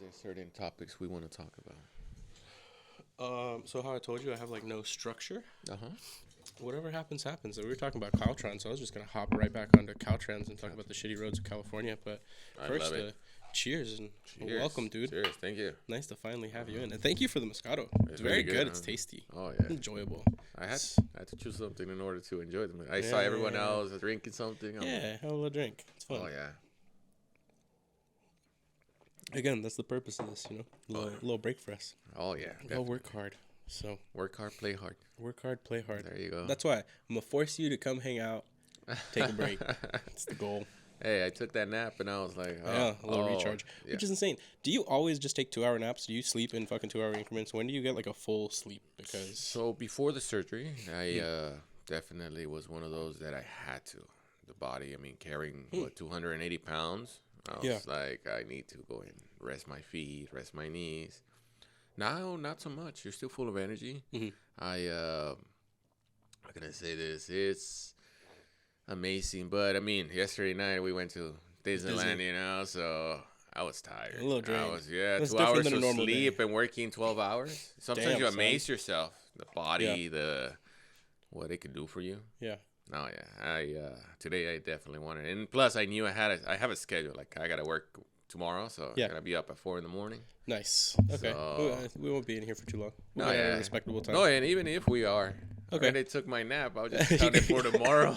there's certain topics we want to talk about. So how I told you, I have like no structure. Uh huh. Whatever happens, happens. So we were talking about Caltrans, so I was just gonna hop right back onto Caltrans and talk about the shitty roads of California. But I first, love it. cheers and Cheers. welcome, dude. Cheers. Thank you. Nice to finally have you in, and thank you for the Moscato. It's really very good. good, It's huh? tasty. Oh yeah. Enjoyable. I had to choose something in order to enjoy them. I saw everyone Yeah. else drinking something. I'm like, Yeah, have a little drink. It's fun. oh yeah. Again, that's the purpose of this, little break for us. Oh yeah. Go work hard. So Work hard, play hard. work hard, play hard. There you go. That's why I'm gonna force you to come hang out, take a break. That's the goal. Hey, I took that nap and I was like, oh, Yeah, a little recharge, yeah. which is insane. Do you always just take 2-hour naps? Do you sleep in fucking 2-hour increments? When do you get like a full sleep? Because So before the surgery, I definitely was one of those that I had to. The body, I mean, carrying 280 pounds. I was like, I need to go and rest my feet, rest my knees. Now, not so much. You're still full of energy. How can I say this? It's amazing. But I mean, yesterday night we went to Disneyland, so I was tired. A little drained. I was, That's 2 different hours than a of normal sleep day. and working 12 hours. Sometimes Damn, you son. amaze yourself, the body, what it can do for you. yeah, Oh yeah, today I definitely wanted, and plus I knew I have a schedule. Like I gotta work tomorrow, so Yeah. I gotta be up at 4 in the morning. nice. Okay, So- we won't be in here for too long. No, We'll get yeah. a respectable time. No, and even if we are, Okay. they took my nap. I'll just count it for tomorrow.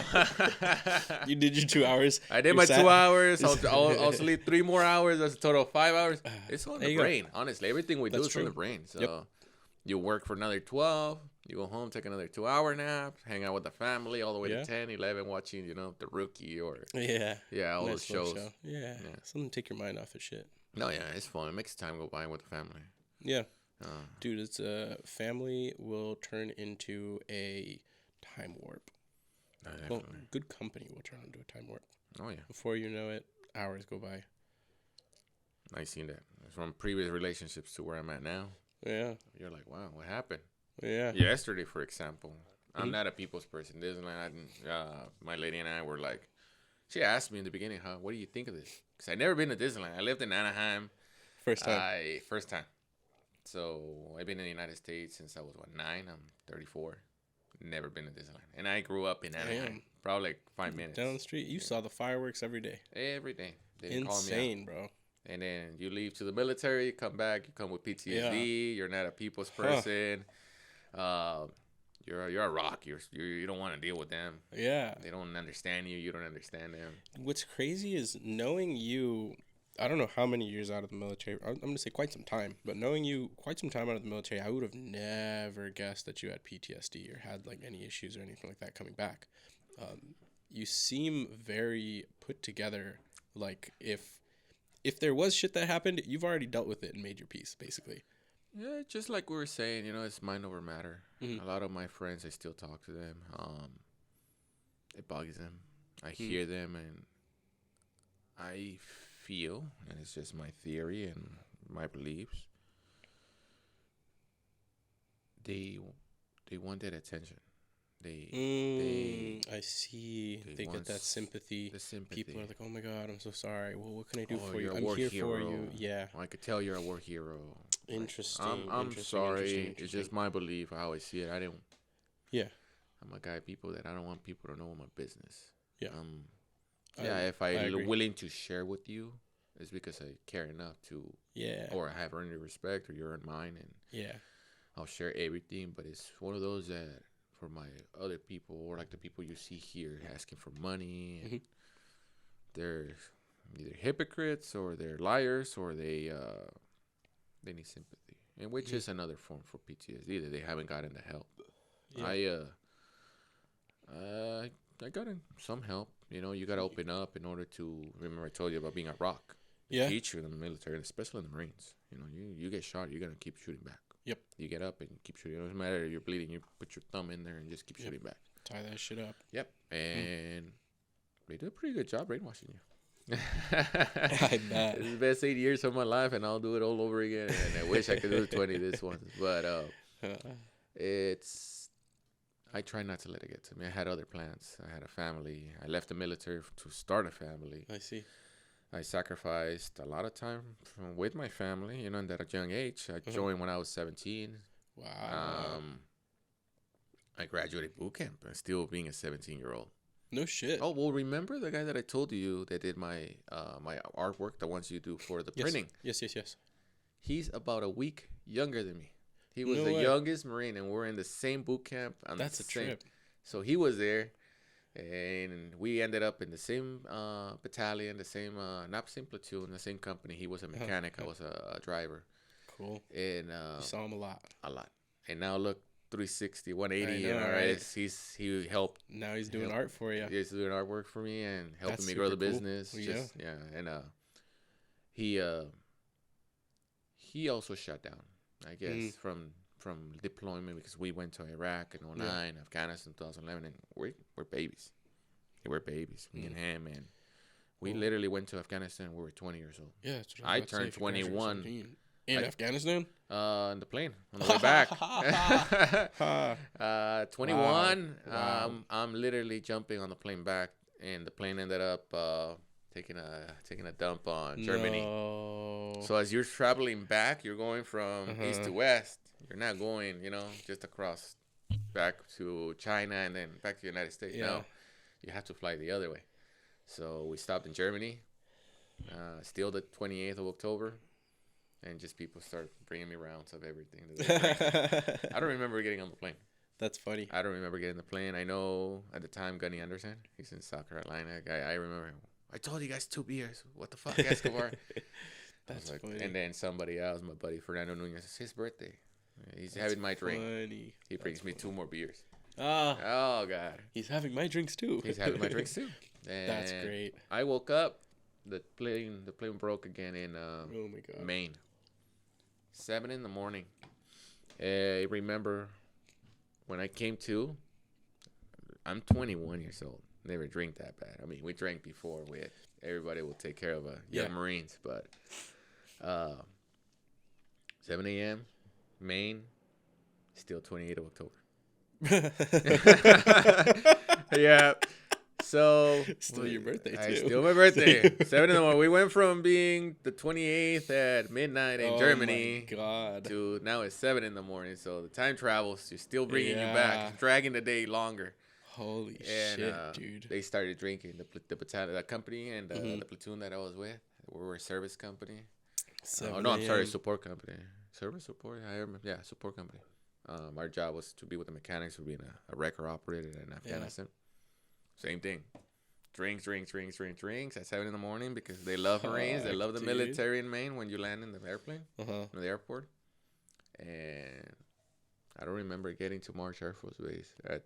You did your 2 hours. I did You my sat- 2 hours. I'll sleep 3 more hours. That's a total of 5 hours. It's on There the you go. brain. Honestly, everything we do That's is on the true. brain. So Yep. you work for another 12. You go home, take another 2-hour nap, hang out with the family all the way Yeah. to 10, 11, watching The Rookie or Yeah. all Nice those little shows. show. Yeah. Something to take your mind off of shit. No, yeah, it's fun. It makes time go by with the family. Yeah. Uh, Dude, it's family will turn into a time warp. Well, definitely. good company will turn into a time warp. Oh yeah, Before you know it, hours go by. I seen that from previous relationships to where I'm at now. Yeah. You're like, wow, what happened? Yeah. Yesterday, for example, I'm Mhm. not a people's person. Disneyland, my lady and I were like, she asked me in the beginning, what do you think of this? Because I'd never been to Disneyland. I lived in Anaheim. First time. First time. So I've been in the United States since I was, 9? I'm 34. Never been to Disneyland. And I grew up in Anaheim. Damn. Probably like 5 minutes. Down the street, you saw the fireworks every day. Every day. They call me out. Insane, bro. And then you leave to the military, you come back, you come with PTSD. You're not a people's person. You're a rock. You don't want to deal with them. Yeah. They don't understand you. You don't understand them. What's crazy is knowing you. I don't know how many years out of the military. I'm going to say quite some time. But knowing you quite some time out of the military, I would have never guessed that you had PTSD or had like any issues or anything like that coming back. You seem very put together. Like if there was shit that happened, you've already dealt with it and made your peace, basically. Yeah, just like we were saying, it's mind over matter. Mhm. A lot of my friends, I still talk to them. It bugs them. I hear them and I feel, and it's just my theory and my beliefs, they want that attention. I see. they They want get that sympathy. The sympathy. People are like, "Oh my God, I'm so sorry. Well, what can I do Oh, for you? you're a I'm war here for hero. you." Yeah. I could tell you're a war hero. Like, Interesting. I'm interesting, sorry. interesting, It's just my belief, how I see it. Yeah. I'm a guy, people that I don't want people to know my business. Yeah. If I I'm agree. willing to share with you, it's because I care enough to, Yeah. or I have earned your respect, or you're in mine, and Yeah. I'll share everything. But it's one of those that for my other people, or like the people you see here asking for money, and they're either hypocrites or they're liars or they need sympathy, and which is another form for PTSD that they haven't gotten the help. Yeah. I gotten some help. You got to open up in order to. Remember, I told you about being a rock. They Yeah. teach you in the military, especially in the Marines. You get shot, you're gonna keep shooting back. Yep. You get up and keep shooting. It doesn't matter if you're bleeding. You put your thumb in there and just keep shooting back. Tie that shit up. Yep. And they did a pretty good job brainwashing you. I bet. It's the best 8 years of my life, and I'll do it all over again. And I wish I could do 20 this one, but I try not to let it get to me. I had other plans. I had a family. I left the military to start a family. I see. I sacrificed a lot of time with my family, you know, and at a young age. I joined when I was 17. Wow. I graduated boot camp and still being a 17-year-old. No shit. Oh, well, remember the guy that I told you that did my my artwork, the ones you do for the printing? Yes. He's about a week younger than me. He was the youngest Marine, and we're in the same boot camp. That's a trip. So he was there, and we ended up in the same battalion, the same, not same platoon, the same company. He was a mechanic. I was a driver. Cool. And you saw him a lot. And now look, 360, 180. I know, right? He helped. Now he's doing art for you. He's doing artwork for me and helping me grow the business. And he also shut down, I guess, from deployment, because we went to Iraq in 2009, Afghanistan in 2011, and we're babies. We're babies, me and him, and we literally went to Afghanistan when we were 20 years old. Yeah, I turned 21 in Afghanistan. In the plane on the way back. 21. Wow. I'm literally jumping on the plane back, and the plane ended up taking a dump on Germany. No. So as you're traveling back, you're going from east to west. You're not going, just across back to China and then back to the United States. Yeah. No, you have to fly the other way. So we stopped in Germany, still the 28th of October, and just people start bringing me rounds of everything. I don't remember getting on the plane. That's funny. I don't remember getting on the plane. I know at the time Gunny Anderson, he's in South Carolina. I remember, I told you guys 2 beers. What the fuck, Escobar? That's funny. And then somebody else, my buddy Fernando Nunez, it's his birthday. He's having my drink. He brings me 2 more beers. Oh, God. He's having my drinks, too. He's having my drinks, too. And that's great. I woke up. The plane broke again in oh my God. Maine. 7 in the morning. I remember when I came to, I'm 21 years old. Never drink that bad. I mean, we drank before. Everybody will take care of young Marines, but 7 a.m. Maine, still 28th of October. Yeah. So still your birthday too. Still my birthday. 7 in the morning. We went from being the 28th at midnight in Germany to now it's 7 in the morning. So the time travels. You're still bringing you back, dragging the day longer. Holy shit, dude! They started drinking the battalion, the company, and the platoon that I was with. We were a service company. I'm sorry, support company. Service support. I remember. Yeah, support company. Our job was to be with the mechanics, for being a wrecker operator in Afghanistan. Same thing. Drinks at 7 in the morning because they love Marines. They love the military in Maine when you land in the airplane, in the airport. And I don't remember getting to March Air Force Base at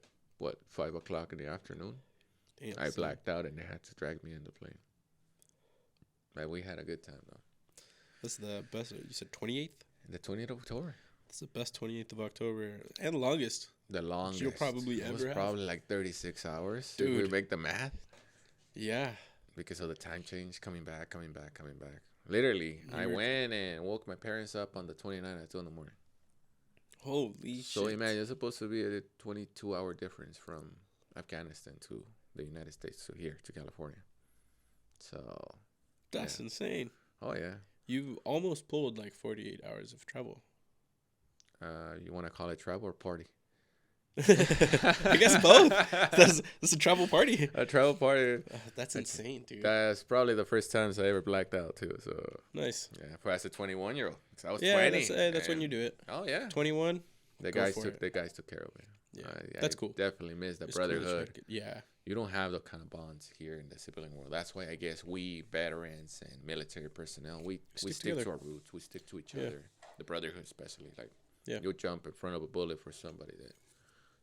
5 o'clock in the afternoon. Damn, I blacked out and they had to drag me in the plane. But we had a good time though. That's the best. You said 28th? The 20th of October. That's the best 28th of October and the longest. The longest. You'll probably ever have. Probably like 36 hours. Dude. If we make the math. Yeah. Because of the time change, coming back. Literally, I went and woke my parents up on the 29th at 2 in the morning. Holy shit. So imagine, it's supposed to be a 22-hour difference from Afghanistan to the United States to here, to California. So. That's insane. Oh, yeah. You almost pulled like 48 hours of travel. You want to call it travel or party? I guess both. That's a travel party. A travel party. That's insane, dude. That's probably the first times I ever blacked out too. So nice. Yeah, as a 21-year-old. So I was 20. That's when you do it. Oh yeah. 21. The guys took care of me. Yeah, that's cool. Definitely miss the brotherhood. Cool. Yeah. You don't have the kind of bonds here in the civilian world. That's why I guess we veterans and military personnel, we stick to our roots. We stick to each other. The brotherhood especially. Like you'll jump in front of a bullet for somebody that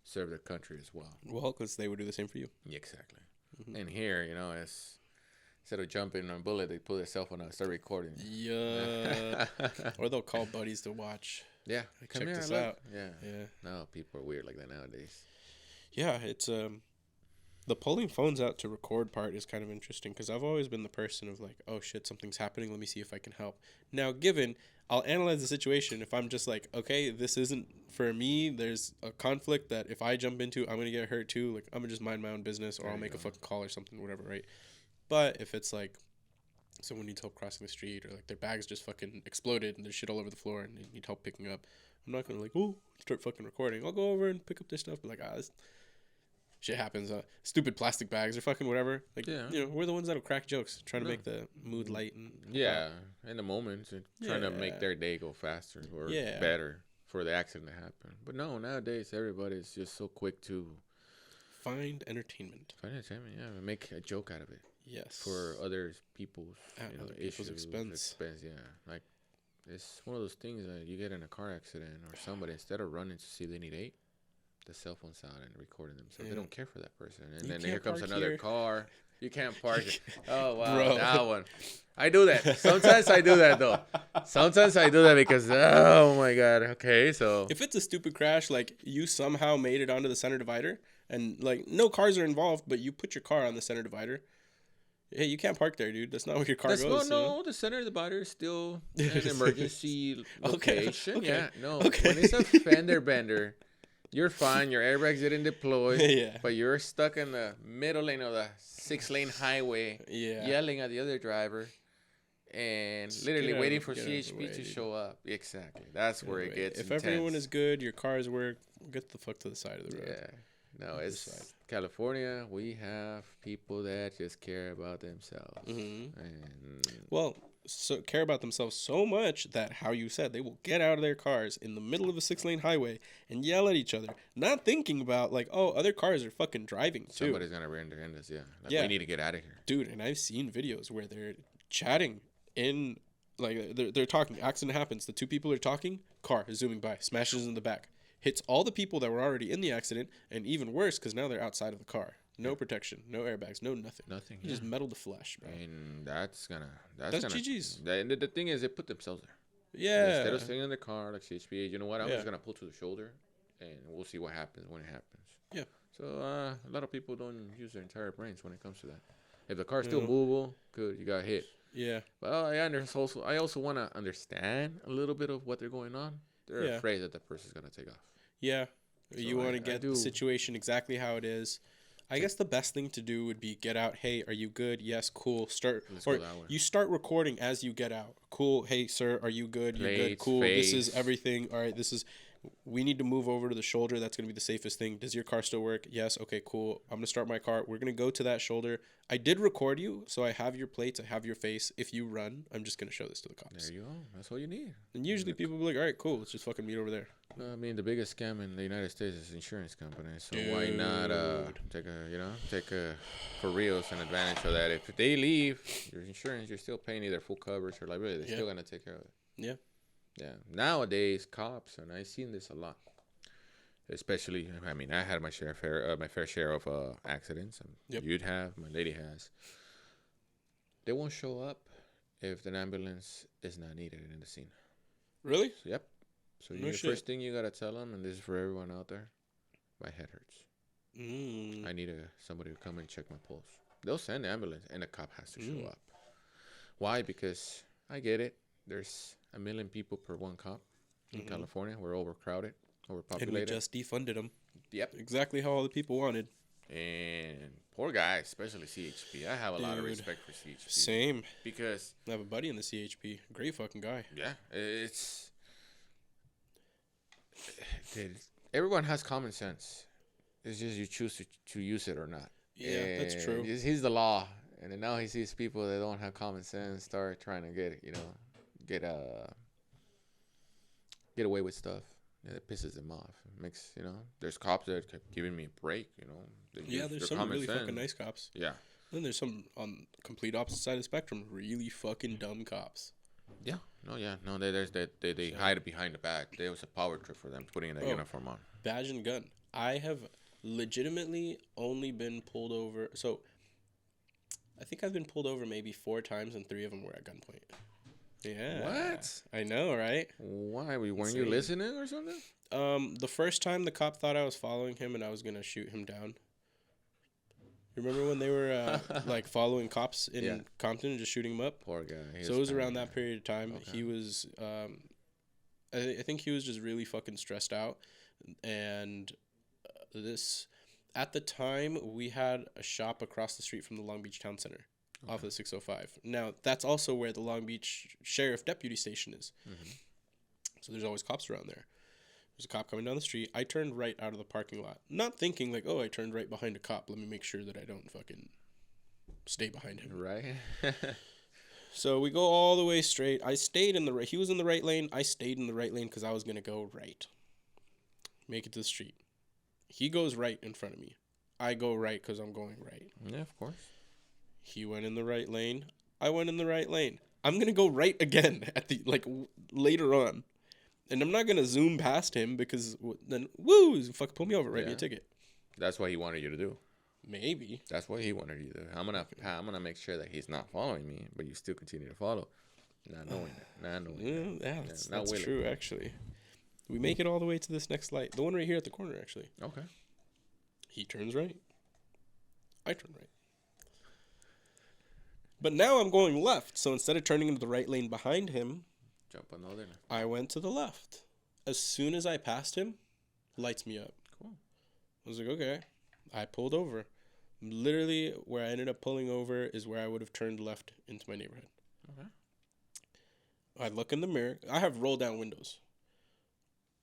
served their country as well. Well, because they would do the same for you. Yeah, exactly. Mm-hmm. And here, instead of jumping on a bullet, they pull their cell phone out and start recording. Yeah. Or they'll call buddies to watch. Yeah. Check this out. Yeah. No, people are weird like that nowadays. Yeah, it's the pulling phones out to record part is kind of interesting because I've always been the person of like, oh shit, something's happening. Let me see if I can help. Now, I'll analyze the situation. If I'm just like, okay, this isn't for me. There's a conflict that if I jump into, I'm going to get hurt too. Like, I'm going to just mind my own business or I'll make a fucking call or something, whatever, right? But if it's like, someone needs help crossing the street, or like their bags just fucking exploded and there's shit all over the floor and they need help picking up. I'm not gonna like, oh, start fucking recording. I'll go over and pick up their stuff. But like, this shit happens. Stupid plastic bags or fucking whatever. Like, we're the ones that'll crack jokes, trying to make the mood light and in the moment, trying to make their day go faster or better for the accident to happen. But no, nowadays everybody's just so quick to find entertainment. Make a joke out of it. Yes. For other people's people's expense. Like, it's one of those things that you get in a car accident or somebody, instead of running to see if they need aid, the cell phone's out and recording themselves. They don't care for that person. And then here comes another car. You can't park it. Oh, wow. Bro. That one. I do that. Sometimes I do that, though. Sometimes I do that because, oh, my God. Okay, so. If it's a stupid crash, like, you somehow made it onto the center divider and, like, no cars are involved, but you put your car on the center divider. Hey, you can't park there, dude. That's not where your car goes. No, the center divider is still an emergency location. Okay. Yeah, no. Okay. When it's a fender bender, you're fine. Your airbags didn't deploy. But you're stuck in the middle lane of the 6-lane highway, yelling at the other driver, and just literally waiting for CHP to show up. Exactly. That's where it gets intense. If everyone is good, your cars work, get the fuck to the side of the road. Yeah. No, it's California. We have people that just care about themselves. Mm-hmm. And care about themselves so much that, how you said, they will get out of their cars in the middle of a 6-lane highway and yell at each other, not thinking about, like, oh, other cars are fucking driving too. Somebody's gonna render us. We need to get out of here, dude. And I've seen videos where they're chatting in, like, they're talking. Accident happens. The two people are talking. Car is zooming by, smashes in the back. Hits all the people that were already in the accident, and even worse, because now they're outside of the car. No protection, no airbags, no nothing. Nothing. You just metal the flesh, bro. And that's GG's. The thing is, they put themselves there. Yeah. Instead of staying in the car, like CHP, you know what? I'm just gonna pull to the shoulder, and we'll see what happens when it happens. Yeah. So a lot of people don't use their entire brains when it comes to that. If the car's still movable, good, you got hit. Yeah. But I also want to understand a little bit of what they're going on. They're afraid that the person's gonna take off. Yeah. So you want to get the situation exactly how it is. I guess the best thing to do would be get out. Hey, are you good? Yes, cool. You start recording as you get out. Cool. Hey, sir, are you good? You're good. Cool. This is everything. All right. We need to move over to the shoulder. That's going to be the safest thing. Does your car still work? Yes. Okay, cool. I'm going to start my car. We're going to go to that shoulder. I did record you, so I have your plates. I have your face. If you run, I'm just going to show this to the cops. There you go. That's all you need. And usually people will be like, all right, cool. Let's just fucking meet over there. I mean, the biggest scam in the United States is insurance companies. So why not take a for reals an advantage of that? If they leave your insurance, you're still paying either full coverage or liability. They're still gonna take care of it. Yeah. Yeah. Nowadays, cops, and I've seen this a lot. Especially, I mean, I had my fair share of accidents. You'd have, my lady has. They won't show up if an ambulance is not needed in the scene. Really? Yep. So the first thing you gotta tell them, and this is for everyone out there, my head hurts. I need somebody to come and check my pulse. They'll send the ambulance, and the cop has to show up. Why? Because I get it. There's 1 million people per one cop in California. We're overcrowded, overpopulated. And we just defunded them. Yep. Exactly how all the people wanted. And poor guys, especially CHP. I have a lot of respect for CHP. Same. Because I have a buddy in the CHP. Great fucking guy. Yeah. Everyone has common sense. It's just you choose to use it or not. Yeah, that's true. He's the law, and then now he sees people that don't have common sense start trying to get away with stuff. Yeah, that pisses him off. It makes there's cops that kept giving me a break. There's some really fucking nice cops. Yeah. Then there's some on complete opposite side of the spectrum, really fucking dumb cops. Yeah. No, they hide it behind the back. There was a power trip for them putting that uniform on. Badge and gun. I have legitimately only been pulled over. So, I think I've been pulled over maybe 4 times, and 3 of them were at gunpoint. Yeah. What? I know, right? Why? Weren't you listening or something? The first time the cop thought I was following him and I was gonna shoot him down. Remember when they were following cops in Compton and just shooting him up? Poor guy. So it was around that period of time. Okay. He was, I think he was just really fucking stressed out. And at the time, we had a shop across the street from the Long Beach Town Center. off of the 605. Now, that's also where the Long Beach Sheriff Deputy Station is. Mm-hmm. So there's always cops around there. There's a cop coming down the street. I turned right out of the parking lot. Not thinking like, oh, I turned right behind a cop. Let me make sure that I don't fucking stay behind him. Right. So we go all the way straight. I stayed in the right. He was in the right lane. I stayed in the right lane because I was going to go right. Make it to the street. He goes right in front of me. I go right because I'm going right. Yeah, of course. He went in the right lane. I went in the right lane. I'm going to go right again at the later on. And I'm not going to zoom past him because then, fucking pull me over, write me a ticket. That's what he wanted you to do. Maybe. That's what he wanted you to do. I'm gonna make sure that he's not following me, but you still continue to follow. Not knowing that. Yeah, that's true, actually. We make it all the way to this next light. The one right here at the corner, actually. Okay. He turns right. I turn right. But now I'm going left. So instead of turning into the right lane behind him, jump on the other lane. I went to the left. As soon as I passed him, lights me up. Cool. I was like, okay. I pulled over. Literally, where I ended up pulling over is where I would have turned left into my neighborhood. Okay. I look in the mirror. I have roll-down windows.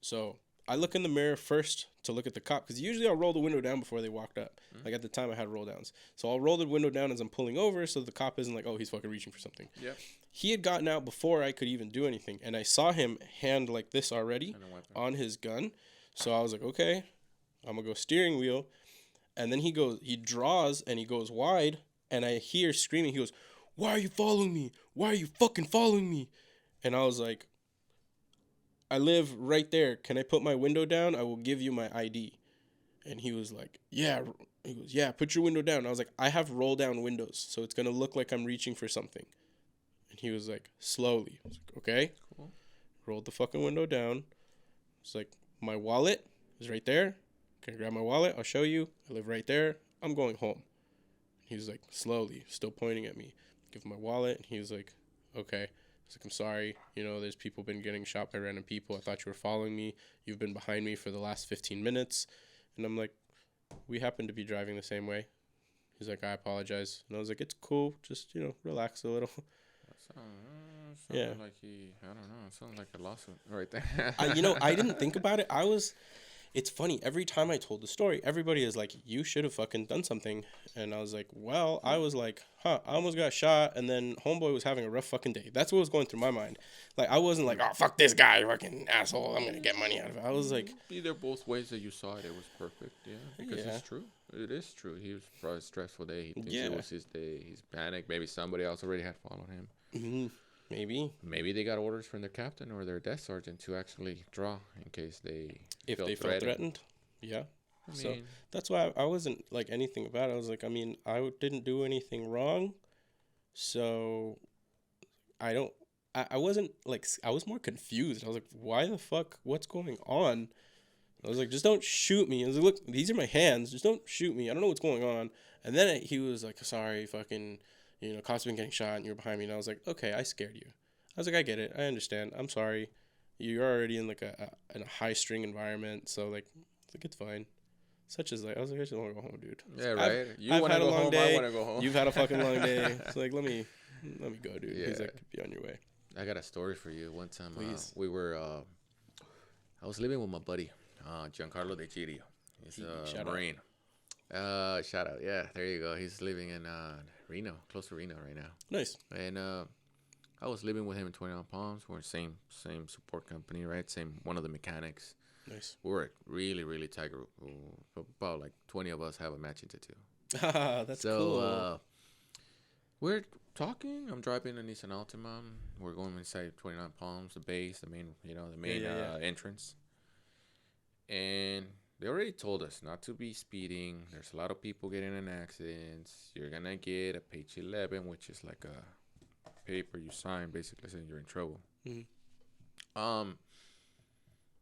So I look in the mirror first to look at the cop, because usually I'll roll the window down before they walked up. Mm-hmm. Like at the time I had roll downs. So I'll roll the window down as I'm pulling over so the cop isn't like, oh, he's fucking reaching for something. Yep. He had gotten out before I could even do anything. And I saw him hand like this already on his gun. So I was like, okay, I'm going to go steering wheel. And then he draws and he goes wide. And I hear screaming. He goes, why are you following me? Why are you fucking following me? And I was like, I live right there. Can I put my window down? I will give you my ID. And he was like, yeah. He goes, yeah, put your window down. I was like, I have roll down windows, so it's going to look like I'm reaching for something. And he was like, slowly. I was like, okay. Cool. Rolled the fucking window down. It's like, my wallet is right there. Can I grab my wallet? I'll show you. I live right there. I'm going home. He was like, slowly, still pointing at me. Give him my wallet. And he was like, okay. I was like, I'm sorry. You know, there's people been getting shot by random people. I thought you were following me. You've been behind me for the last 15 minutes. And I'm like, we happen to be driving the same way. He's like, I apologize. And I was like, it's cool. Just, you know, relax a little. Yeah. Like I don't know. It sounds like a lawsuit right there. I didn't think about it. It's funny. Every time I told the story, everybody is like, you should have fucking done something. And I was like, well, I was like, I almost got shot. And then homeboy was having a rough fucking day. That's what was going through my mind. Like, I wasn't like, oh, fuck this guy, fucking asshole. I'm going to get money out of it. I was like. Either both ways that you saw it, it was perfect. Yeah. Because it's true. It is true. He was probably a stressful day. He thinks it was his day. He's panicked. Maybe somebody else already had followed him. Mm-hmm. Maybe they got orders from their captain or their desk sergeant to actually draw in case they felt threatened. Yeah. So that's why I wasn't like anything about it. I was like, I mean, I didn't do anything wrong. So I wasn't like, I was more confused. I was like, why the fuck? What's going on? I was like, just don't shoot me. I was like, look, these are my hands. Just don't shoot me. I don't know what's going on. And then he was like, sorry, fucking, you know, cops have been getting shot and you're behind me. And I was like, okay, I scared you. I was like, I get it. I understand. I'm sorry. You're already in like in a high string environment. So like it's fine. Such as like, I was like, I just want to go home, dude. Yeah, right. You want to go home, I want to go home. You've had a fucking long day. It's like, let me go, dude. Yeah. He's like, be on your way. I got a story for you. One time, Please. I was living with my buddy, Giancarlo De Chirio. He's a Marine. Shout out. Yeah, there you go. He's living in Reno, close to Reno right now. Nice. And I was living with him in 29 Palms. We're same support company, right? Same one of the mechanics. Nice. We're a really, really tight group. About like 20 of us have a matching tattoo. That's cool. We're talking. I'm driving a Nissan Altima. We're going inside 29 Palms, the base, the main entrance. And they already told us not to be speeding. There's a lot of people getting in accidents. You're going to get a page 11, which is like a paper you sign basically saying you're in trouble. Mm-hmm.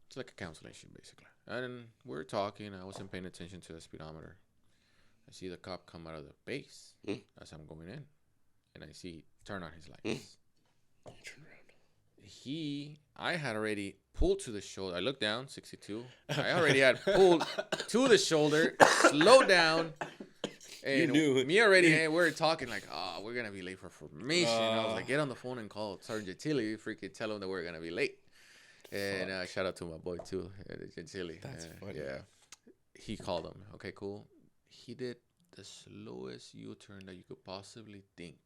It's like a cancellation basically. And we're talking. I wasn't paying attention to the speedometer. I see the cop come out of the base as I'm going in. And I see turn on his lights. Turn around. I had already pulled to the shoulder. I looked down, 62. I already had pulled to the shoulder, slowed down. And you knew. Me already, we were talking like, oh, oh, we're gonna be late for formation. I was like, get on the phone and call Sergeant Gentili, freaking tell him that we're gonna be late. And shout out to my boy too, Gentili. That's funny. Yeah, he called him. Okay, cool. He did the slowest U-turn that you could possibly think,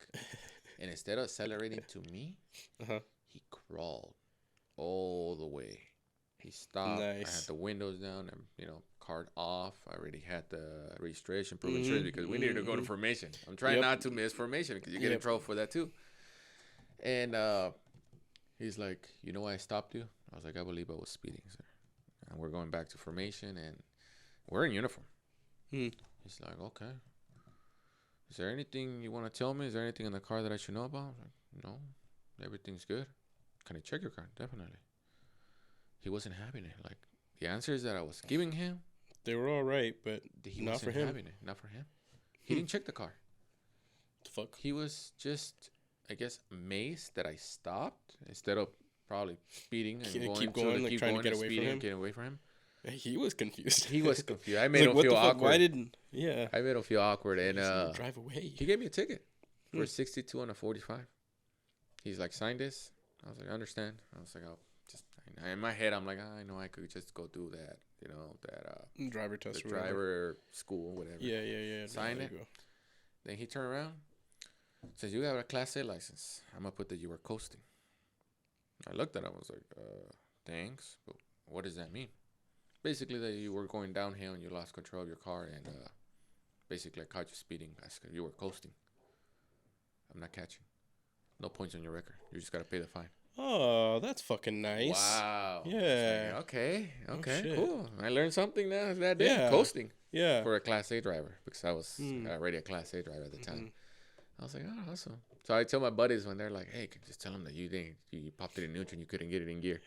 and instead of accelerating to me, he crawled all the way. He stopped. Nice. I had the windows down and, card off. I already had the registration proof insurance because we needed to go to formation. I'm trying not to miss formation because you get in trouble for that too. And he's like, you know why I stopped you? I was like, I believe I was speeding, sir. And we're going back to formation and we're in uniform. He's like, okay. Is there anything you want to tell me? Is there anything in the car that I should know about? I was like, no, everything's good. Can I check your car? Definitely. He wasn't having it. Like, the answers that I was giving him, they were all right, but he not wasn't for him. Having it. Not for him. He didn't check the car. The fuck? He was just, I guess, amazed that I stopped instead of probably speeding and keep going, like trying to get away from him. He was confused. He was confused. I made him feel awkward. Why didn't? Yeah. I made him feel awkward and drive away. He gave me a ticket for 62 on a 45. He's like, sign this. I was like, I understand. I was like, in my head, I'm like, I know I could just go do that, that driver test, the driver school, whatever. Yeah. Sign it. Then he turned around, says, you have a Class A license. I'm gonna put that you were coasting. I looked at him. I was like, thanks, but what does that mean? Basically, that you were going downhill and you lost control of your car, and basically I caught you speeding. You were coasting. I'm not catching. No points on your record. You just gotta pay the fine. Oh, that's fucking nice. Wow. Yeah. Like, okay, cool. I learned something that day. Yeah. Coasting. Yeah. For a Class A driver, because I was already a Class A driver at the time. I was like, oh, awesome. So I tell my buddies when they're like, hey, just tell them that you popped it in neutral and you couldn't get it in gear.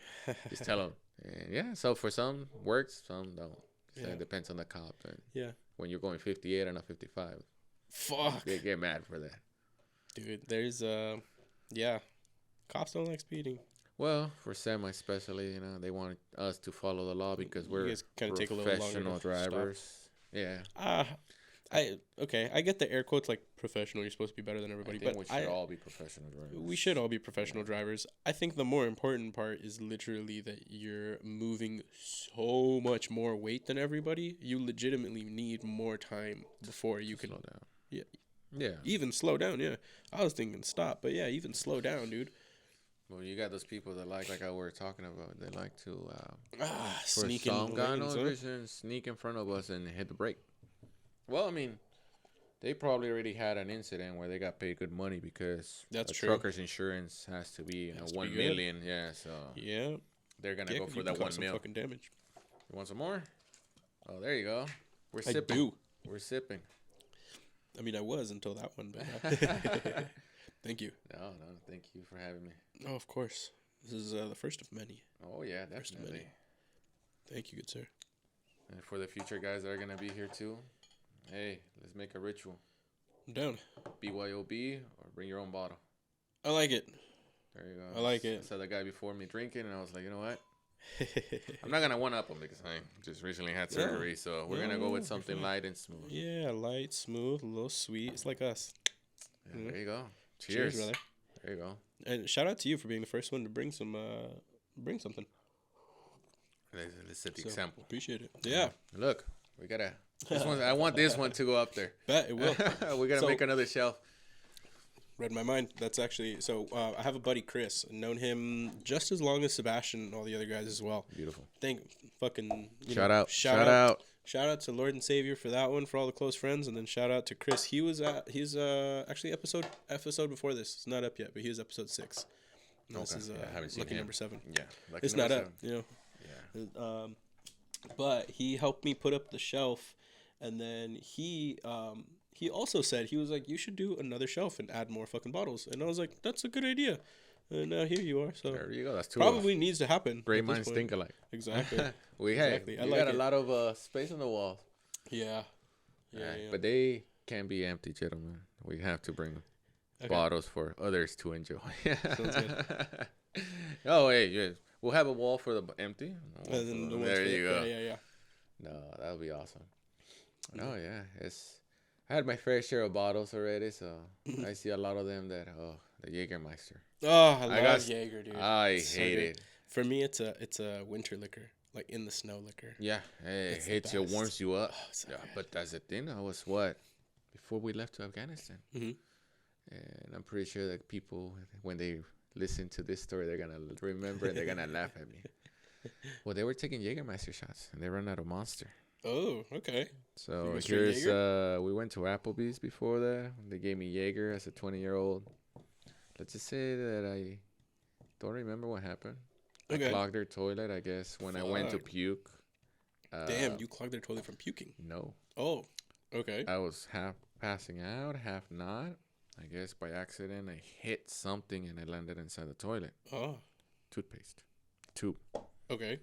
Just tell them. And yeah, so for some works, some don't. So it depends on the cop. And when you're going 58 and not 55. Fuck. They get mad for that. Dude, there's cops don't like speeding. Well, for semi especially, they want us to follow the law because we're professional drivers. Stop. Yeah. I get the air quotes like professional. You're supposed to be better than everybody, but we should all be professional drivers. We should all be professional drivers. I think the more important part is literally that you're moving so much more weight than everybody. You legitimately need more time before you can slow down. Yeah. Even slow down. Yeah. I was thinking stop, but yeah, even slow down, dude. Well, you got those people that like I were talking about. They like to sneak in, sneak in front of us and hit the brake. Well, I mean, they probably already had an incident where they got paid good money because trucker's insurance has to be 1 million. Yeah, so they're gonna go for that 1 mil. Fucking damage. You want some more? Oh, there you go. We're sipping. We're sipping. I mean, I was until that one, but thank you. No, thank you for having me. Oh, of course. This is the first of many. Oh yeah, definitely. Thank you, good sir. And for the future guys that are gonna be here too, hey, let's make a ritual. I'm down. BYOB or bring your own bottle. I like it. There you go. I like it. I saw the guy before me drinking, and I was like, you know what? I'm not gonna one up him because I just recently had surgery, so we're gonna go with something light and smooth. Yeah, light, smooth, a little sweet. It's like us. Yeah, there you go. Cheers, brother. There you go. And shout out to you for being the first one to bring something. Let's set the example. Appreciate it. Yeah. Look, we gotta. This one, I want this one to go up there. Bet it will. We're gonna make another shelf. Read my mind. That's actually I have a buddy Chris. Known him just as long as Sebastian and all the other guys as well. Beautiful. Shout out. Shout out to Lord and Savior for that one, for all the close friends, and then shout out to Chris. He's actually episode before this. It's not up yet, but he was episode 6. Okay. This is I haven't seen lucky him. number 7. Yeah, it's not 7. Up. Yeah. But he helped me put up the shelf, and then he also said, he was like, you should do another shelf and add more fucking bottles. And I was like, that's a good idea. And now here you are. So there you go. That's probably needs to happen. Great minds think alike. Exactly. We got a lot of space on the walls. Yeah. But they can't be empty, gentlemen. We have to bring bottles for others to enjoy. Sounds good. Oh, hey, we'll have a wall for the empty. There you go. Yeah. No, that would be awesome. Oh yeah, I had my fair share of bottles already, so I see a lot of them that the Jägermeister. Oh, I love Jaeger, dude. I hate it. For me, it's a winter liquor, like in the snow liquor. Yeah, it hits you, warms you up. Oh, so yeah, good. but that's the thing. That was before we left to Afghanistan, and I'm pretty sure that people, when they listen to this story, they're gonna remember and they're gonna laugh at me. Well, they were taking Jägermeister shots, and they ran out of Monster. Oh, okay. So here's we went to Applebee's before that. They gave me Jaeger as a 20-year-old. Let's just say that I don't remember what happened. Okay. I clogged their toilet, I guess, when I went to puke. Damn, you clogged their toilet from puking? No. Oh, okay. I was half passing out, half not. I guess by accident I hit something and I landed inside the toilet. Oh. Toothpaste. Tube. Okay.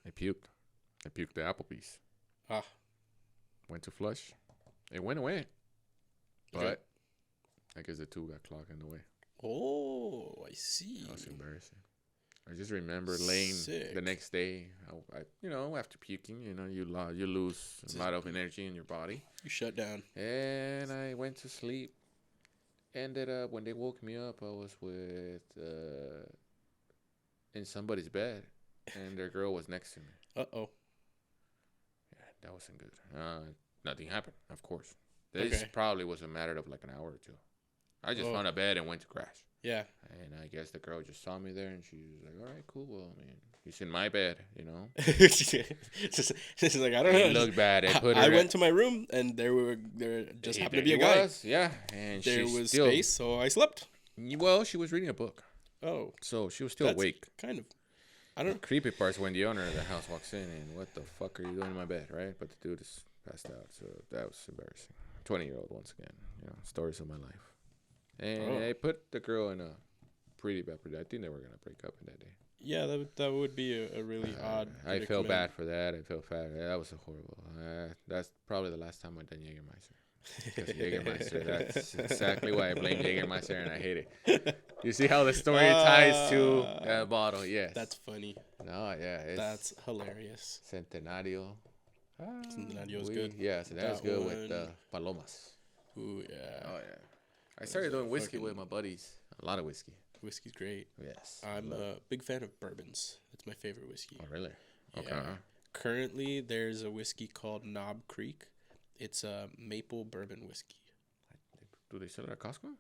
I puked. I puked the Applebee's. Ah. Went to flush. It went away. But Okay. I guess the tube got clogged in the way. Oh, I see. That was embarrassing. I just remember laying the next day. I after puking, you lose a lot of energy in your body. You shut down. And I went to sleep. Ended up when they woke me up, I was in somebody's bed, and their girl was next to me. Uh-oh. Yeah, that wasn't good. Nothing happened, of course. This probably was a matter of like an hour or two. I just found a bed and went to crash. Yeah. And I guess the girl just saw me there, and she was like, "All right, cool. Well, I mean, he's in my bed, you know." She's like, I don't know. It looked bad. I went to my room, and there just happened to be a guy. Yeah, and there was space, so I slept. Well, she was reading a book. Oh, so she was still awake. Kind of. I don't. The creepy part's when the owner of the house walks in, and what the fuck are you doing in my bed, right? But the dude is passed out, so that was embarrassing. 20-year-old once again, stories of my life. And I put the girl in a pretty bad predicament. I think they were gonna break up in that day. Yeah, that would be a really odd. I felt bad for that. I felt bad. That was horrible. That's probably the last time I done Jägermeister. Because Jägermeister, that's exactly why I blame Jägermeister, and I hate it. You see how the story ties to that bottle? Yes. That's funny. No, yeah, that's hilarious. Centenario. Centenario is good. Yeah, Centenario's good with Palomas. Ooh, yeah. Oh, yeah. I started doing whiskey with my buddies. A lot of whiskey. Whiskey's great. Yes. I'm a big fan of bourbons. It's my favorite whiskey. Oh, really? Okay. Yeah. Currently, there's a whiskey called Knob Creek. It's a maple bourbon whiskey. Do they sell it at Costco?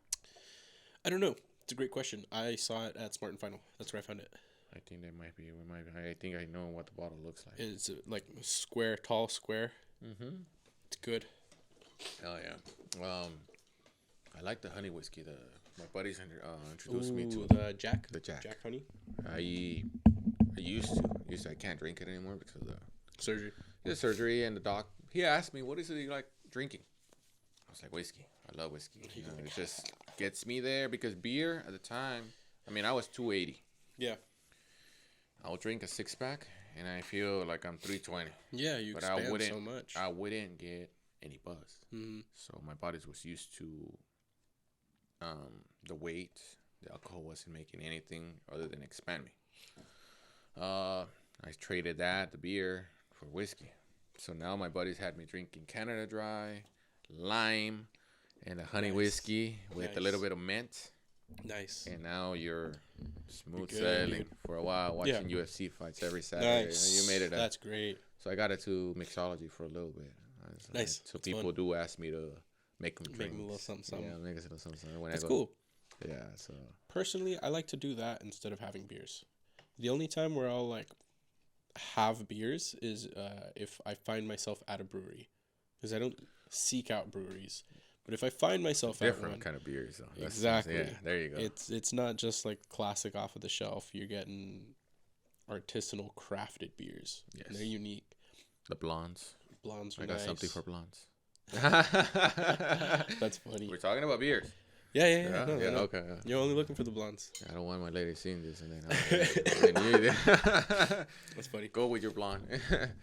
I don't know. It's a great question. I saw it at Smart & Final. That's where I found it. I think they might be. I think I know what the bottle looks like. It's like square, tall square. Mm-hmm. It's good. Oh, yeah. I like the honey whiskey. My buddies introduced me to the Jack. The Jack. Jack honey. I used to. I can't drink it anymore because of the surgery. The surgery, and the doc. He asked me, "What is it you like drinking?" I was like, "Whiskey. I love whiskey. It just gets me there because beer at the time. I mean, I was 280. Yeah. I'll drink a 6-pack, and I feel like I'm 320. Yeah, you expand so much. I wouldn't get any buzz. Mm-hmm. So my body was used to the weight. The alcohol wasn't making anything other than expand me. I traded the beer, for whiskey. So now my buddies had me drinking Canada Dry, lime, and a honey whiskey with a little bit of mint. Nice. And now you're smooth sailing for a while, watching UFC fights every Saturday. Nice. You made it. That's great. So I got into mixology for a little bit. Nice. So people do ask me to make them make them a little something. Yeah, make us a little something. That's cool. Yeah. So personally, I like to do that instead of having beers. The only time where I'll like have beers is if I find myself at a brewery, because I don't seek out breweries. But if I find myself at different kind of beers, though. Exactly. Yeah, there you go. It's not just like classic off of the shelf. You're getting artisanal crafted beers. Yes. And they're unique. The blondes. Blondes are I got nice. something for blondes. That's funny. We're talking about beers. Yeah. No. Okay. You're only looking for the blondes. I don't want my lady seeing this and then That's funny. Go with your blonde.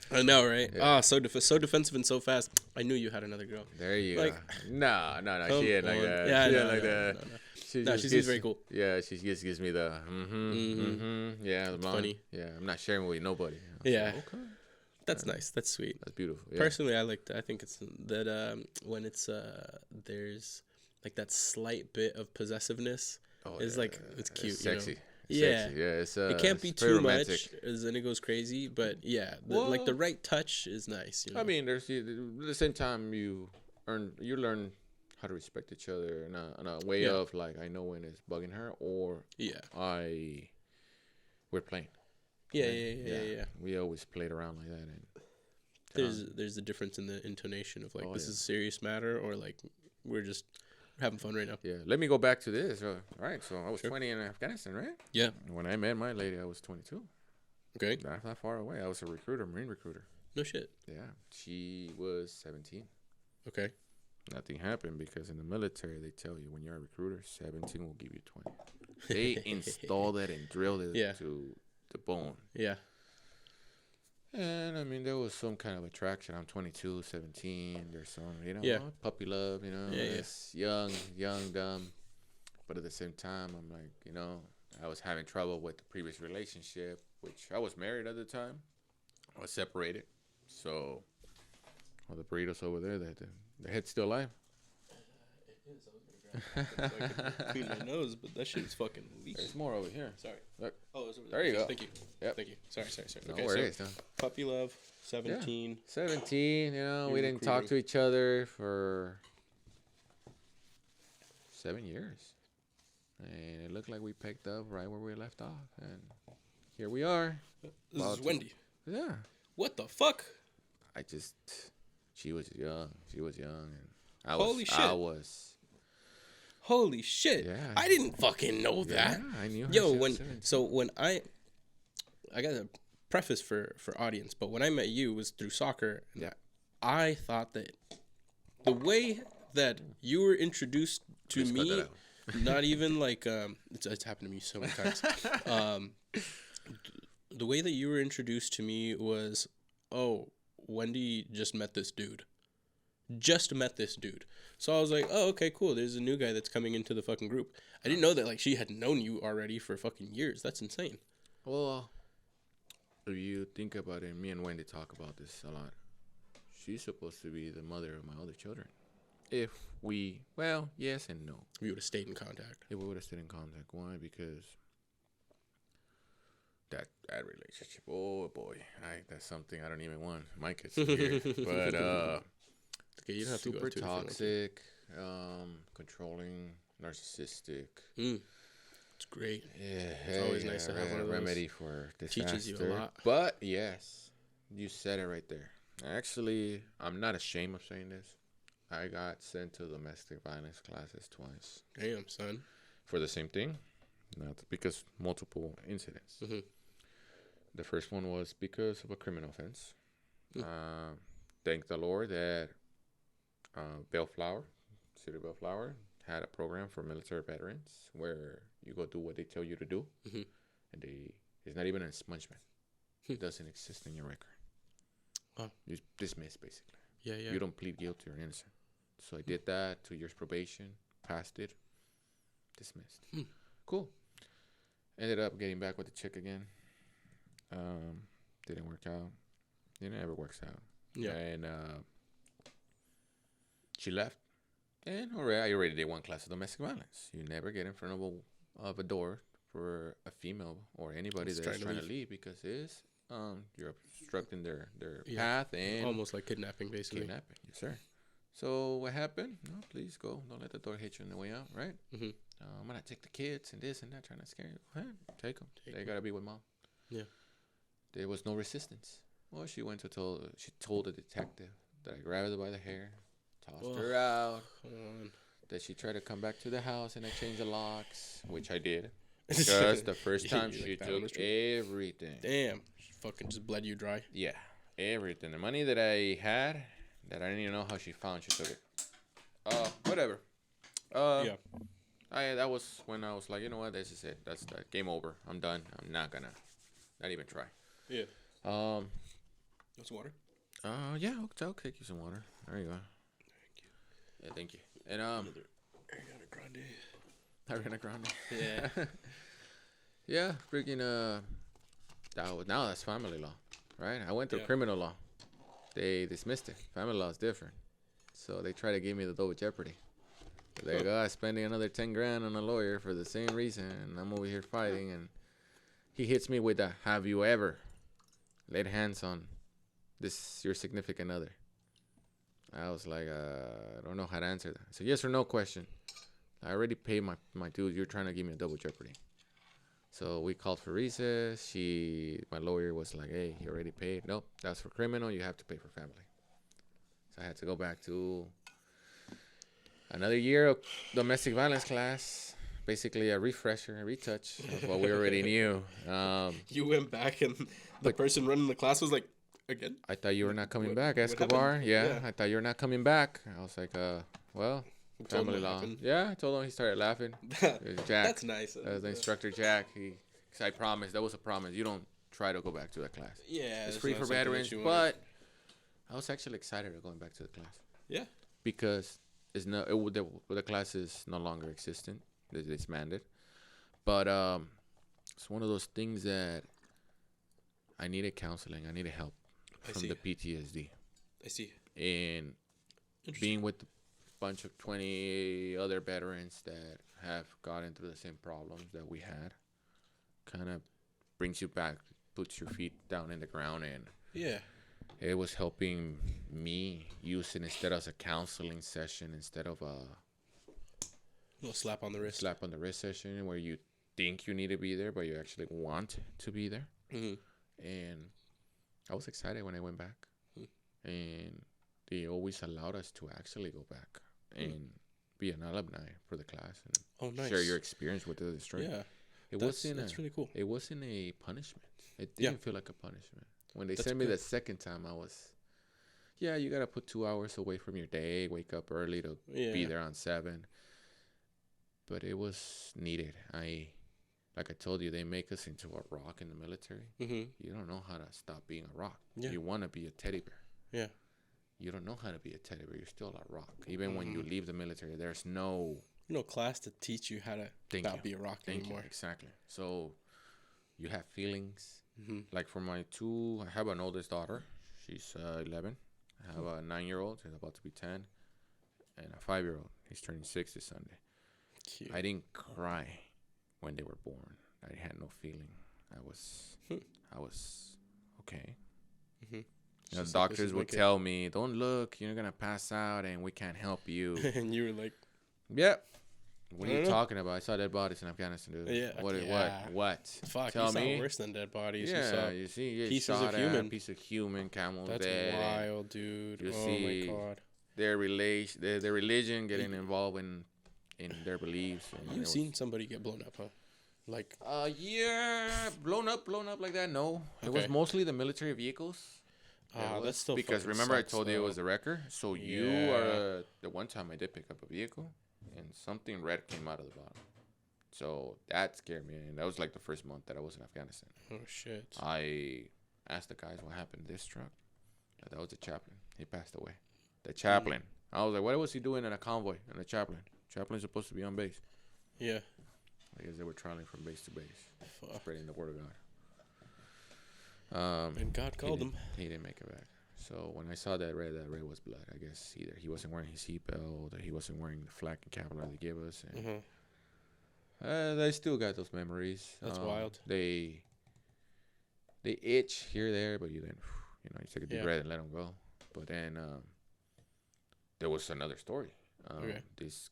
I know, right? Yeah. So defensive and so fast. I knew you had another girl. There you go. No. She ain't like that. Yeah, she ain't like that. No, she seems very cool. Yeah, she just gives me the Yeah, the blonde. Funny. Yeah, I'm not sharing with nobody. Yeah. Okay. That's nice. That's sweet. That's beautiful. Yeah. Personally, I like that. I think it's that when it's there's like that slight bit of possessiveness. It's like it's cute. It's sexy. Yeah. Sexy. Yeah. It's it can't be too romantic. much, as then it goes crazy. But yeah, like the right touch is nice. You know? I mean, at the same time you learn how to respect each other in a way of like, I know when it's bugging her, or we're playing. Yeah. We always played around like that, and there's a difference in the intonation of like, this is a serious matter, or like we're having fun right now. Yeah. Let me go back to this. All right. So I was 20 in Afghanistan, right? Yeah. When I met my lady, I was 22. Okay. Not far away. I was a Marine recruiter. No shit. Yeah. She was 17. Okay. Nothing happened because in the military, they tell you when you're a recruiter, 17 will give you 20. They installed it and drilled it to the bone. Yeah. And, I mean, there was some kind of attraction. I'm 22, 17. There's some, puppy love, it's young, dumb. But at the same time, I'm like, I was having trouble with the previous relationship, which I was married at the time. I was separated. So, all the burritos over there, the head's still alive. It is. I was going to grab it so I could clean my nose, but that shit's fucking weak. There's more over here. Sorry. Look. Oh, it's over there you go. Thank you. Yep. Thank you. Sorry. No Okay, worries. so puppy love, 17. Yeah. 17, we didn't talk to each other for 7 years. And it looked like we picked up right where we left off. And here we are. This is Wendy. Yeah. What the fuck? She was young. And Holy shit. I was. Holy shit. Yeah. I didn't fucking know that. Yeah, I knew her. Yo, when I got a preface for audience, but when I met you was through soccer. Yeah. I thought that the way that you were introduced to me, not even like it's happened to me so many times. The way that you were introduced to me was, Wendy just met this dude. So I was like, oh, okay, cool. There's a new guy that's coming into the fucking group. I didn't know that like she had known you already for fucking years. That's insane. Well, if you think about it, me and Wendy talk about this a lot. She's supposed to be the mother of my other children. If we, yes and no. We would have stayed in contact. If we would have stayed in contact. Why? Because that relationship, oh boy, that's something I don't even want my kids to hear. But okay, you don't have super to go toxic, controlling, narcissistic. It's great. Yeah, it's always nice to have one of those. Remedy for disaster. Teaches you a lot. But yes, you said it right there. Actually, I'm not ashamed of saying this. I got sent to domestic violence classes twice. Damn, son. For the same thing, not because multiple incidents. Mm-hmm. The first one was because of a criminal offense. Thank the Lord that Bellflower, City of Bellflower, had a program for military veterans where you go do what they tell you to do, and it's not even an expungement. It doesn't exist in your record. Oh. You dismiss basically. Yeah. You don't plead guilty or innocent. So I did that, 2 years probation, passed it, dismissed. Cool. Ended up getting back with the chick again. Didn't work out. It never works out. Yeah. And she left. And I already did 1 class of domestic violence. You never get in front of a door for a female or anybody that's trying to leave because it's you're obstructing their path and almost like kidnapping, basically. Kidnapping, yes, sir. So what happened? No, please go. Don't let the door hit you on the way out, right? I'm gonna take the kids and this and that, trying to scare you. Go ahead, take them. They gotta be with mom. Yeah. There was no resistance. Well, she told the detective that I grabbed her by the hair, tossed her out. Come on. That she tried to come back to the house and I changed the locks, which I did. Because the first time she took everything. Damn. She fucking just bled you dry. Yeah. Everything. The money that I had, that I didn't even know how she found, she took it. Whatever. Yeah. That was when I was like, you know what, this is it. That's the game over. I'm done. I'm not even try. Yeah. Want some water? Yeah, I'll take you some water. There you go. Thank you. Yeah, thank you. And Ariana Grande. Yeah. Yeah, freaking now that's family law, right? I went through criminal law. They dismissed it. Family law is different. So they try to give me the double jeopardy. They go, spending another 10 grand on a lawyer for the same reason, and I'm over here fighting, and he hits me with a, have you ever laid hands on your significant other? I was like, I don't know how to answer that. It's a yes or no question. I already paid my dues. You're trying to give me a double jeopardy. So we called for recess. My lawyer was like, hey, he already paid. Nope, that's for criminal. You have to pay for family. So I had to go back to another year of domestic violence class. Basically a refresher, a retouch of what we already knew. You went back and the person running the class was like, again? I thought you were not coming back, Escobar. Yeah, I thought you were not coming back. I was like, well, family law. Yeah, I told him. He started laughing. Jack. That's nice. The instructor, Jack. Cause I promised. That was a promise. You don't try to go back to that class. Yeah. It's free for veterans. But I was actually excited of going back to the class. Yeah. Because the class is no longer existent. It's disbanded. But it's one of those things that I needed counseling. I needed help from the PTSD. I see. And being with a bunch of 20 other veterans that have gotten through the same problems that we had kind of brings you back, puts your feet down in the ground, and it was helping me use it instead of a counseling session, instead of a little slap on the wrist session where you think you need to be there, but you actually want to be there. Mm-hmm. And I was excited when I went back. And they always allowed us to actually go back and be an alumni for the class and share your experience with the district. Yeah, That's really cool. It wasn't a punishment. It didn't feel like a punishment. When they sent me the second time, I was, you got to put 2 hours away from your day, wake up early to be there on 7. But it was needed. Like I told you, they make us into a rock in the military. Mm-hmm. You don't know how to stop being a rock. Yeah. You want to be a teddy bear. Yeah. You don't know how to be a teddy bear. You're still a rock. Even when you leave the military, there's no class to teach you how to not be a rock anymore. Exactly. So you have feelings. Mm-hmm. Like for my I have an oldest daughter. She's 11. I have a 9-year-old. He's about to be 10. And a 5-year-old. He's turning 6 this Sunday. Cute. I didn't cry when they were born. I had no feeling. I was okay. Mm-hmm. The doctors would tell me, "Don't look, you're gonna pass out, and we can't help you." And you were like, "Yep." What are you talking about? I saw dead bodies in Afghanistan, dude. Yeah. What? Fuck. Tell me. Saw worse than dead bodies. Yeah. You see, pieces of human. Piece of human, camel That's dead. That's wild, dude. You see my God. Their religion getting involved in their beliefs. You've seen somebody get blown up, huh? Like. Blown up like that. No, it was mostly the military vehicles. That's still because remember I told you it was a wrecker. So you are the one time I did pick up a vehicle and something red came out of the bottom. So that scared me, and that was like the first month that I was in Afghanistan. Oh shit! I asked the guys what happened to this truck. That was the chaplain. He passed away. The chaplain. I was like, what was he doing in a convoy? And the chaplain. Chaplain's supposed to be on base. Yeah. I guess they were traveling from base to base, spreading the word of God. And God called him. He didn't make it back. So when I saw that red was blood. I guess either he wasn't wearing his seatbelt, or he wasn't wearing the flak and Kevlar they gave us. And they still got those memories. That's wild. They itch here, there, but you take a deep breath and let them go. But then there was another story. This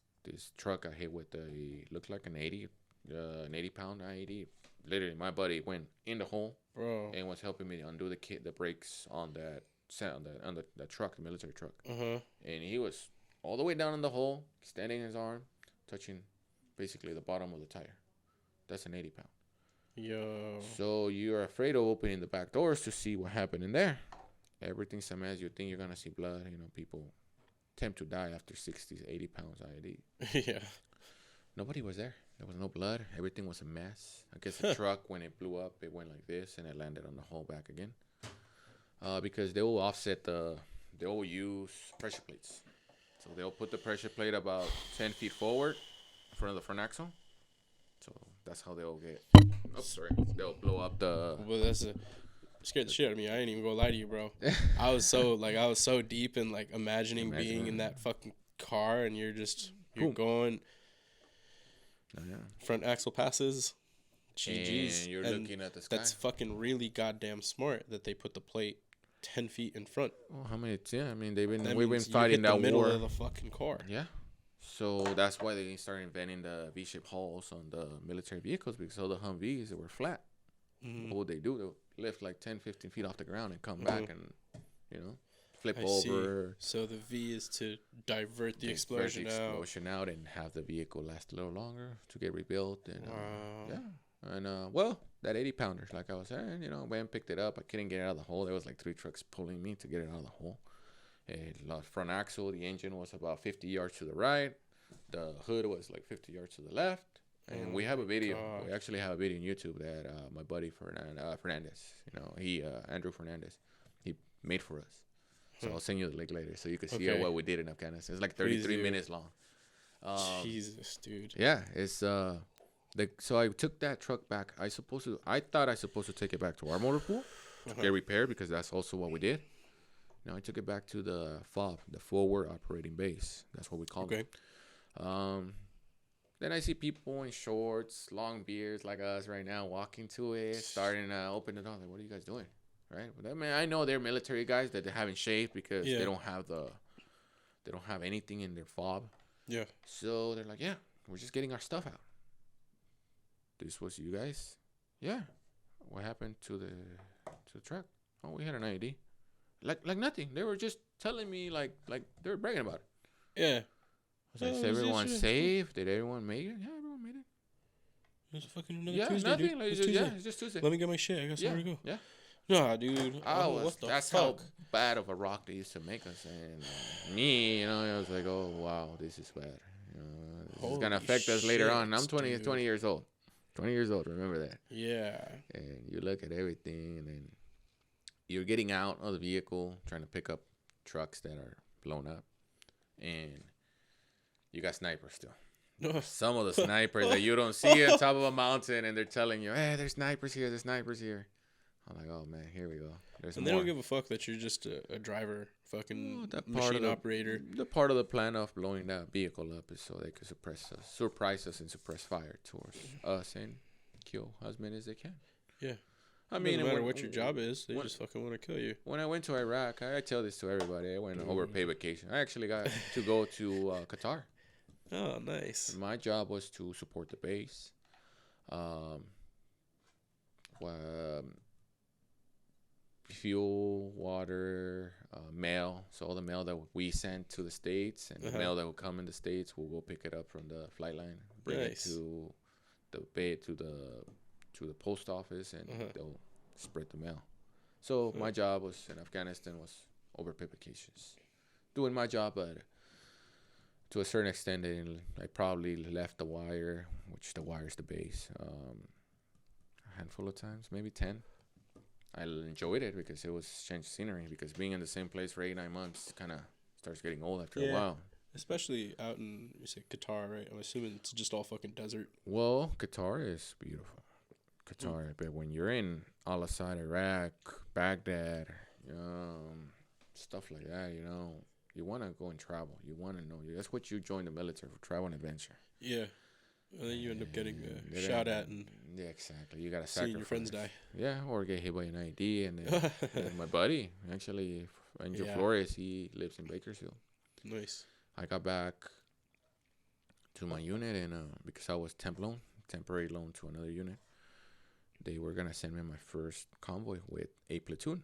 truck I hit with looked like an 80-pound I-80. Literally, my buddy went in the hole, bro, and was helping me undo the brakes on the truck, the military truck. And he was all the way down in the hole, extending his arm, touching basically the bottom of the tire. That's an 80-pound. Yo. So you're afraid of opening the back doors to see what happened in there. Everything's a mess. You think you're gonna see blood. People attempt to die after 60 to 80 pounds IED. Yeah. Nobody was there. There was no blood. Everything was a mess. I guess the truck, when it blew up, it went like this, and it landed on the hole back again. Because they will offset they will use pressure plates. So they'll put the pressure plate about 10 feet forward in front of the front axle. So that's how they'll get. Oh, sorry. They'll blow up the. Well, scared the shit out of me. I ain't even gonna lie to you, bro. I was so deep in like imagining being in that fucking car, and you're going front axle passes, GG's, and you're looking at the sky. That's fucking really goddamn smart that they put the plate 10 feet in front. Well, how many? Yeah, I mean we've been fighting that war. Middle of the fucking car. Yeah. So that's why they started inventing the V-shaped hulls on the military vehicles, because all the Humvees that were flat. What would they do? They lift like 10, 15 feet off the ground and come back and, flip over. So the V is to divert the explosion out and have the vehicle last a little longer to get rebuilt. And yeah. And, that 80-pounder, like I was saying, went and picked it up. I couldn't get it out of the hole. There was like 3 trucks pulling me to get it out of the hole. The front axle, the engine was about 50 yards to the right. The hood was like 50 yards to the left. And we have a video. Gosh. We actually have a video on YouTube that my buddy Fernandez, Andrew Fernandez, he made for us. So I'll send you the link later so you can see what we did in Afghanistan. It's like 33 minutes long. Jesus, dude. Yeah, it's so I took that truck back. I thought I was supposed to take it back to our motor pool to get repaired, because that's also what we did. No, I took it back to the FOB, the forward operating base. That's what we call it. Then I see people in shorts, long beards like us right now walking to it, starting to open the door. Like, what are you guys doing? Right? But I mean, I know they're military guys that they haven't shaved because they don't have anything in their fob. Yeah. So they're like, yeah, we're just getting our stuff out. This was you guys? Yeah. What happened to the truck? Oh, we had an IED. Like nothing. They were just telling me like they were bragging about it. Yeah. I was like, is everyone safe? Did everyone make it? Yeah, everyone made it. It's fucking another Tuesday, dude. Like, it's Tuesday. It's just Tuesday. Let me get my shit. I got somewhere to go. Yeah. Nah, dude. That's how bad of a rock they used to make us. And me, I was like, oh, wow, this is bad. This is going to affect us later on. I'm 20 years old. 20 years old, remember that. Yeah. And you look at everything, and then you're getting out of the vehicle, trying to pick up trucks that are blown up. And you got snipers still. Some of the snipers that you don't see on top of a mountain, and they're telling you, hey, there's snipers here, I'm like, oh, man, here we go. There's and more. They don't give a fuck that you're just a driver, fucking machine operator. The part of the plan of blowing that vehicle up is so they could surprise us and suppress fire towards us and kill as many as they can. Yeah. I mean, no matter what your job is, they just fucking want to kill you. When I went to Iraq, I tell this to everybody. I went on overpaid vacation. I actually got to go to Qatar. Oh, nice. My job was to support the base. Fuel, water, mail. So all the mail that we sent to the States and the mail that will come in the States, we'll go pick it up from the flight line, bring it to the bay, to the post office, and they'll spread the mail. So my job was in Afghanistan was overpaid vacations, doing my job, but to a certain extent, I probably left the wire, which the wire is the base, a handful of times, maybe 10. I enjoyed it because it was change of scenery, because being in the same place for 8-9 months kind of starts getting old after a while. Especially out in, you say Qatar, right? I'm assuming it's just all fucking desert. Well, Qatar is beautiful. But when you're in Al-Assad, Iraq, Baghdad, stuff like that, you want to go and travel. You want to know. That's what you join the military for, travel and adventure. Yeah. And then you end up getting shot at and exactly. You got to sacrifice. Seeing your friends die. Yeah, or get hit by an ID. And then my buddy, actually, Angel Flores, he lives in Bakersfield. Nice. I got back to my unit, and because I was temporary loan to another unit, they were going to send me my first convoy with a platoon.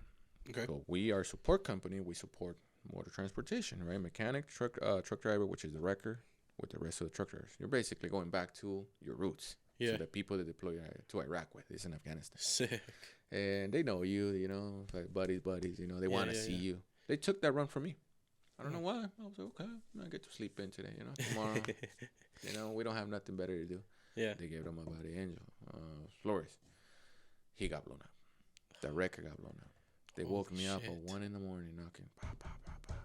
Okay. So we are a support company. We support motor transportation, right? Mechanic, truck driver, which is the wrecker, with the rest of the truck drivers. You're basically going back to your roots. Yeah. So the people that deploy to Iraq with is in Afghanistan. Sick. And they know you, like buddies, they want to see you. They took that run from me. I don't know why. I was like, okay, I get to sleep in today, tomorrow. We don't have nothing better to do. Yeah. They gave it to my buddy, Angel Flores. He got blown up. The wrecker got blown up. They woke me up at 1 a.m, knocking. Pa, pa, pa, pa.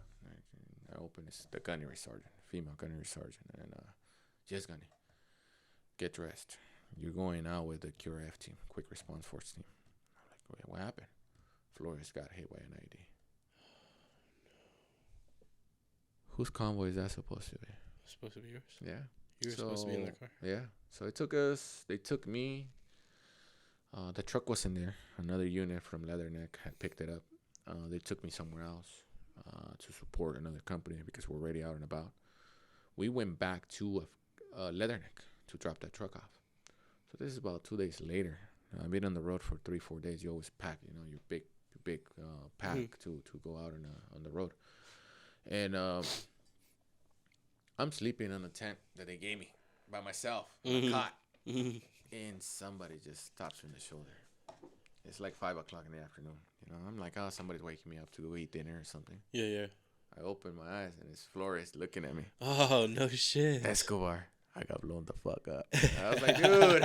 I opened the gunnery sergeant, female gunnery sergeant, and yes, Gunny, get dressed. You're going out with the QRF team, quick response force team. I'm like, wait, what happened? Flores got hit by an ID. Whose convoy is that supposed to be? Supposed to be yours? Yeah. You were supposed to be in that car? Yeah. So it took us, they took me. The truck wasn't there. Another unit from Leatherneck had picked it up. They took me somewhere else to support another company because we're already out and about. We went back to Leatherneck to drop that truck off. So this is about 2 days later. I've been on the road for 3-4 days. You always pack, your big pack to go out on the road. And I'm sleeping on a tent that they gave me by myself on a cot. And somebody just stops me in the shoulder. It's like 5 o'clock in the afternoon. I'm like, oh, somebody's waking me up to go eat dinner or something. Yeah. I open my eyes and it's Flores looking at me. Oh, no shit. Escobar. I got blown the fuck up. I was like, dude.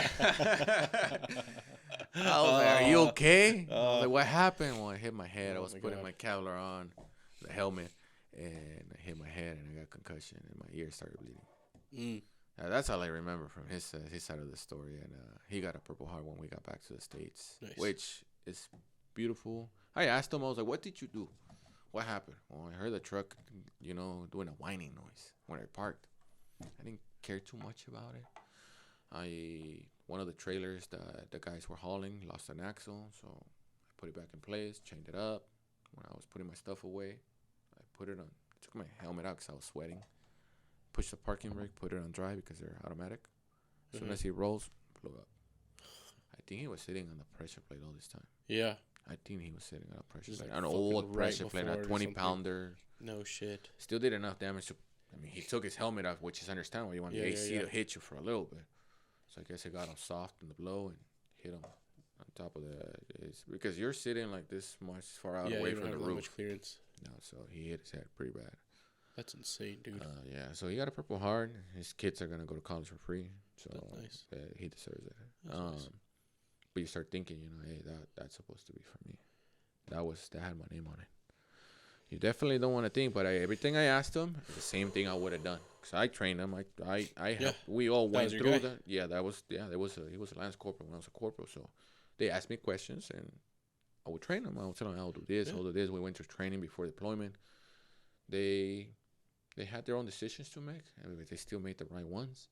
I was like, are you okay? I was like, what happened? Well, I hit my head. I was putting my Kevlar on, the helmet, and I hit my head and I got concussion and my ear started bleeding. That's all I remember from his side of the story. And he got a Purple Heart when we got back to the States, which is beautiful. I asked him, I was like, what did you do? What happened? Well, I heard the truck, doing a whining noise when I parked. I didn't care too much about it. One of the trailers that the guys were hauling lost an axle, so I put it back in place, chained it up. When I was putting my stuff away, I put it on. I took my helmet out because I was sweating. Pushed the parking brake, put it on dry because they're automatic. As soon as he rolls, blew up. I think he was sitting on the pressure plate all this time. Yeah. I think he was sitting on a pressure plate. An old pressure plate, a 20-pounder. No shit. Still did enough damage to... he took his helmet off, which is understandable. You want the AC to hit you for a little bit. So I guess it got him soft in the blow and hit him on top of because you're sitting like this much far out away from the roof. Much clearance. No, so he hit his head pretty bad. That's insane, dude. Yeah, so he got a Purple Heart. His kids are gonna go to college for free, so nice. He deserves it. Nice. But you start thinking, hey, that's supposed to be for me. That had my name on it. You definitely don't want to think, but everything I asked him, the same thing I would have done. Cause I trained him. We all went through that. Yeah, he was a Lance Corporal when I was a corporal. So they asked me questions, and I would train them. I would tell them, I'll do this, I'll do this. We went to training before deployment. They had their own decisions to make, and they still made the right ones.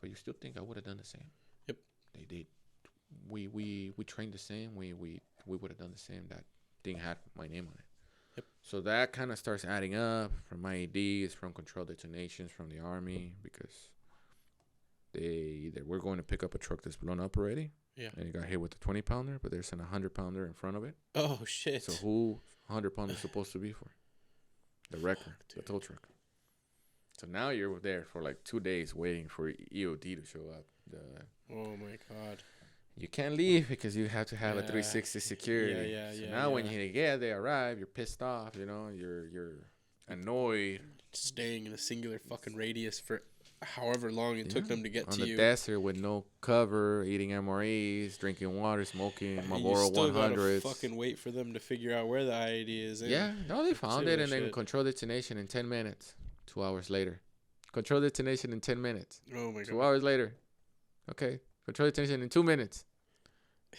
But you still think I would have done the same. Yep, they did. We trained the same. We would have done the same. That thing had my name on it. Yep. So that kind of starts adding up from IEDs, from controlled detonations from the Army, because they either we're going to pick up a truck that's blown up already, and it got hit with a 20-pounder, but there's a 100-pounder in front of it. Oh shit! So who 100-pounder is supposed to be for? The wrecker, the tow truck. So now you're there for like 2 days waiting for EOD to show up. Oh my god! You can't leave because you have to have a 360 security. So now when they arrive, you're pissed off. You're annoyed. Staying in a singular fucking radius for however long it took them to get to you. On the desert with no cover, eating MREs, drinking water, smoking Marlboro 100s. You still gotta fucking wait for them to figure out where the IED is. Yeah, no, they found it, and then control detonation in 10 minutes. 2 hours later. Control detonation in 10 minutes. Oh my god. 2 hours later. Okay. Control detonation in 2 minutes.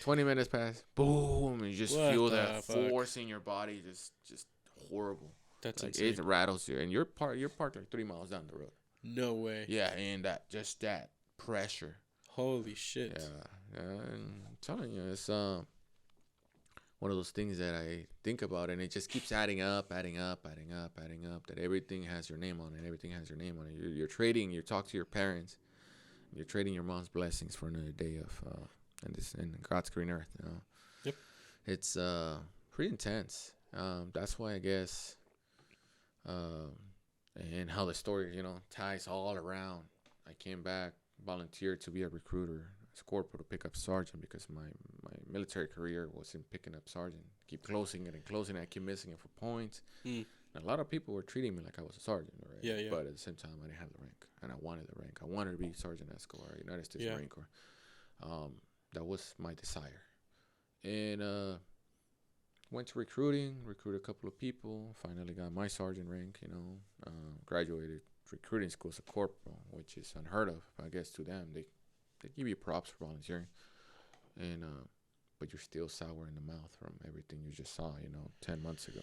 20 minutes pass. Boom. And you just feel that force in your body. Just horrible. That's insane. It rattles you. And you're parked like 3 miles down the road. No way. Yeah, and that pressure. Holy shit. Yeah. And I'm telling you, it's one of those things that I think about, and it just keeps adding up, that everything has your name on it. You're trading, you talk to your parents, you're trading your mom's blessings for another day of in God's green earth. Yep. It's pretty intense. That's why I guess and how the story ties all around. I came back, volunteered to be a recruiter, as corporal, to pick up sergeant, because my military career was in picking up sergeant. Keep closing it. I keep missing it for points. And a lot of people were treating me like I was a sergeant, right? Yeah. But at the same time, I didn't have the rank, and I wanted the rank. I wanted to be Sergeant Escobar, United States Marine Corps. That was my desire. And went to recruited a couple of people, finally got my sergeant rank, graduated recruiting school as a corporal, which is unheard of, I guess, to them. They give you props for volunteering. And but you're still sour in the mouth from everything you just saw, 10 months ago.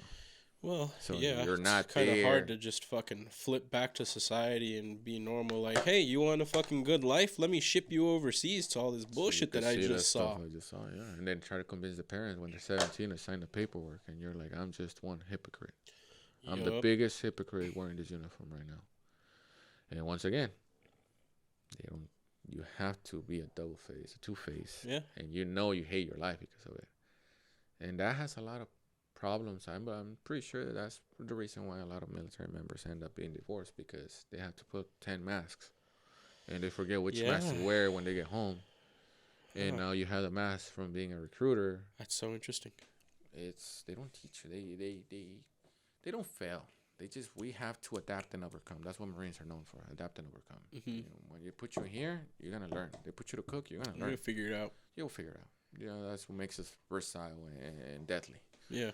Well, So yeah, you're not it's kind of there. hard to just fucking flip back to society and be normal. Like, hey, you want a fucking good life? Let me ship you overseas to all this bullshit that I just saw. Yeah. And then try to convince the parents when they're 17 to sign the paperwork, and you're like, I'm just one hypocrite. I'm the biggest hypocrite wearing this uniform right now. And once again, you have to be a double face, a two face. Yeah. And you hate your life because of it. And that has a lot of problems. I'm pretty sure that's the reason why a lot of military members end up being divorced, because they have to put 10 masks and they forget which mask to wear when they get home. And now you have the mask from being a recruiter. That's so interesting. They don't teach you. They don't fail. We have to adapt and overcome. That's what Marines are known for. Adapt and overcome. Mm-hmm. When you put you here, you're going to learn. They put you to cook, you're going to learn. You'll figure it out. You'll figure it out. That's what makes us versatile and deadly. Yeah.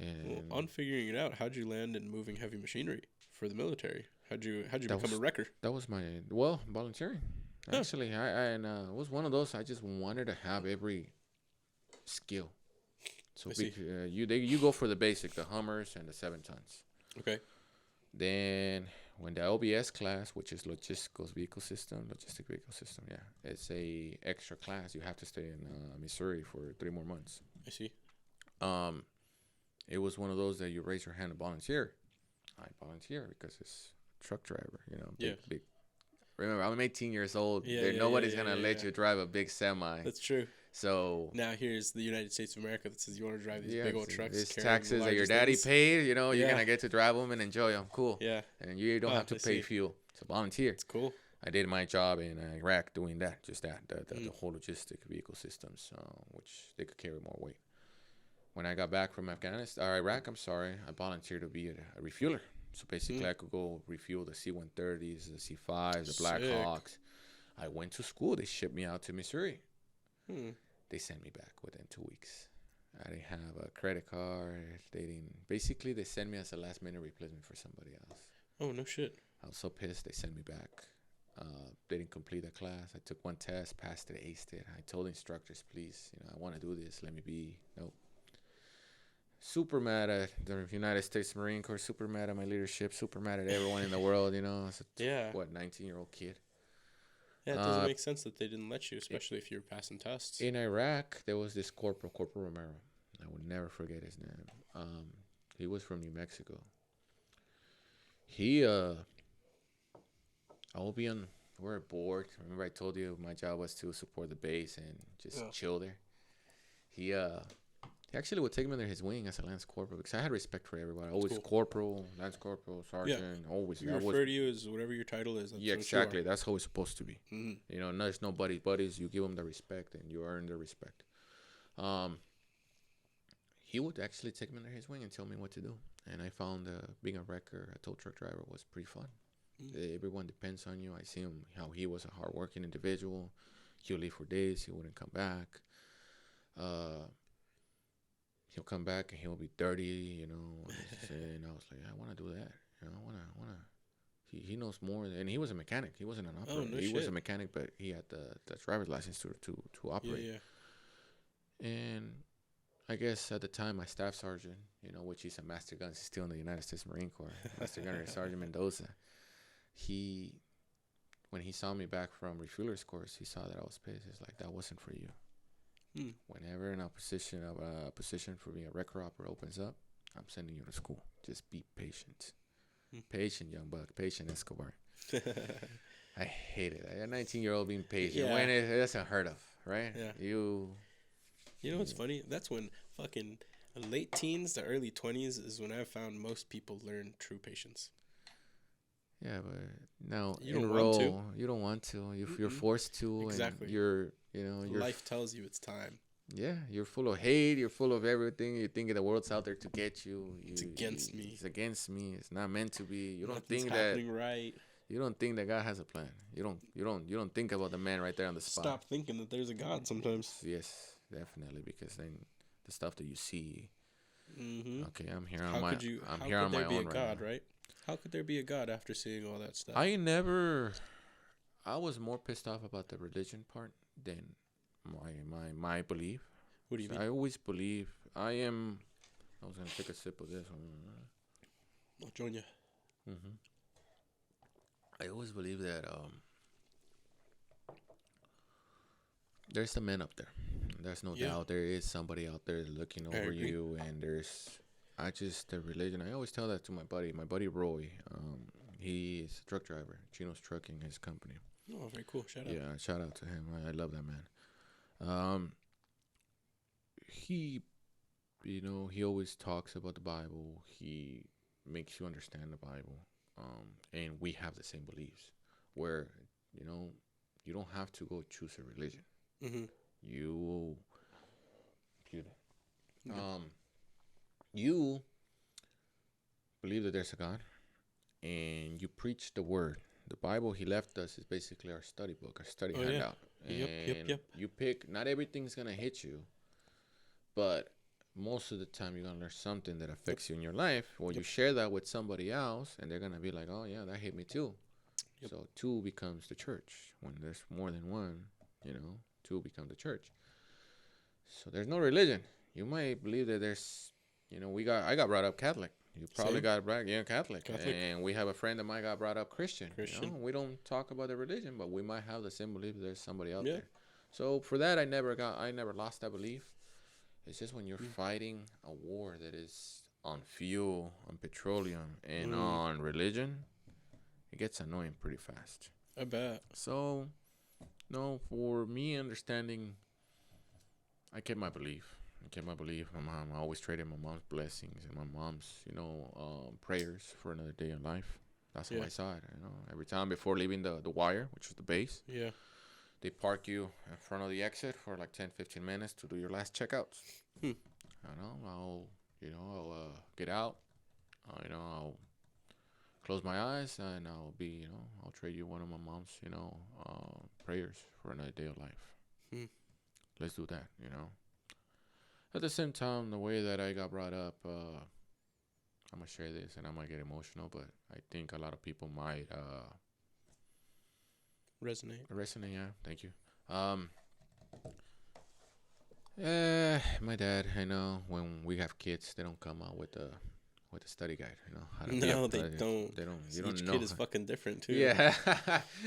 And on figuring it out, how'd you land in moving heavy machinery for the military? How'd you become a wrecker? That was volunteering. Huh. Actually, I it was one of those. I just wanted to have every skill. So you go for the basic, the Hummers and the 7 tons. Okay. Then when the LBS class, which is logistic vehicle system, yeah, it's a extra class. You have to stay in Missouri for 3 more months. I see. It was one of those that you raise your hand and volunteer. I volunteer because it's a truck driver, big. Remember, I'm 18 years old. Nobody's gonna let you drive a big semi. That's true. So now here's the United States of America that says you want to drive these big old trucks. These taxes that your daddy paid, you're gonna get to drive them and enjoy them. Cool. Yeah. And you don't have to pay fuel. So volunteer. It's cool. I did my job in Iraq doing that, the whole logistic vehicle systems, which they could carry more weight. When I got back from Iraq, I volunteered to be a refueler. So basically, I could go refuel the C-130s, the C-5s, the Black Hawks. I went to school. They shipped me out to Missouri. They sent me back within 2 weeks. I didn't have a credit card. Basically, they sent me as a last-minute replacement for somebody else. Oh, no shit. I was so pissed. They sent me back. They didn't complete the class. I took one test, passed it, aced it. I told the instructors, please, I want to do this. Let me be. Nope. Super mad at the United States Marine Corps, super mad at my leadership, super mad at everyone in the world, As a 19-year-old kid. Yeah, it doesn't make sense that they didn't let you, especially if you were passing tests. In Iraq, there was this Corporal Romero. I will never forget his name. He was from New Mexico. We're bored. Remember I told you my job was to support the base and just chill there. He actually would take me under his wing as a Lance Corporal because I had respect for everybody. Always Corporal, Lance Corporal, Sergeant, always. You refer to you as whatever your title is. Yeah, exactly. That's how it's supposed to be. Mm-hmm. There's no buddies. You give them the respect and you earn the respect. He would actually take me under his wing and tell me what to do. And I found being a wrecker, a tow truck driver, was pretty fun. Everyone depends on you. I see him, how he was a hardworking individual. He'll leave for days. He wouldn't come back. He'll come back and he'll be dirty, and I was like, I want to do that. I want to. He knows more, and he was a mechanic. He wasn't an operator. Oh, no he shit. was a mechanic, but he had the driver's license to operate. Yeah. And I guess at the time, my staff sergeant, which he's a master gun, he's still in the United States Marine Corps, Master Gunner Sergeant Mendoza. When he saw me back from refueler's course, he saw that I was pissed. He's like, that wasn't for you. Whenever a position for being a wrecker operator opens up, I'm sending you to school. Just be patient. Patient, young buck. Patient, Escobar. I hate it. A 19-year-old being patient. When that's unheard of, right? Yeah. You know what's funny? That's when fucking late teens to early 20s is when I've found most people learn true patience. Yeah, but no, you don't want to. You don't want to. You're forced to. Exactly. And life tells you it's time. Yeah, you're full of hate. You're full of everything. You think the world's out there to get you. It's against me. It's against me. It's not meant to be. You don't think happening right. You don't think that God has a plan. You don't think about the man right there on the spot. Stop thinking that there's a God sometimes. Yes, definitely, because then the stuff that you see. Mm-hmm. Okay, I'm here on my own. I'm here on my own right now. How could there be a God, right? How could there be a God after seeing all that stuff? I was more pissed off about the religion part than my belief. What do you mean? I always believe I was gonna take a sip of this one. I'll join you. Mm-hmm. I always believe that there's a man up there. There's no doubt there is somebody out there looking over you, and there's the religion. I always tell that to my buddy Roy. He is a truck driver. Chino's Trucking, his company. Oh, very cool. Shout out. Yeah, shout out to him. I love that man. He, he always talks about the Bible. He makes you understand the Bible. And we have the same beliefs where, you don't have to go choose a religion. Mm-hmm. You believe that there's a God, and you preach the word. The Bible he left us is basically our study book, our study handout. Yeah. And you pick, not everything's going to hit you, but most of the time you're going to learn something that affects you in your life. Well, you share that with somebody else, and they're going to be like, oh, yeah, that hit me too. So two becomes the church. When there's more than one, two become the church. So there's no religion. You might believe that there's, I got brought up Catholic. You probably got brought Catholic. And we have a friend of mine got brought up Christian. We don't talk about the religion, but we might have the same belief that there's somebody out there. So for that, I never lost that belief. It's just when you're fighting a war that is on fuel, on petroleum, and on religion, it gets annoying pretty fast. I bet. So, no, for me understanding, I kept my belief. My mom, I always traded my mom's blessings and my mom's, prayers for another day in life. That's how I saw it. Every time before leaving the wire, which was the base, they park you in front of the exit for like 10, 15 minutes to do your last checkouts. I'll get out. I'll close my eyes and I'll trade you one of my mom's, prayers for another day of life. Let's do that, At the same time, the way that I got brought up, I'm going to share this and I might get emotional, but I think a lot of people might resonate, yeah. Thank you. My dad, I know when we have kids, they don't come out with a study guide, how to No, they don't. You don't Each know. kid is fucking different too. Yeah.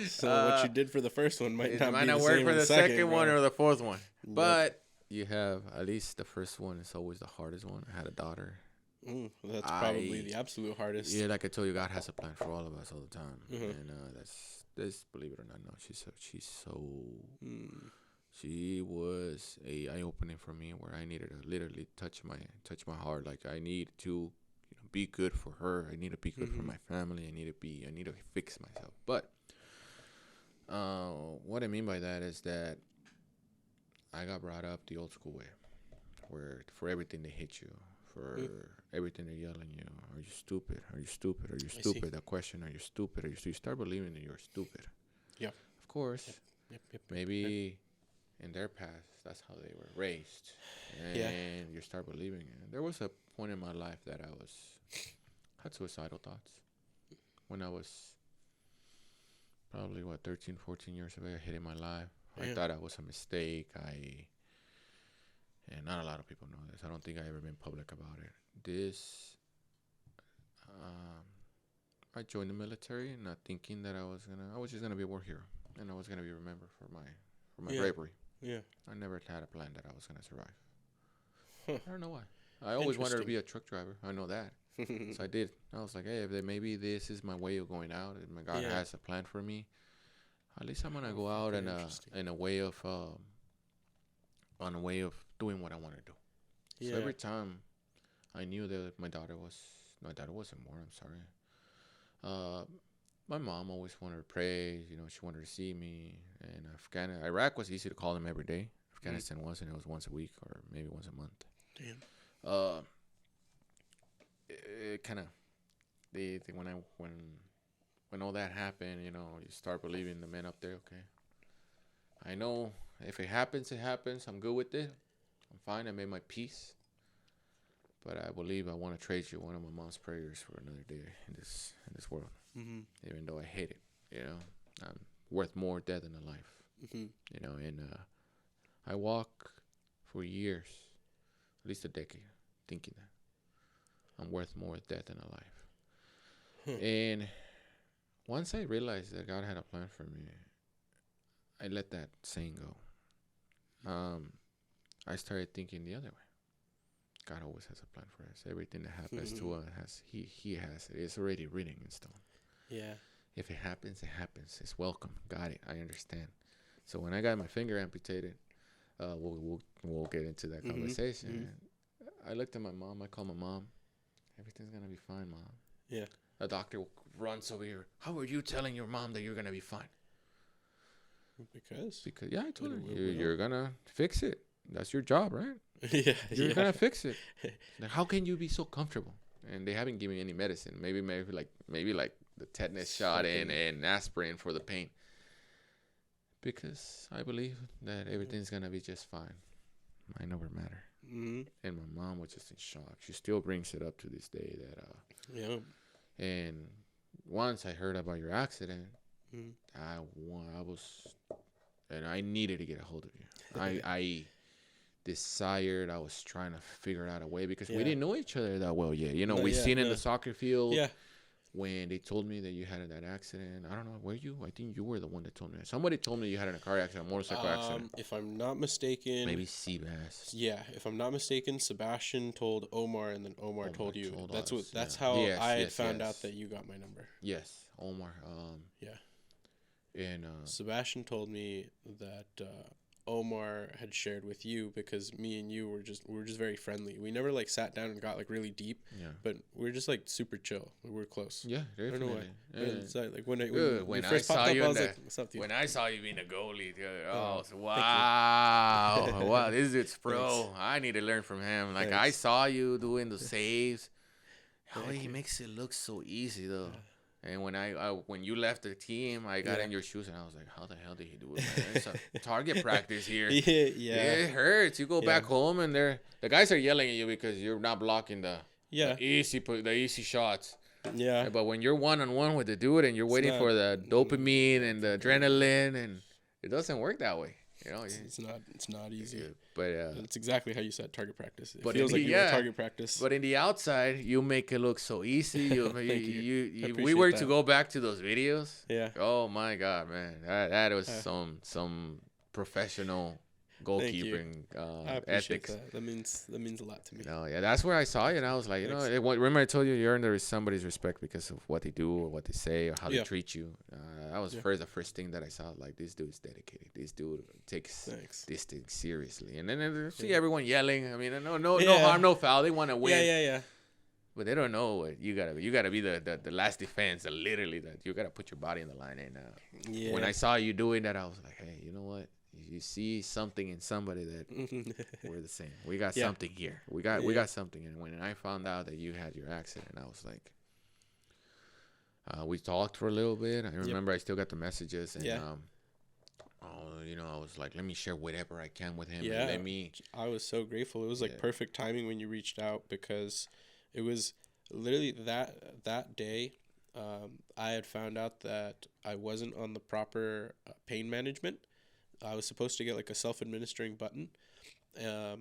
So what you did for the first one might not work for the second one or the fourth one. Yep. But you have at least the first one is always the hardest one. I had a daughter. That's probably the absolute hardest. Yeah, like I told you, God has a plan for all of us all the time, and that's believe it or not, no, she was a eye opening for me where I needed to literally touch my heart. Like I need to be good for her. I need to be good for my family. I need to fix myself. But what I mean by that is that I got brought up the old school way, where for everything they hit you, for everything they yell at you. Are you stupid? Are you stupid? Are you stupid? That question, are you stupid? You start believing that you're stupid. Yeah. Of course. Yep. Maybe in their past, that's how they were raised. And you start believing it. There was a point in my life that I had suicidal thoughts. When I was probably, 13, 14 years of age, in my life. I thought I was a mistake. And not a lot of people know this. I don't think I ever been public about it. I joined the military, not thinking that I was just gonna be a war hero, and I was gonna be remembered for my bravery. Yeah. I never had a plan that I was gonna survive. I don't know why. I always wanted to be a truck driver. I know that. So I did. I was like, hey, if maybe this is my way of going out, and my God has a plan for me, at least I'm gonna go out in a way of doing what I want to do. Yeah. So every time I knew that my daughter wasn't born. I'm sorry. My mom always wanted to pray. She wanted to see me. And Iraq was easy to call them every day. Afghanistan wasn't. It was once a week or maybe once a month. Damn. It kind of when all that happened, you start believing the men up there. Okay, I know if it happens, it happens. I'm good with it. I'm fine. I made my peace. But I believe I want to trade you one of my mom's prayers for another day in this world. Mm-hmm. Even though I hate it, I'm worth more dead than alive. Mm-hmm. And I walk for years, at least a decade, thinking that I'm worth more dead than alive. And once I realized that God had a plan for me, I let that saying go. I started thinking the other way. God always has a plan for us. Everything that happens to us He has it. It's already written in stone. Yeah. If it happens, it happens. It's welcome. Got it. I understand. So when I got my finger amputated, we'll get into that conversation. I looked at my mom. I called my mom. Everything's gonna be fine, Mom. Yeah. The doctor runs over here. How are you telling your mom that you're gonna be fine? Because yeah, I told her you're gonna fix it. That's your job, right? Yeah. You're gonna fix it. Like, how can you be so comfortable? And they haven't given me any medicine. Maybe like the tetanus shot and aspirin for the pain. Because I believe that everything's gonna be just fine. Might never matter. And my mom was just in shock. She still brings it up to this day that And once I heard about your accident, I was, and I needed to get a hold of you. I desired. I was trying to figure out a way because we didn't know each other that well yet. We seen in the soccer field. Yeah. When they told me that you had that accident, I don't know, were you? I think you were the one that told me. Somebody told me you had a car accident, a motorcycle accident. If I'm not mistaken. Maybe Seabass. Yeah, if I'm not mistaken, Sebastian told Omar, and then Omar told you. That's how I found out that you got my number. Yes, Omar. And Sebastian told me that Omar had shared with you because me and you were just very friendly. We never sat down and got really deep. Yeah. But we were just super chill. We were close. Yeah, definitely. I don't know why. Yeah. When I saw you, I was like, "What's up, dude?" When I saw you being a goalie, wow, wow, this dude's pro. Thanks. I need to learn from him. Thanks. I saw you doing the saves. How he makes it look so easy though. Yeah. And when you left the team, I got in your shoes and I was like, how the hell did he do it, man? It's a target practice here. Yeah. It hurts. You go back home and the guys are yelling at you because you're not blocking the easy shots. Yeah. But when you're one-on-one with the dude and you're waiting for the dopamine and the adrenaline, and it doesn't work that way. It's not easy. But it's exactly how you said target practice. It feels like you're target practice. But in the outside, you make it look so easy. We were to go back to those videos. Yeah. Oh my God, man, that was some professional goalkeeping ethics. That means a lot to me. That's where I saw you, and I was like, remember I told you you earned somebody's respect because of what they do or what they say or how they treat you. That was the first thing that I saw. Like, this dude's dedicated. This dude takes this thing seriously. And then see everyone yelling. I mean, no harm, no foul. They want to win. Yeah. But they don't know what you gotta be the last defense. Literally, that you gotta put your body in the line. And when I saw you doing that, I was like, hey, you know what? You see something in somebody that we're the same. We got something here. We got something. And when I found out that you had your accident, I was like, we talked for a little bit. I remember I still got the messages, and I was like, let me share whatever I can with him. Yeah, I was so grateful. It was perfect timing when you reached out, because it was literally that day. I had found out that I wasn't on the proper pain management. I was supposed to get a self-administering button. Dear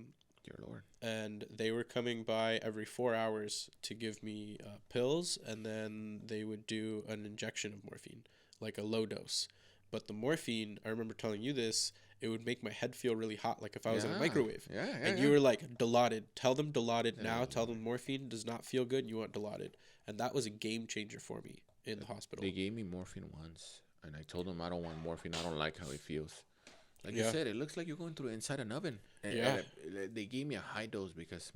Lord. And they were coming by every 4 hours to give me pills, and then they would do an injection of morphine, a low dose. But the morphine, I remember telling you this, it would make my head feel really hot, like if I was in a microwave. And you were like, Dilaudid. Tell them Dilaudid now. Tell them morphine does not feel good. You want Dilaudid. And that was a game changer for me in the hospital. They gave me morphine once, and I told them I don't want morphine. I don't like how it feels. Like you said, it looks like you're going through inside an oven. And they gave me a high dose because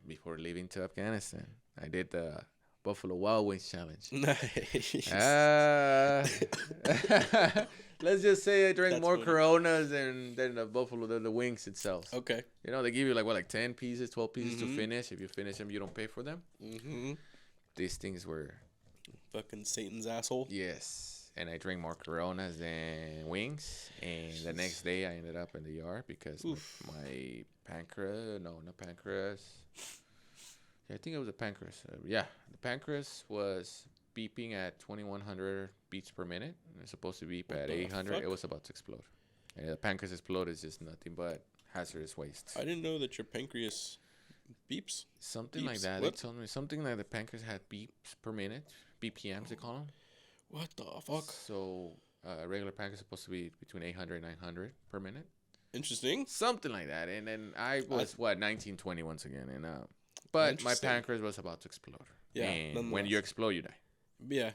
before leaving to Afghanistan, I did the Buffalo Wild Wings challenge. Nice. Let's just say I drank more Coronas than the wings itself. Okay. They give you 10 pieces, 12 pieces to finish. If you finish them, you don't pay for them. Mm-hmm. These things were fucking Satan's asshole. Yes. And I drank more Coronas than wings. And the next day I ended up in the ER because my pancreas. No, not pancreas. I think it was a pancreas. The pancreas was beeping at 2,100 beats per minute. It's supposed to beep at 800. Fuck? It was about to explode. And the pancreas explode is just nothing but hazardous waste. I didn't know that your pancreas beeps. Something like that. What? They told me something like the pancreas had beeps per minute, BPMs they call them. What the fuck? So regular pancreas is supposed to be between 800 and 900 per minute. Interesting. Something like that. And then I was 1920 once again, and but my pancreas was about to explode. Yeah. And when you explode, you die. Yeah.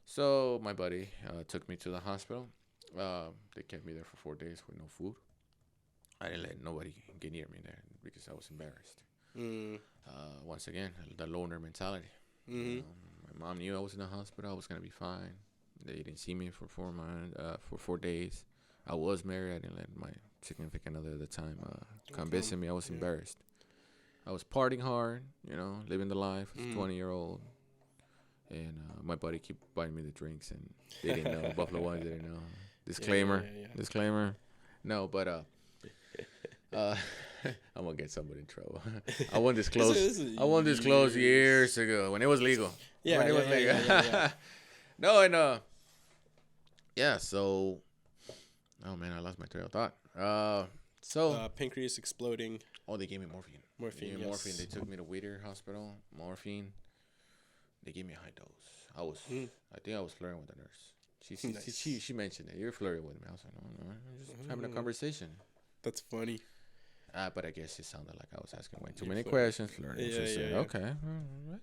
So my buddy took me to the hospital. They kept me there for 4 days with no food. I didn't let nobody get near me there because I was embarrassed. Once again, the loner mentality. My mom knew I was in the hospital. I was gonna be fine. They didn't see me for 4 days. I was married. I didn't let my significant other at the time come visit me. I was embarrassed. I was partying hard, living the life as a 20-year-old. And my buddy kept buying me the drinks, and they didn't know. Buffalo Wild didn't know. Disclaimer. Disclaimer. No, but I'm gonna get somebody in trouble. I won't disclose. I won't disclose years ago when it was legal. Yeah, when it was legal. Yeah. No, and yeah. So, oh man, I lost my trail of thought. So pancreas exploding. Oh, they gave me morphine. Morphine. Yes. Morphine. They took me to Whittier Hospital. Morphine. They gave me a high dose. I think I was flirting with the nurse. She mentioned it. You're flirting with me. I was like, no, I'm just having a conversation. That's funny. But I guess it sounded like I was asking way too many questions. Flirting. She said, okay.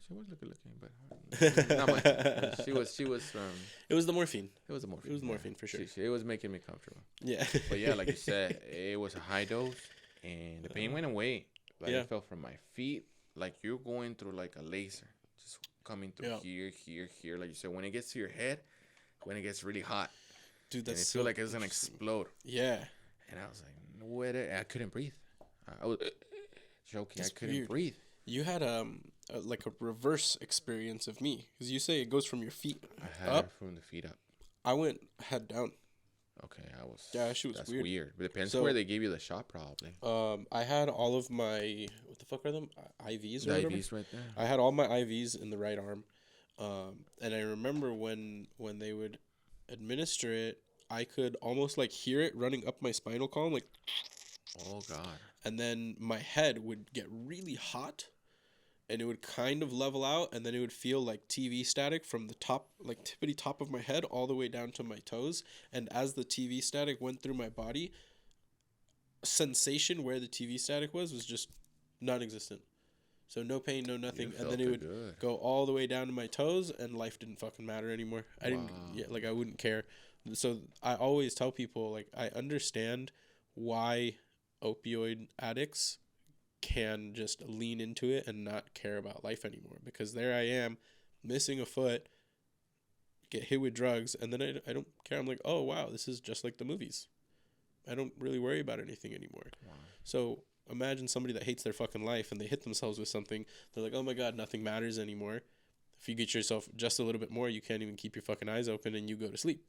She was looking, but not much. She was. It was the morphine. It was the morphine. It was the morphine for sure. It was making me comfortable. Yeah. But yeah, like you said, it was a high dose, and the pain went away. Like it felt from my feet, like you're going through like a laser, just coming through here. Like you said, when it gets to your head, when it gets really hot, dude, that's and it feel like it's gonna explode. Yeah. And I was like, no, I couldn't breathe. I was joking. That's I couldn't breathe. You had like a reverse experience of me, because you say it goes from your feet I had up. It from the feet up. I went head down. Okay, I was. Yeah, that shit was that's weird. weird. But it depends where they gave you the shot, probably. I had all of my what the fuck are them IVs or whatever? IVs right there. I had all my IVs in the right arm, and I remember when they would administer it, I could almost like hear it running up my spinal column, like. Oh God. And then my head would get really hot, and it would kind of level out, and then it would feel like TV static from the top, like tippity top of my head all the way down to my toes. And as the TV static went through my body, sensation where the TV static was just non-existent. So no pain, no nothing. And then it would go all the way down to my toes, and life didn't fucking matter anymore. I wouldn't care. So I always tell people, like, I understand why opioid addicts can just lean into it and not care about life anymore, because there I am missing a foot, get hit with drugs, and then I don't care. I'm like, oh wow, this is just like the movies. I don't really worry about anything anymore. Wow. So imagine somebody that hates their fucking life and they hit themselves with something. They're like, oh my God, nothing matters anymore. If you get yourself just a little bit more, you can't even keep your fucking eyes open, and you go to sleep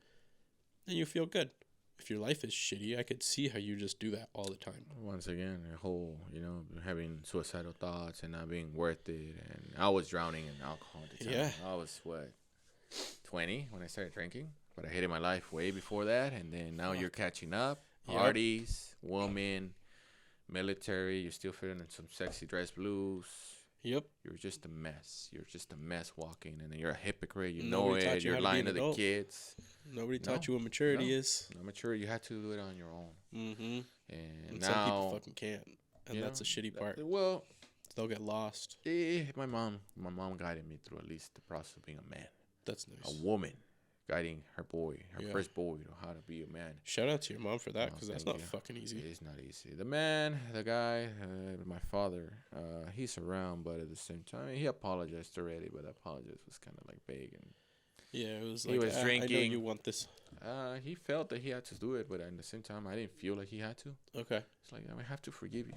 and you feel good. If your life is shitty, I could see how you just do that all the time. Once again, the whole, having suicidal thoughts and not being worth it. And I was drowning in alcohol at the time. Yeah. I was, 20 when I started drinking? But I hated my life way before that. And then now you're catching up. Parties, women, military. You're still feeling some sexy dress blues. Yep. You're just a mess. You're just a mess walking. And then you're a hypocrite. You know it. You're lying to the kids. Nobody taught you what maturity is. No maturity. You had to do it on your own. Mm-hmm. And now, some people fucking can't. And that's a shitty part. Well, they'll get lost. My mom guided me through at least the process of being a man. That's nice. A woman guiding her first boy, how to be a man. Shout out to your mom for that, because that's not fucking easy. It is not easy. The guy, my father, he's around, but at the same time, he apologized already, but the apology was kind of like vague. And yeah, it was he was drinking. I know you want this. He felt that he had to do it, but at the same time, I didn't feel like he had to. Okay. It's like, I have to forgive you.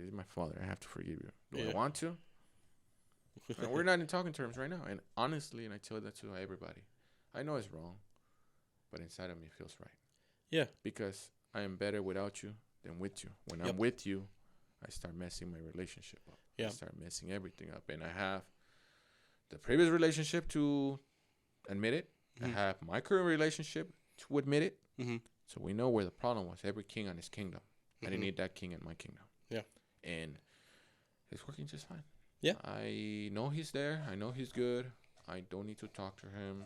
He's my father. I have to forgive you. Do I want to? And we're not in talking terms right now. And honestly, and I tell that to everybody, I know it's wrong, but inside of me it feels right. Yeah. Because I am better without you than with you. When I'm with you, I start messing my relationship up. Yeah. I start messing everything up. And I have the previous relationship to admit it. Mm-hmm. I have my current relationship to admit it. Mm-hmm. So we know where the problem was. Every king on his kingdom. I didn't need that king in my kingdom. Yeah. And it's working just fine. Yeah. I know he's there. I know he's good. I don't need to talk to him.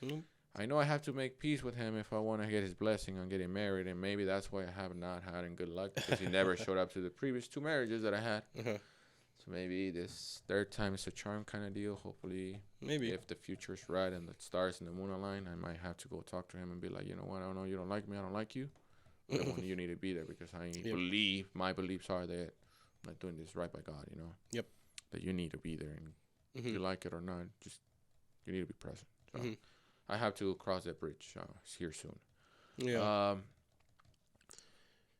Mm-hmm. I know I have to make peace with him if I want to get his blessing on getting married, and maybe that's why I have not had in good luck, because he never showed up to the previous 2 marriages that I had. Uh-huh. So maybe this third time is a charm kind of deal. Hopefully, maybe if the future's right and the stars and the moon align, I might have to go talk to him and be like, you know what, I don't know, you don't like me, I don't like you. But you need to be there because I believe, my beliefs are that I'm not doing this right by God, you know? Yep. That you need to be there, and if you like it or not, just you need to be present. So I have to cross that bridge here soon. Yeah.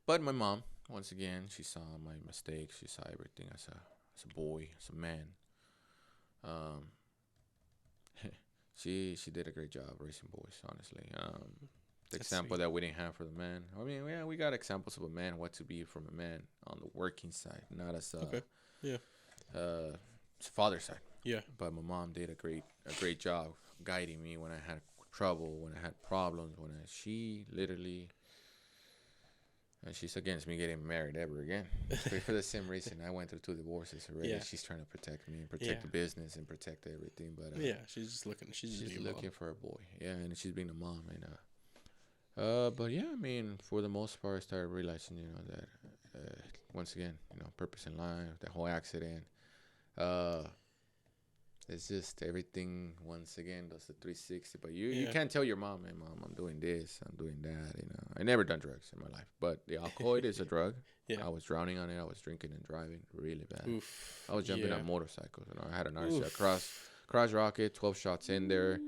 But my mom, once again, she saw my mistakes. She saw everything as a boy, as a man. She did a great job raising boys, honestly. The example that we didn't have for the man. I mean, yeah, we got examples of a man, what to be from a man on the working side, not as father side. Yeah. But my mom did a great job guiding me when I had trouble, when I had problems, she literally, and she's against me getting married ever again. For the same reason, I went through 2 divorces already. Yeah. She's trying to protect me and protect the business and protect everything. But she's just looking. She's looking for a boy. Yeah, and she's being a mom. And but yeah, I mean, for the most part, I started realizing, you know, that once again, you know, purpose in life, the whole accident. It's just everything once again does the 360. But you can't tell your mom, hey mom, I'm doing this, I'm doing that. You know, I never done drugs in my life, but the alcohol is a drug. I was drowning on it. I was drinking and driving really bad. Oof. I was jumping on motorcycles. You know, I had an RC cross rocket, 12 shots in there,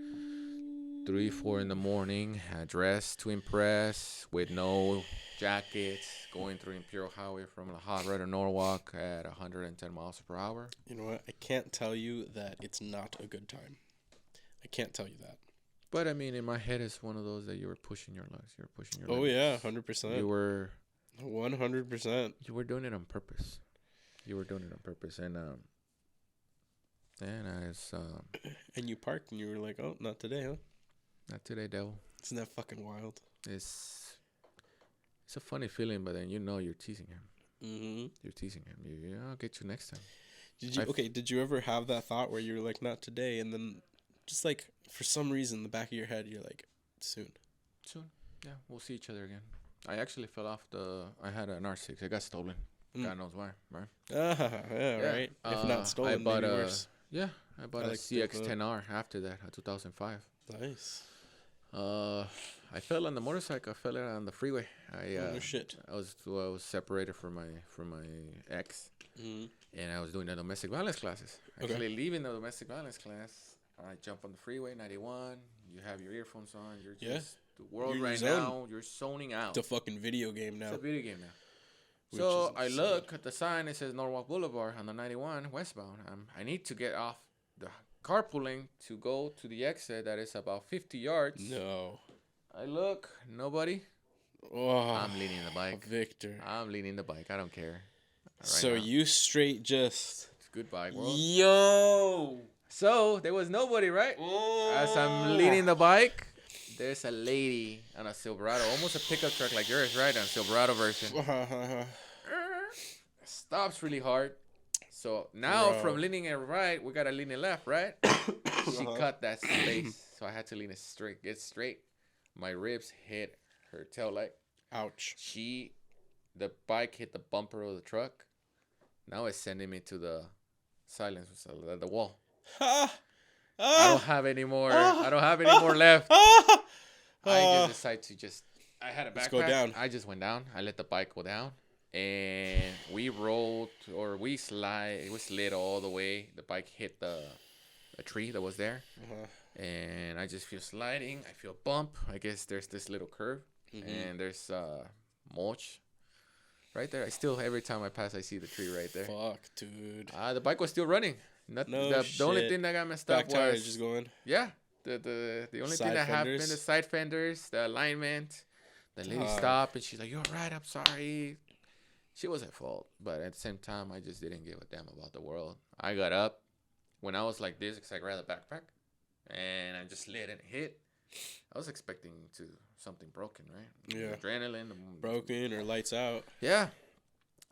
3, 4 in the morning, dressed to impress with no jackets, going through Imperial Highway from La Habra to Norwalk at 110 miles per hour. You know what? I can't tell you that it's not a good time. I can't tell you that. But, I mean, in my head, it's one of those that you were pushing your lugs. You were pushing your limits. Yeah, 100%. You were... 100%. You were doing it on purpose. And, I was... and you parked and you were like, oh, not today, huh? Not today, devil. Isn't that fucking wild? It's a funny feeling, but then you know you're teasing him. Mm-hmm. You're teasing him. I'll get you next time. Did you ever have that thought where you were like, not today, and then just like for some reason in the back of your head you're like, soon? Yeah, we'll see each other again. I actually fell off I had an R6. It got stolen. God knows why, right? Right. If not stolen, maybe worse. Yeah, I bought a CX-10R after that, 2005. Nice. I fell on the motorcycle. I fell on the freeway. Oh shit! I was separated from my ex, and I was doing the domestic violence classes. Actually, leaving the domestic violence class, I jump on the freeway, 91. You have your earphones on. You're just the world right now. You're zoning out. It's a fucking video game now. It's a video game now. So I look at the sign. It says Norwalk Boulevard on the 91 westbound. I need to get off the carpooling to go to the exit that is about 50 yards. No. I look, nobody. Oh, I'm leaning the bike. Victor. I'm leaning the bike. I don't care. So you straight just... It's good bike, world. Yo! So there was nobody, right? Oh. As I'm leaning the bike, there's a lady on a Silverado, almost a pickup truck like yours, right? On a Silverado version. Stops really hard. So now from leaning it right, we gotta lean it left, right? She cut that space, so I had to lean it straight. Get straight. My ribs hit her taillight. Ouch. The bike hit the bumper of the truck. Now it's sending me to the silence, the wall. I don't have any more. I don't have any more left. I just decided to I had a backpack. Let's go down. I just went down. I let the bike go down. And we rolled, or we slid all the way. The bike hit a tree that was there. And I just feel sliding. I feel bump. I guess there's this little curve. And there's mulch right there. Every time I pass, I see the tree right there. Fuck, dude. The bike was still running. The only thing that got messed up was... Back tires just going? Yeah. The only thing that happened, the side fenders, the alignment. The lady stopped, and she's like, "You're right, I'm sorry." She was at fault, but at the same time, I just didn't give a damn about the world. I got up when I was like this because I grabbed the backpack, and I just let it hit. I was expecting something broken, right? Yeah. Adrenaline. Broken or lights out. Yeah.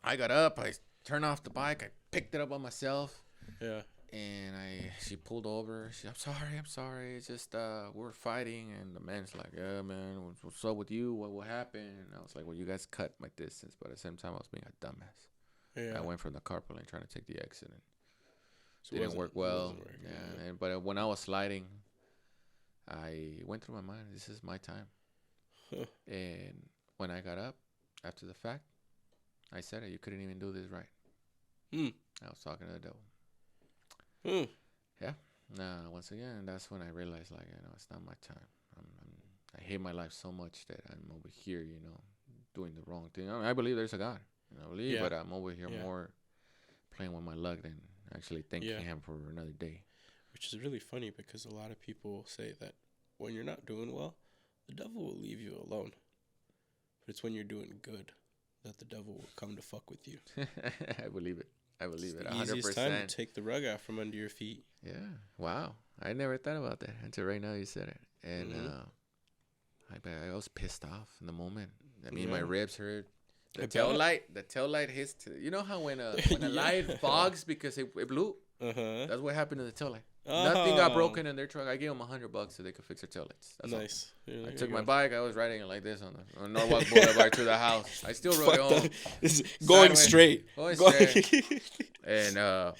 I got up. I turned off the bike. I picked it up on myself. Yeah. And she pulled over. I'm sorry. It's just we're fighting, and the man's like, yeah, man, what's up with you? What happened? And I was like, well, you guys cut my distance, but at the same time, I was being a dumbass. Yeah. I went from the carpool lane trying to take the exit, and So didn't work well. Yeah. But when I was sliding, I went through my mind, this is my time. And when I got up after the fact, I said it. You couldn't even do this right. I was talking to the devil. Yeah. Once again, that's when I realized, like, it's not my time. I hate my life so much that I'm over here, doing the wrong thing. I believe there's a God. I believe, but I'm over here more playing with my luck than actually thanking him for another day. Which is really funny because a lot of people say that when you're not doing well, the devil will leave you alone. But it's when you're doing good that the devil will come to fuck with you. I believe it. It's the 100%. Easiest time to take the rug out from under your feet. Yeah. Wow. I never thought about that until right now you said it. And I was pissed off in the moment. I mean, my ribs hurt. The tail light hits. You know how when a light fogs because it blew? That's what happened to the tail light. Nothing got broken in their truck. I gave them $100 so they could fix their tail lights. That's nice. Yeah, I took my bike. I was riding it like this on Norwalk Boulevard to the house. I still rode it home. Going straight. And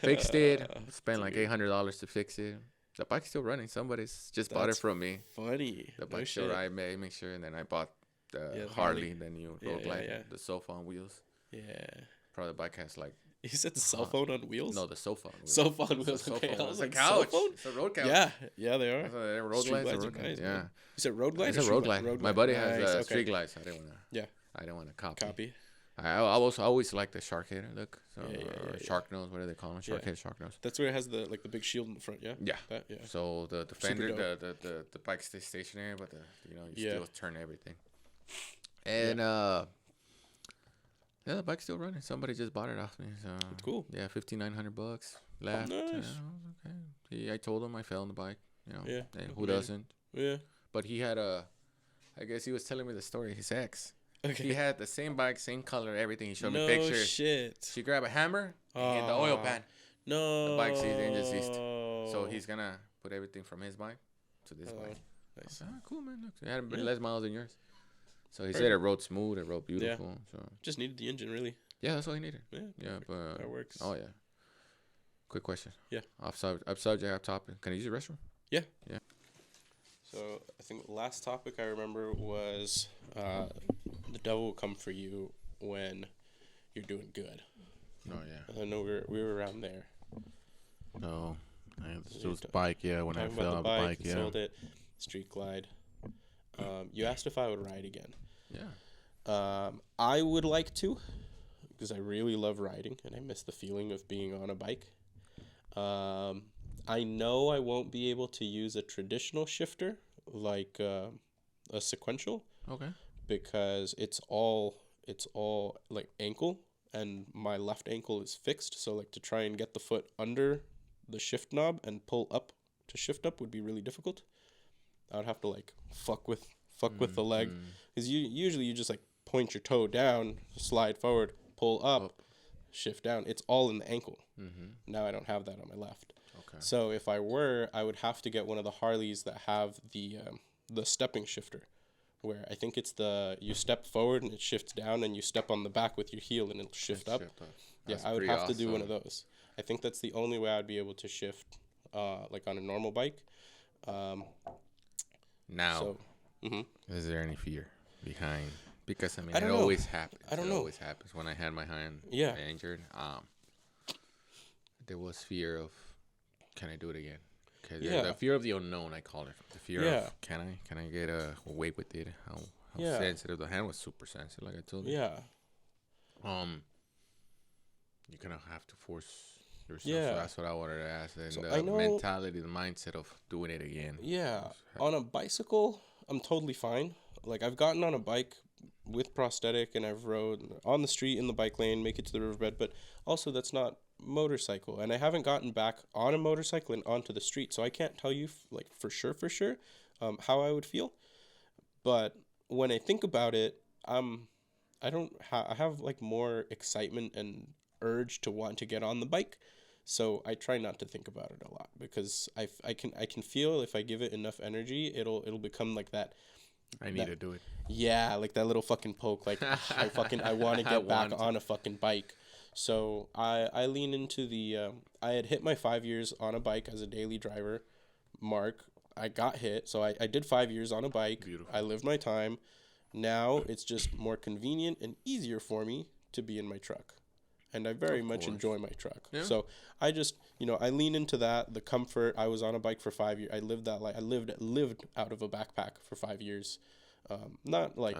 fixed it. Spent like $800 to fix it. The bike's still running. Somebody's just bought it from me. Funny. The bike's still right. Make sure. And then I bought the Harley. The new road light. The sofa on wheels. Yeah. Probably the bike has like. You said the cell phone on wheels? No, the sofa on wheels. Sofa on wheels. Okay, it's a couch. It's a road couch. Yeah, they are. They're road glides. Yeah. You said road glide? It's a road glide. My buddy has street glides. I didn't want to copy. I always like the shark head look. So shark nose. What do they call them? Shark head, shark nose. That's where it has the big shield in the front. Yeah. Yeah. So the fender, the bike stays stationary, but you still turn everything. And the bike's still running. Somebody just bought it off me. So that's cool. Yeah, $5,900 left. Oh, nice. Okay. I told him I fell on the bike. Yeah. Who doesn't? Yeah. But he had I guess he was telling me the story. His ex. Okay. He had the same bike, same color, everything. He showed me pictures. No shit. She grabbed a hammer and hit the oil pan. No. The bike seized, the engine ceased. So he's gonna put everything from his bike to this bike. Nice. Cool, man. Look, it had less miles than yours. So he said it rode smooth, it rode beautiful. Yeah. So just needed the engine, really. Yeah, that's all he needed. Yeah, but that works. Oh yeah. Quick question. Yeah. Off subject, off topic. Can I use the restroom? Yeah. Yeah. So I think the last topic I remember was the devil will come for you when you're doing good. Oh yeah. I know we were around there. No, it was bike. Yeah, when I fell on the bike. Yeah. Sold it. Street glide. You asked if I would ride again. Yeah. I would like to, because I really love riding and I miss the feeling of being on a bike. I know I won't be able to use a traditional shifter like a sequential. Okay. Because it's all like ankle, and my left ankle is fixed. So like to try and get the foot under the shift knob and pull up to shift up would be really difficult. I would have to like fuck with the leg, because you just like point your toe down, slide forward, pull up, shift down. It's all in the ankle. Now I don't have that on my left. Okay. So if I would have to get one of the Harleys that have the stepping shifter, where I think it's you step forward and it shifts down, and you step on the back with your heel and it'll shift up. Yeah, I would have to do one of those. I think that's the only way I'd be able to shift, like on a normal bike. Now, is there any fear behind? Because I mean, it always happens. I don't know. It always happens. When I had my hand injured, there was fear of, can I do it again? The fear of the unknown, I call it. The fear of, can I get away with it? How sensitive. The hand was super sensitive, like I told you. Yeah. You kind of have to force yourself. Yeah. So that's what I wanted to ask. And the mentality, the mindset of doing it again. Yeah. On a bicycle, I'm totally fine. Like, I've gotten on a bike with prosthetic, and I've rode on the street in the bike lane, make it to the riverbed, but also that's not motorcycle, and I haven't gotten back on a motorcycle and onto the street, so I can't tell you like for sure. how I would feel. But when I think about it, I have like more excitement and urge to want to get on the bike. So I try not to think about it a lot because I can feel if I give it enough energy, it'll become like that. I need to do it. Yeah, like that little fucking poke. Like I want to get back on a fucking bike. So I lean into the. I had hit my 5 years on a bike as a daily driver mark. I got hit, so I did 5 years on a bike. Beautiful. I lived my time. Now it's just more convenient and easier for me to be in my truck. And I very much enjoy my truck. Yeah. So I just, I lean into that, the comfort. I was on a bike for 5 years. I lived that life. I lived out of a backpack for 5 years. Not like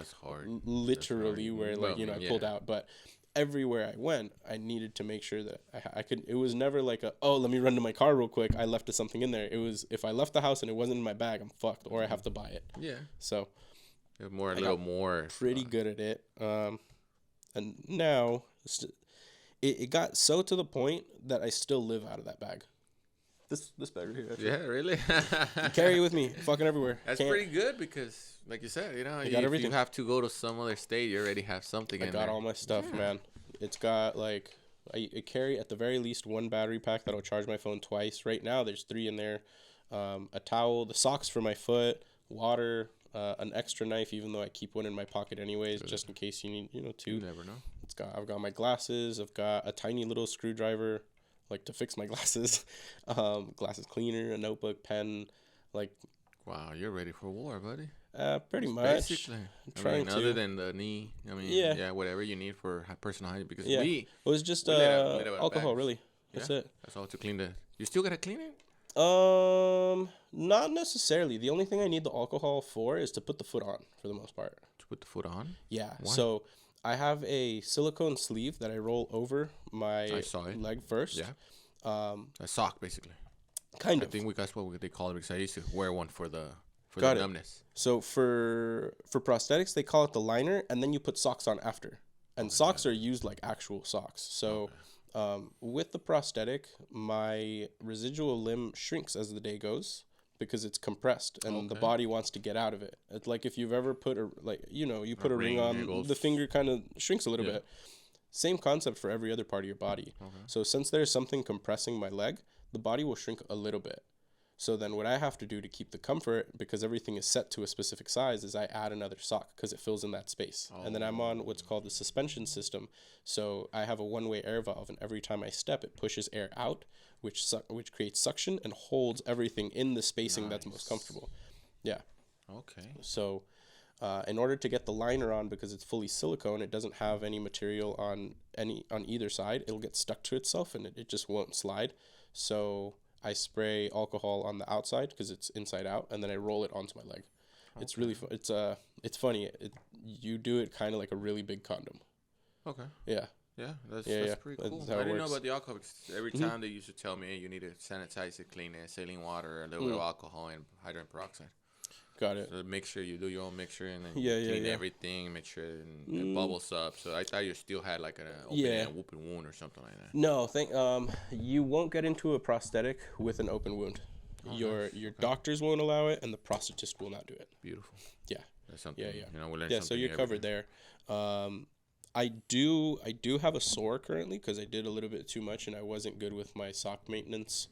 literally where I pulled out, but everywhere I went, I needed to make sure that I could. It was never like let me run to my car real quick. I left something in there. It was if I left the house and it wasn't in my bag, I'm fucked, or I have to buy it. Yeah. So a little more. Pretty good at it. And now it got so to the point that I still live out of that bag. This bag right here. Actually. Yeah, really. Carry it with me, fucking everywhere. That's pretty good because, like you said, if you have to go to some other state, you already have something. I got all my stuff, man. It's got like I carry at the very least one battery pack that'll charge my phone twice. Right now, there's 3 in there. A towel, the socks for my foot, water, an extra knife, even though I keep one in my pocket anyways, just in case you need, 2. You never know. I've got my glasses. I've got a tiny little screwdriver, like to fix my glasses. Glasses cleaner, a notebook, pen, like. Wow, you're ready for war, buddy. Pretty much. Basically, other than the knee, whatever you need for personal hygiene. Because it was just alcohol, really. That's it. That's all to clean the. You still gotta clean it. Not necessarily. The only thing I need the alcohol for is to put the foot on, for the most part. To put the foot on? Yeah. Why? So I have a silicone sleeve that I roll over my leg first. Yeah. A sock, basically. Kind of. I think that's what they call it because I used to wear one for the numbness. So for prosthetics, they call it the liner, and then you put socks on after. And socks are used like actual socks. So with the prosthetic, my residual limb shrinks as the day goes because it's compressed and the body wants to get out of it. It's like if you've ever put you put a ring on, the finger kind of shrinks a little bit. Same concept for every other part of your body. Okay. So since there's something compressing my leg, the body will shrink a little bit. So then what I have to do to keep the comfort, because everything is set to a specific size, is I add another sock because it fills in that space. And then I'm on what's called the suspension system. So I have a one-way air valve, and every time I step, it pushes air out, which creates suction and holds everything in the spacing that's most comfortable. Yeah. Okay. So in order to get the liner on, because it's fully silicone, it doesn't have any material on either side. It'll get stuck to itself, and it just won't slide. So I spray alcohol on the outside because it's inside out, and then I roll it onto my leg. Okay. It's really fun. It's funny. You do it kind of like a really big condom. Okay. Yeah. Yeah, that's pretty cool. I didn't know about the alcohol because every time they used to tell me, hey, you need to sanitize it, clean it, saline water, a little bit of alcohol, and hydrogen peroxide. Got it. So make sure you do your own mixture and then clean everything, make sure it bubbles up. So I thought you still had like an open wound or something like that. No, you won't get into a prosthetic with an open wound. Your doctors won't allow it, and the prosthetist will not do it. Beautiful. Yeah. That's something. Yeah. We learn something. So you're covered there. I do have a sore currently because I did a little bit too much and I wasn't good with my sock maintenance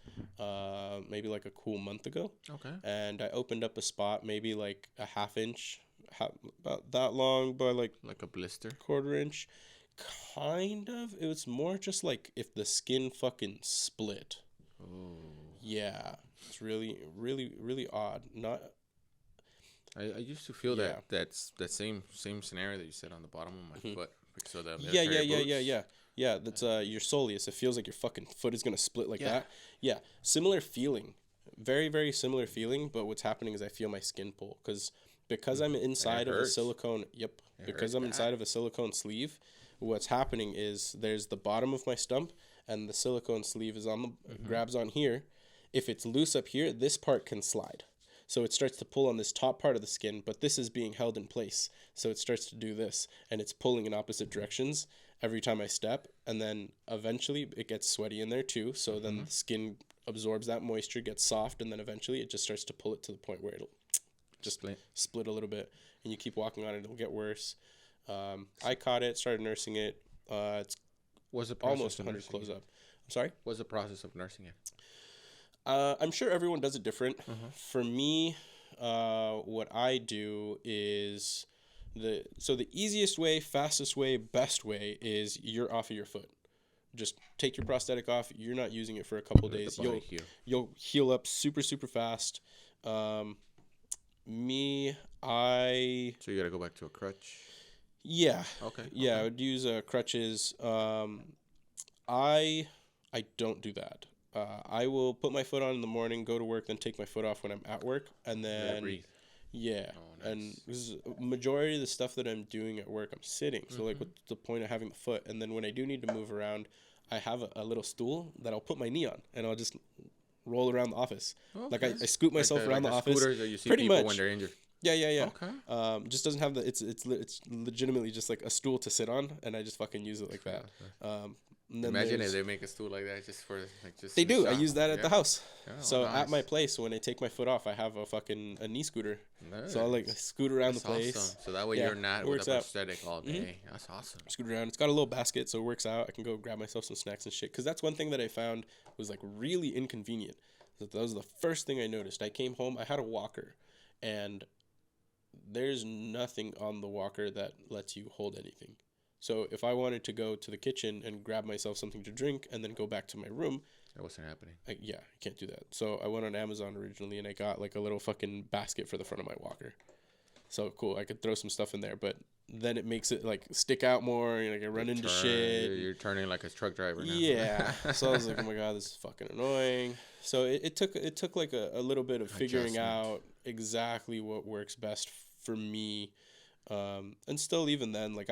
maybe like a cool month ago. Okay. And I opened up a spot maybe like a half inch, about that long by like a blister, quarter inch. Kind of. It was more just like if the skin fucking split. Oh. Yeah. It's really, really, really odd. Not. I used to feel that same scenario that you said on the bottom of my foot. So the yeah. That's your soleus. It feels like your fucking foot is gonna split like that. Yeah, similar feeling, very very similar feeling. But what's happening is I feel my skin pull because I'm inside of a silicone. Yep, because I'm inside of a silicone sleeve. What's happening is there's the bottom of my stump and the silicone sleeve is on the grabs on here. If it's loose up here, this part can slide. So it starts to pull on this top part of the skin, but this is being held in place. So it starts to do this, and it's pulling in opposite directions every time I step. And then eventually it gets sweaty in there too. So then the skin absorbs that moisture, gets soft, and then eventually it just starts to pull it to the point where it'll just split a little bit, and you keep walking on it, it'll get worse. I caught it, started nursing it. It's almost 100 close up. I'm sorry? What's the process of nursing it? I'm sure everyone does it different. For me, what I do is the easiest way, fastest way, best way is you're off of your foot. Just take your prosthetic off. You're not using it for a couple days. You'll heal up super, super fast. So you gotta go back to a crutch. Yeah. Okay. Yeah, I would use crutches. I don't do that. I will put my foot on in the morning, go to work, then take my foot off when I'm at work, and then breathe. Yeah. Oh, nice. And this is majority of the stuff that I'm doing at work, I'm sitting. So like, what's the point of having the foot? And then when I do need to move around, I have a little stool that I'll put my knee on, and I'll just roll around the office. Okay. Like I scoot myself around the office. Scooters that you see pretty much when they're injured. Yeah. Okay. Just doesn't have it's legitimately just like a stool to sit on, and I just fucking use it like that. Imagine if they make a stool like that just for like just. They do. Shop. I use that at the house. Oh, so nice. At my place, when I take my foot off, I have a knee scooter. Nice. So I'll like scoot around the place. Awesome. So that way you're not with a prosthetic all day. That's awesome. Scoot around. It's got a little basket, so it works out. I can go grab myself some snacks and shit. Because that's one thing that I found was like really inconvenient. That was the first thing I noticed. I came home. I had a walker, and there's nothing on the walker that lets you hold anything. So if I wanted to go to the kitchen and grab myself something to drink and then go back to my room, that wasn't happening. I can't do that. So I went on Amazon originally, and I got like a little fucking basket for the front of my walker. So cool, I could throw some stuff in there, but then it makes it like stick out more. You know, like I run into shit. You're turning like a truck driver now. Yeah. So I was like, oh my god, this is fucking annoying. So it took like a little bit of figuring out exactly what works best for me. And still, even then, like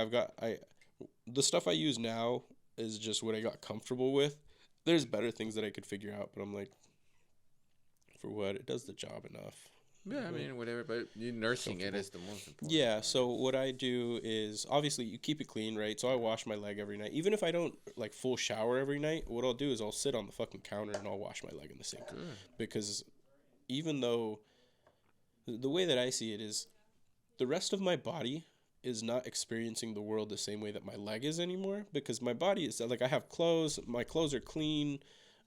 the stuff I use now is just what I got comfortable with. There's better things that I could figure out, but I'm like, for what? It does the job enough. Yeah, I mean, whatever, but you nursing it is the most important. Yeah, so what I do is, obviously, you keep it clean, right? So I wash my leg every night. Even if I don't, like, full shower every night, what I'll do is I'll sit on the fucking counter and I'll wash my leg in the sink. Good. Because even though, the way that I see it is, the rest of my body is not experiencing the world the same way that my leg is anymore, because my body is like, I have clothes, my clothes are clean.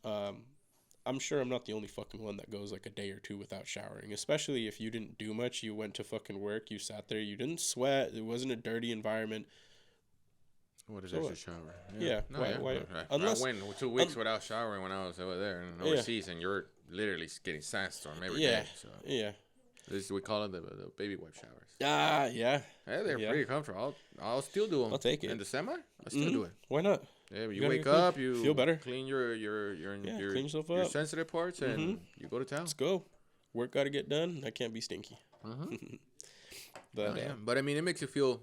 I'm sure I'm not the only fucking one that goes like a day or two without showering, especially if you didn't do much. You went to fucking work, you sat there, you didn't sweat, it wasn't a dirty environment. What is extra shower? Yeah. No, why? Unless I went 2 weeks without showering when I was over there and overseas, and you're literally getting sandstorm every day. So. Yeah. We call it the baby wipe showers. Yeah. Yeah, they're pretty comfortable. I'll still do them. I'll take it. In the semi, I'll still do it. Why not? Yeah, but you wake up, you feel better, clean your clean yourself up, your sensitive parts, and you go to town. Let's go. Work got to get done. I can't be stinky. But I mean, it makes you feel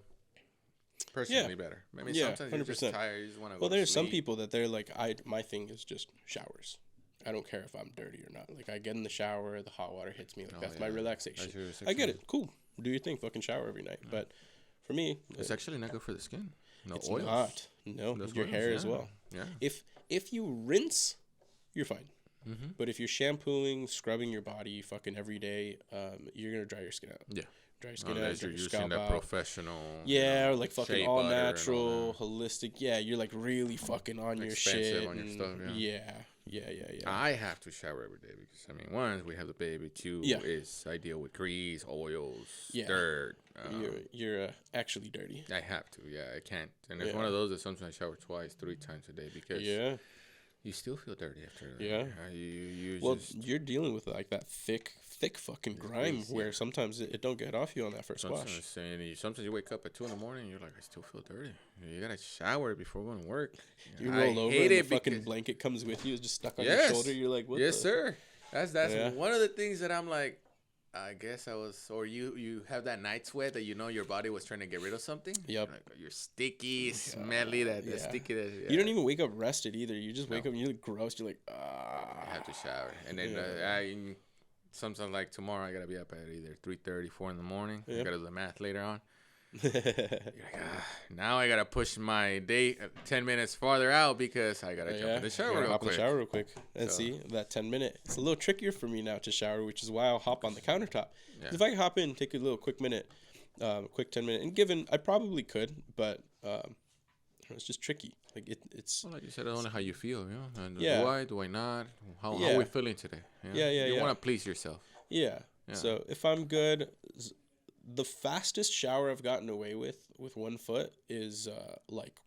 personally better. I mean, sometimes 100%. You're just tired. You just want to go. Well, there's some people that they're like, my thing is just showers. I don't care if I'm dirty or not. Like, I get in the shower, the hot water hits me. Like, that's my relaxation. I get it. Cool. Do your thing. Fucking shower every night. But for me, it's actually not good for the skin. No it's oils. Not. No, your hair as well. Yeah. If you rinse, you're fine. But if you're shampooing, scrubbing your body fucking every day, you're gonna dry your skin out. Yeah. Dry your skin out. Unless you're using that professional. Yeah, or like fucking all natural, holistic. Yeah, you're like really fucking on your shit. On your stuff. Yeah. I have to shower every day because, I mean, one, we have the baby. Two, is I deal with grease, oils, dirt. You're actually dirty. I have to. Yeah, I can't. And it's one of those that sometimes I shower twice, 3 times a day because you still feel dirty after that. Yeah. You're dealing with like that thick fucking grime where sometimes it don't get off you on that first wash. Sometimes you wake up at 2 a.m. and you're like, I still feel dirty. You gotta shower before going to work. You roll over and the fucking blanket comes with you. It's just stuck on your shoulder. You're like, what? Yes, sir. That's one of the things that I'm like, I guess I was, or you have that night sweat that you know your body was trying to get rid of something. Yep. Like you're sticky, smelly, that sticky. You don't even wake up rested either. You just wake up and you're like gross. You're like, I have to shower. And then sometimes like tomorrow I got to be up at either 3:30, 4 in the morning. I got to do the math later on. You're like, now I gotta push my day 10 minutes farther out because I gotta jump in the shower real quick. And see that 10 minute. It's a little trickier for me now to shower, which is why I'll hop on the countertop. Yeah. If I can hop in, take a little quick 10 minute, and given I probably could, but it's just tricky. Like it's. Well, like you said, only how you feel, you know. And do I not? How are we feeling today? You know? You want to please yourself. Yeah. So if I'm good, the fastest shower I've gotten away with 1 foot is like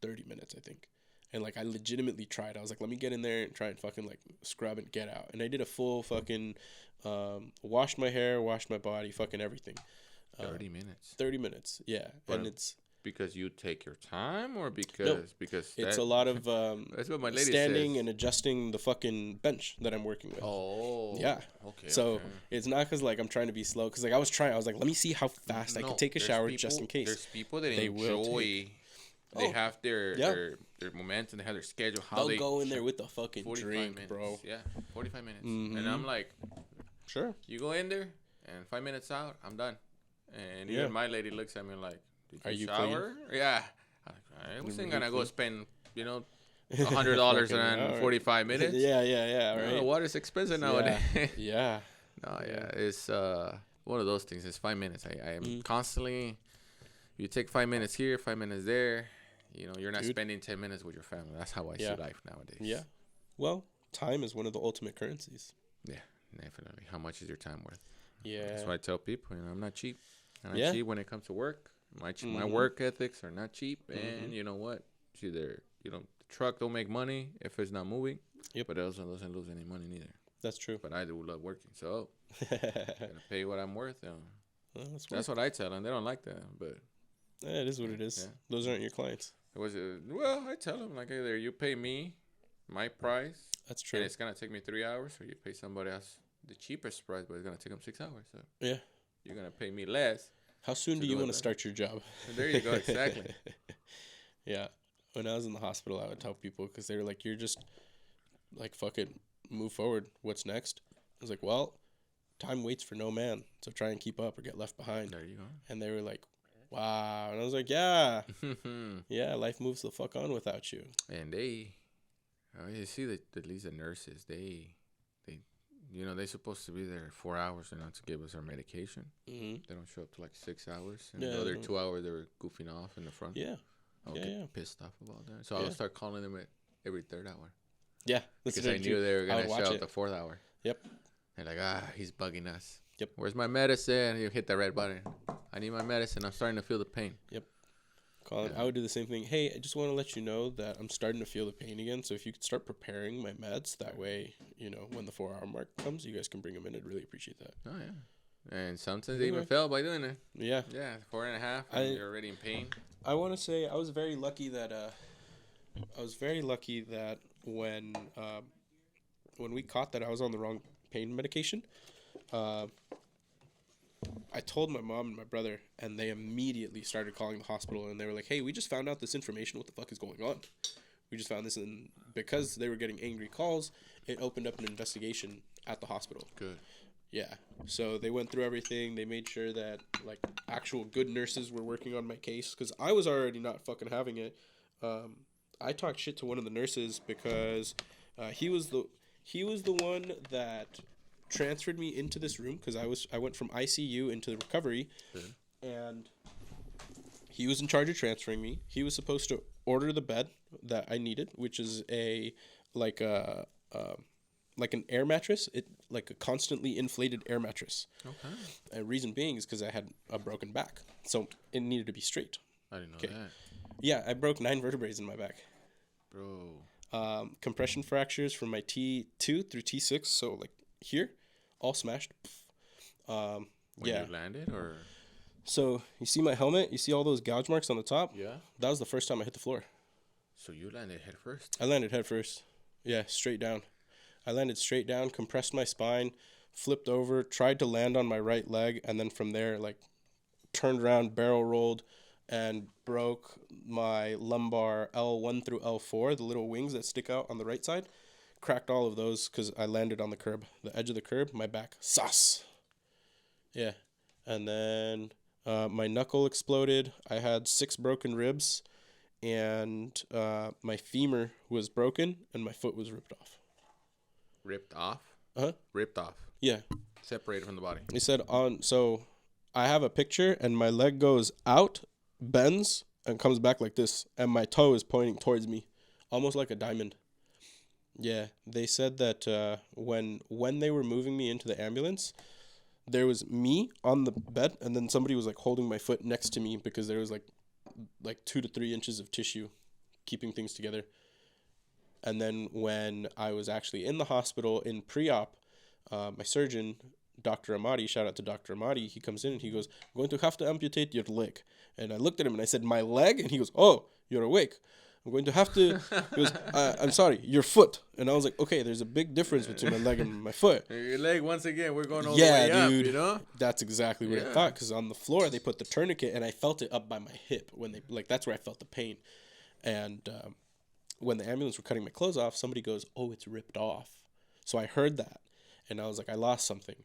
30 minutes, I think. And like I legitimately tried. I was like, let me get in there and try and fucking like scrub and get out. And I did a full fucking wash my hair, wash my body, fucking everything. 30 minutes. 30 minutes, yeah. But and it's because you take your time, or because it's a lot of that's what my lady standing says. And adjusting the fucking bench that I'm working with. Oh, yeah. Okay. So it's not because like I'm trying to be slow. Because like I was like, let me see how fast I can take a shower just in case. There's people that enjoy. They have their momentum. They have their schedule. How they'll go in there with the fucking drink, minutes, bro. Yeah, 45 minutes. Mm-hmm. And I'm like, sure. You go in there, and 5 minutes out, I'm done. And even my lady looks at me like, did you shower? Clean? Yeah. I wasn't going to go spend, $100 on 45 minutes. Yeah. Right. The water's expensive nowadays. Yeah. It's one of those things. It's 5 minutes. I am constantly, you take 5 minutes here, 5 minutes there. You're not spending 10 minutes with your family. That's how I see life nowadays. Yeah. Well, time is one of the ultimate currencies. Yeah, definitely. How much is your time worth? Yeah. That's why I tell people, I'm not cheap. I'm not cheap when it comes to work. My work ethics are not cheap. And you know what? It's either, the truck don't make money if it's not moving. Yep. But it also doesn't lose any money neither. That's true. But I do love working. So, gotta pay what I'm worth. That's what I tell them. They don't like that. But it is what it is. Yeah. Those aren't your clients. Well, I tell them, like, either you pay me my price. That's true. And it's going to take me 3 hours, or you pay somebody else the cheapest price, but it's going to take them 6 hours. So yeah. You're going to pay me less. How soon do you want to start your job? There you go. Exactly. Yeah. When I was in the hospital, I would tell people, because they were like, you're just, like, fuck it, move forward. What's next? I was like, well, time waits for no man, so try and keep up or get left behind. There you go. And they were like, wow. And I was like, yeah. Yeah, life moves the fuck on without you. And you see that at least the nurses, they're supposed to be there 4 hours, to give us our medication. Mm-hmm. They don't show up to like 6 hours. And the other 2 hours, they were goofing off in the front. Yeah. I'll get pissed off about that. So I would start calling them at every third hour. Yeah. Because I knew they were going to show up the fourth hour. Yep. They're like, he's bugging us. Yep. Where's my medicine? You hit the red button. I need my medicine. I'm starting to feel the pain. Yep. Colin, I would do the same thing. Hey, I just want to let you know that I'm starting to feel the pain again. So if you could start preparing my meds, that way, when the 4 hour mark comes, you guys can bring them in. I'd really appreciate that. Oh, yeah. And sometimes they even fail by doing it. Yeah. Yeah, 4.5, and you're already in pain. I want to say I was very lucky that when we caught that I was on the wrong pain medication, I told my mom and my brother, and they immediately started calling the hospital, and they were like, hey, we just found out this information. What the fuck is going on? We just found this, and because they were getting angry calls, it opened up an investigation at the hospital. Good. Yeah. So they went through everything. They made sure that, like, actual good nurses were working on my case, because I was already not fucking having it. I talked shit to one of the nurses because he was the one that transferred me into this room, because I went from ICU into recovery. Good. And he was in charge of transferring me. He was supposed to order the bed that I needed, which is like an air mattress, like a constantly inflated air mattress. Okay. And reason being is because I had a broken back, so it needed to be straight. I didn't know that. Yeah, I broke 9 vertebrae in my back. Bro. Compression fractures from my T2 through T6, so like here, all smashed. When you landed, or? So you see my helmet? You see all those gouge marks on the top? Yeah. That was the first time I hit the floor. So you landed head first? I landed head first. Yeah, straight down. I landed straight down, compressed my spine, flipped over, tried to land on my right leg, and then from there, like, turned around, barrel rolled, and broke my lumbar L1 through L4, the little wings that stick out on the right side. Cracked all of those because I landed on the curb. The edge of the curb, my back, sauce. Yeah. And then My knuckle exploded. I had 6 broken ribs, and my femur was broken, and my foot was ripped off. Ripped off? Uh-huh. Ripped off. Yeah. Separated from the body. They said so I have a picture, and my leg goes out, bends, and comes back like this, and my toe is pointing towards me, almost like a diamond. Yeah, they said that when they were moving me into the ambulance, there was me on the bed, and then somebody was like holding my foot next to me because there was like 2 to 3 inches of tissue keeping things together. And then when I was actually in the hospital in pre-op, my surgeon, Dr. Amadi, shout out to Dr. Amadi, he comes in and he goes, "I'm going to have to amputate your leg." And I looked at him and I said, "My leg?" And he goes, "Oh, you're awake. I'm going to have to." He goes, "I'm sorry, your foot." And I was like, okay, there's a big difference between my leg and my foot. Your leg, once again, we're going all the way up, you know? That's exactly what I thought, because on the floor they put the tourniquet and I felt it up by my hip when they, like, that's where I felt the pain. And when the ambulance were cutting my clothes off, somebody goes, "Oh, it's ripped off." So I heard that and I was like, I lost something.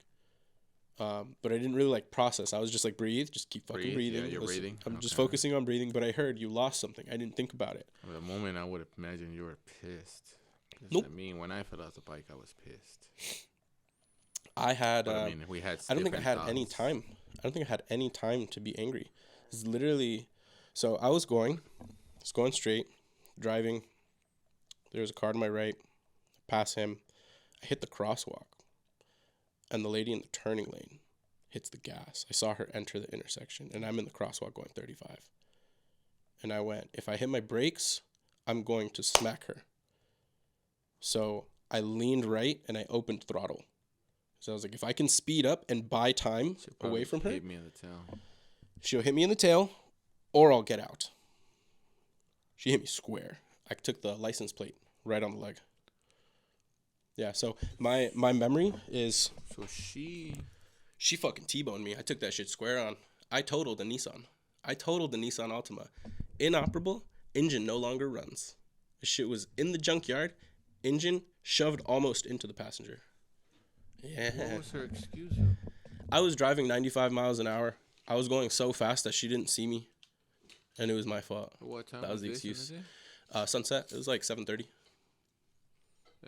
But I didn't really like process. I was just like, breathe, just keep fucking breathing. Yeah, you're breathing. I'm just focusing on breathing, but I heard you lost something. I didn't think about it. At the moment, I would imagine you were pissed. Nope. I mean, when I fell off the bike, I was pissed. I had. But, I mean, we had. I don't think I had any time. I don't think I had any time to be angry. It's literally. So I was going straight, driving. There was a car to my right. I pass him. I hit the crosswalk. And the lady in the turning lane hits the gas. I saw her enter the intersection, and I'm in the crosswalk going 35. And I went, if I hit my brakes, I'm going to smack her. So I leaned right, and I opened throttle. So I was like, if I can speed up and buy time away from her, hit me in the tail. She'll hit me in the tail, or I'll get out. She hit me square. I took the license plate right on the leg. Yeah, so my memory is... So she fucking T-boned me. I took that shit square on. I totaled the Nissan. Altima. Inoperable. Engine no longer runs. The shit was in the junkyard. Engine shoved almost into the passenger. Yeah. What was her excuse? I was driving 95 miles an hour. I was going so fast that she didn't see me. And it was my fault. What time that was the excuse. Sunset. It was like 7:30.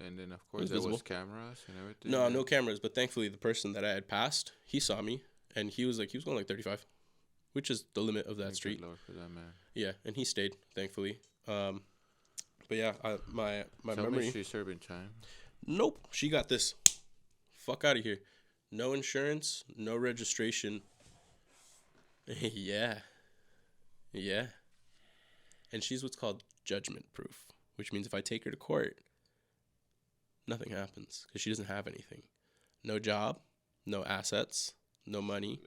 And then, of course, there was cameras and everything. No cameras. But thankfully, the person that I had passed, he saw me. And he was going like 35, which is the limit of that street. Lord for that man. Yeah, and he stayed, thankfully. But yeah, my memory. She's serving time. Nope. She got this. Fuck out of here. No insurance, no registration. Yeah. And she's what's called judgment proof, which means if I take her to court, nothing happens because she doesn't have anything. No job, no assets, no money,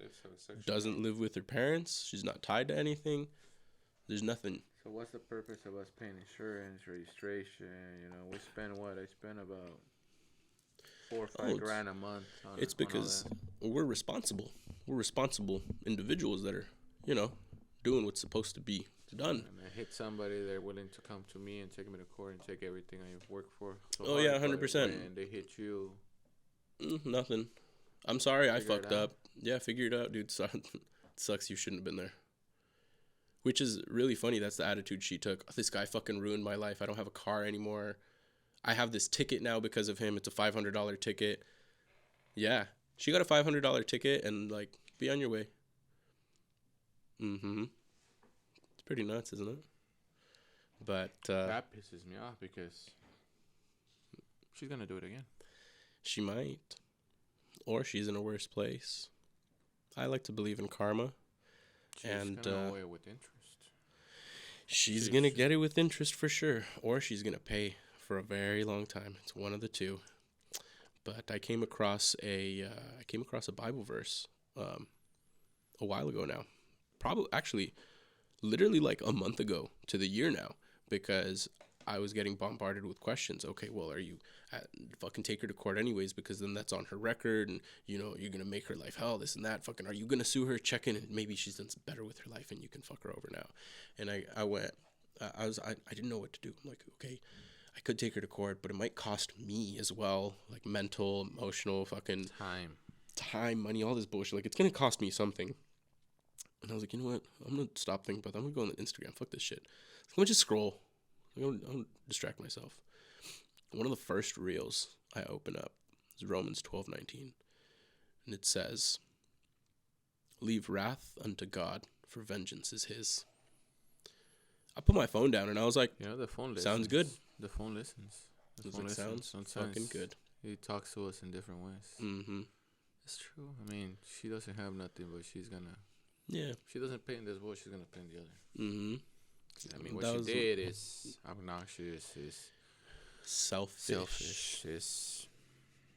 doesn't live with her parents. She's not tied to anything. There's nothing. So what's the purpose of us paying insurance, registration? You know, we spend what? I spend about $4 or $5 grand a month. It's because we're responsible. We're responsible individuals that are, doing what's supposed to be done. And I hit somebody, they're willing to come to me and take me to court and take everything I work for. So 100%. And they hit you. Nothing. I'm sorry, I fucked up. Yeah, figure it out, dude. It sucks you shouldn't have been there. Which is really funny. That's the attitude she took. This guy fucking ruined my life. I don't have a car anymore. I have this ticket now because of him. It's a $500 ticket. Yeah. She got a $500 ticket and, be on your way. Mm-hmm. It's pretty nuts, isn't it? But that pisses me off because she's going to do it again. She might. Or she's in a worse place. I like to believe in karma. She's going to get it with interest. She's going to get it with interest for sure. Or she's going to pay for a very long time. It's one of the two. But I came across a Bible verse a while ago now. Literally a month ago to the year now, because I was getting bombarded with questions. Okay, well, are you fucking take her to court anyways, because then that's on her record, and you're gonna make her life hell, this and that. Fucking, are you gonna sue her? Check in, and maybe she's done better with her life, and you can fuck her over now. And I didn't know what to do. I'm like, okay, I could take her to court, but it might cost me as well, mental, emotional, fucking time, money, all this bullshit. It's gonna cost me something. And I was like, you know what? I'm going to stop thinking about that. I'm going to go on Instagram. Fuck this shit. Let me just scroll. I'm going to distract myself. One of the first reels I open up is Romans 12:19. And it says, leave wrath unto God, for vengeance is his. I put my phone down and I was like, the phone listens. Sounds good. The phone listens. The phone listens. Sounds fucking good. He talks to us in different ways. Mm-hmm. It's true. I mean, she doesn't have nothing, but she's gonna. Yeah. If she doesn't pay in this world, she's gonna pay in the other. Mm-hmm. I mean, what she did is obnoxious, is selfish, is.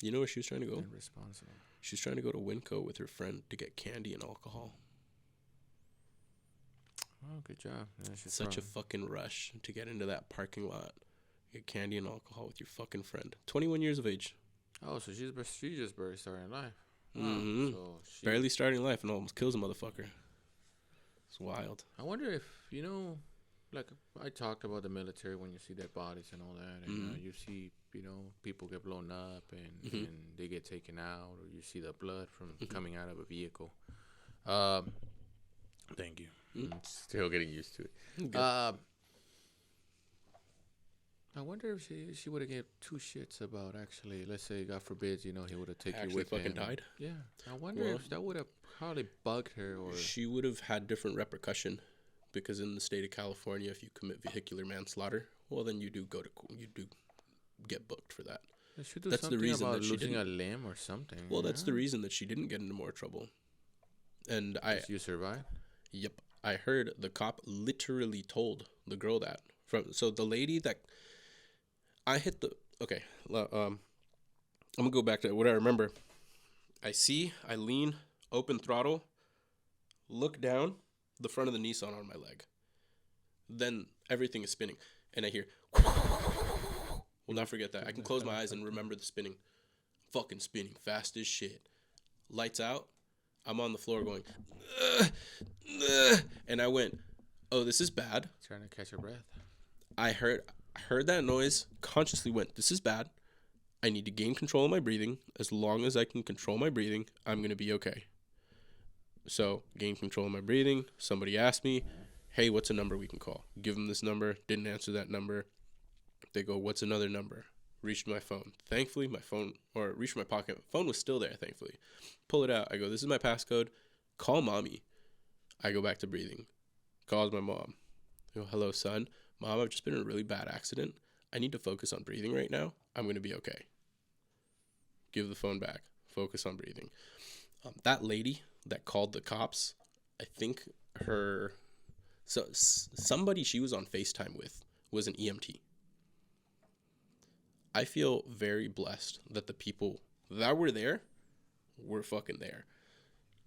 You know where she was trying to go? Irresponsible. She was trying to go to Winco with her friend to get candy and alcohol. Oh, good job. Yeah, Such a fucking rush to get into that parking lot, get candy and alcohol with your fucking friend. 21 years of age. Oh, so she's just barely starting life. Mm-hmm. So barely starting life and almost kills a motherfucker. It's wild. I wonder if, like I talked about the military, when you see dead bodies and all that, and you see, people get blown up and they get taken out, or you see the blood from coming out of a vehicle. Thank you. I'm still getting used to it. I wonder if she would have gave two shits about, actually, let's say, God forbid, he would have taken you with him. Actually fucking died? Yeah. I wonder if that would have probably bugged her. Or she would have had different repercussion, because in the state of California, if you commit vehicular manslaughter, well, then you do get booked for that. That's the reason about that losing a limb or something. Well, that's the reason that she didn't get into more trouble. And you survived? Yep. I heard the cop literally told the girl that. So the lady that I hit the... Okay. I'm going to go back to what I remember. I lean, open throttle, look down, the front of the Nissan on my leg. Then everything is spinning. And I hear... Will not forget that. I can close my eyes and remember the spinning. Fucking spinning. Fast as shit. Lights out. I'm on the floor going... And I went, oh, this is bad. Trying to catch your breath. I heard that noise, consciously went, this is bad. I need to gain control of my breathing. As long as I can control my breathing, I'm going to be okay. So, gain control of my breathing. Somebody asked me, hey, what's a number we can call? Give them this number. Didn't answer that number. They go, what's another number? Reached my phone. Thankfully, reached my pocket. Phone was still there, thankfully. Pull it out. I go, this is my passcode. Call mommy. I go back to breathing. Calls my mom. I go, hello, son. Mom, I've just been in a really bad accident. I need to focus on breathing right now. I'm going to be okay. Give the phone back. Focus on breathing. That lady that called the cops, I think somebody she was on FaceTime with was an EMT. I feel very blessed that the people that were there were fucking there.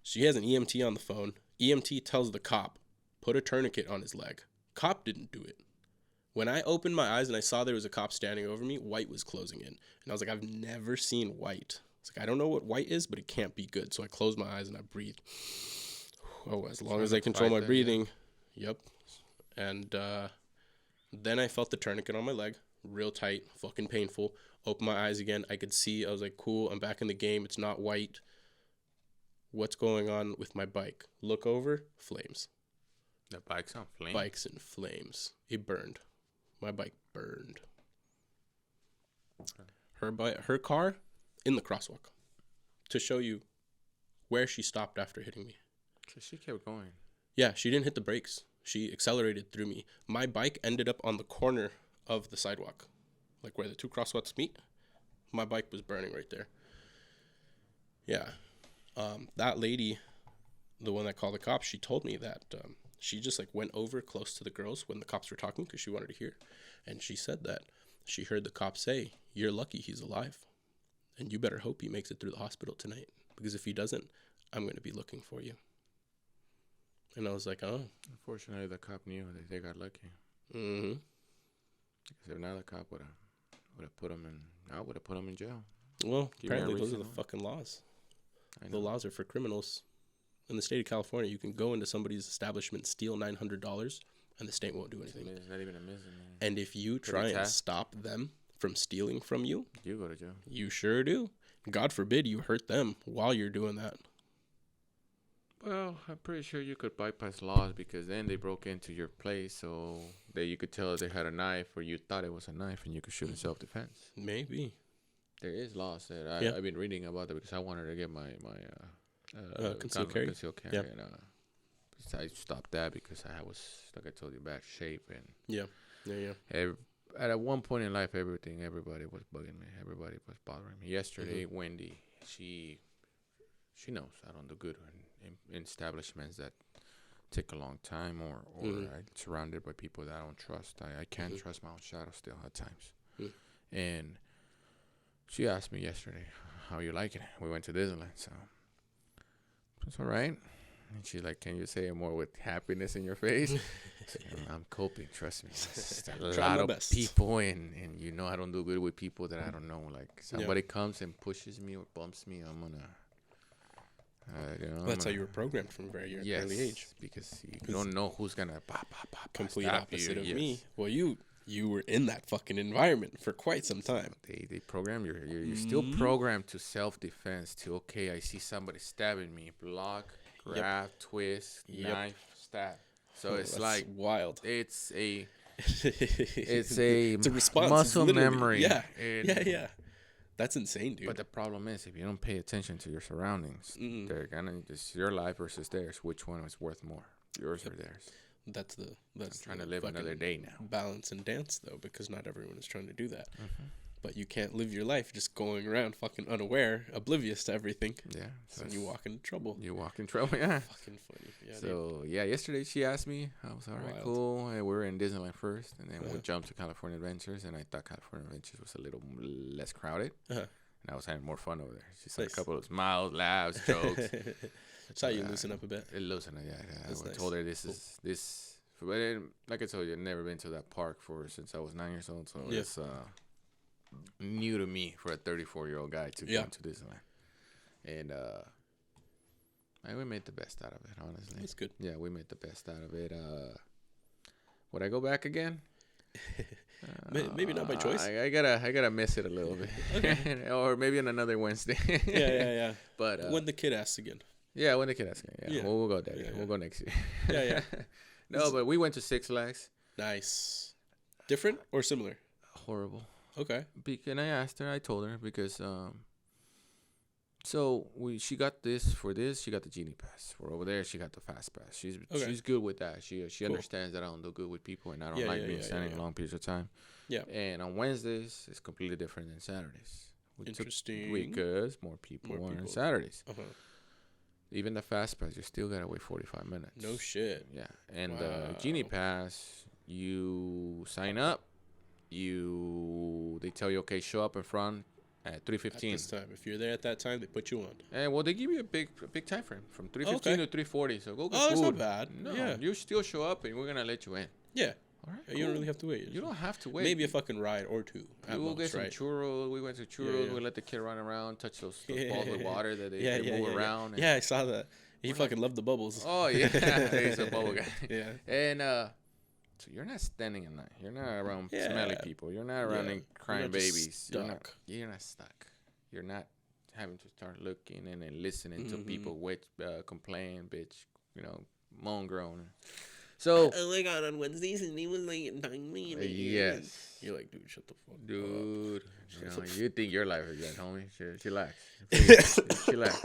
She has an EMT on the phone. EMT tells the cop, put a tourniquet on his leg. Cop didn't do it. When I opened my eyes and I saw there was a cop standing over me, white was closing in. And I was like, I've never seen white. It's like, I don't know what white is, but it can't be good. So I closed my eyes and I breathed. Oh, as long as I control my breathing. Yep. And then I felt the tourniquet on my leg. Real tight. Fucking painful. Opened my eyes again. I could see. I was like, cool. I'm back in the game. It's not white. What's going on with my bike? Look over. Flames. The bike's on flames? Bike's in flames. It burned. My bike burned. Her car in the crosswalk to show you where she stopped after hitting me. So she kept going. Yeah, she didn't hit the brakes. She accelerated through me. My bike ended up on the corner of the sidewalk, like where the two crosswalks meet. My bike was burning right there. Yeah. That lady, the one that called the cops, she told me that she just went over close to the girls when the cops were talking because she wanted to hear. And she said that she heard the cops say, you're lucky he's alive. And you better hope he makes it through the hospital tonight. Because if he doesn't, I'm going to be looking for you. And I was like, oh. Unfortunately, the cop knew that they got lucky. Mm-hmm. Because if not, the cop would have put him in. I would have put him in jail. Well, apparently those are the fucking laws. The laws are for criminals. In the state of California, you can go into somebody's establishment, steal $900, and the state won't do anything. It's not even a misdemeanor. And if you try and stop them from stealing from you, you go to jail. You sure do. God forbid you hurt them while you're doing that. Well, I'm pretty sure you could bypass laws because then they broke into your place, so that you could tell they had a knife or you thought it was a knife and you could shoot in self-defense. Maybe. There is laws that I've been reading about that because I wanted to get my concealed carry. And I stopped that because I was, like I told you, bad shape. And at one point in life, everybody was bugging me. Everybody was bothering me. Yesterday, Wendy, she knows I don't do good in establishments that take a long time or I'm surrounded by people that I don't trust. I can't trust my own shadow still at times. And she asked me yesterday, how you liking it? We went to Disneyland, so it's all right. And she's like, can you say it more with happiness in your face? I'm coping, trust me. It's a lot of people, and you know I don't do good with people that I don't know. Like, somebody comes and pushes me or bumps me, I'm going to... that's how you were programmed from a very early age. Because you don't know who's going to... Complete opposite of me. Well, you were in that fucking environment for quite some time. They program you. You're still programmed to self-defense. To, okay, I see somebody stabbing me. Block, grab, twist, knife, stab. So it's like wild. It's a response. Muscle memory. Yeah. That's insane, dude. But the problem is, if you don't pay attention to your surroundings, they're gonna just your life versus theirs. Which one is worth more, yours or theirs? That's I'm trying to live another day now. Balance and dance, though, because not everyone is trying to do that. But you can't live your life just going around fucking unaware, oblivious to everything. Yeah. So you walk into trouble. You walk in trouble, yeah. Fucking funny. Yeah, so, yesterday she asked me. I was all right, cool. And we were in Disneyland first, and then we jumped to California Adventures, and I thought California Adventures was a little less crowded. And I was having more fun over there. She said a couple of smiles, laughs, jokes. That's how you loosen up a bit. It loosened up, I told her this. But like I told you, I've never been to that park since I was 9 years old, so it's new to me for a 34-year-old guy to go to Disneyland. And we made the best out of it, honestly. That's good. Yeah, we made the best out of it. Would I go back again? Maybe not by choice. I gotta miss it a little bit. Okay. Or maybe on another Wednesday. Yeah. But when the kid asks again. Yeah, when the kid asks again. Yeah. We'll go there. Yeah. We'll go next year. Yeah. No, but we went to Six Flags. Nice. Different or similar? Horrible. Okay. And I told her because she got this. She got the Genie Pass. For over there, she got the Fast Pass. She's good with that. She understands that I don't do good with people and I don't like being standing long periods of time. Yeah. And on Wednesdays, it's completely different than Saturdays. Interesting. Because more people are on Saturdays. Even the Fast Pass, you still gotta wait 45 minutes. No shit. Yeah. And the Genie Pass, you sign up. They tell you, okay, show up in front at 3:15. At this time, if you're there at that time, they put you on. And they give you a big time frame from 3:15 to 3:40. So go get food. That's not bad. No, you still show up, and we're gonna let you in. Yeah. All right. You don't really have to wait. You don't have to wait. Maybe a fucking ride or two. We'll get some churros. We went to churros. We let the kid run around, touch those balls of water that they move around. Yeah, I saw that. He fucking loved the bubbles. Oh yeah, he's a bubble guy. Yeah. And so you're not standing at night. You're not around smelly people. You're not around crying babies. You're not stuck. You're not having to start looking and then listening to people complain, bitch, moan, groan. So oh my god, on Wednesdays and he was like telling me. Yes. You're like, dude, shut the fuck up. Dude, you think your life is good, homie. Relax. Relax.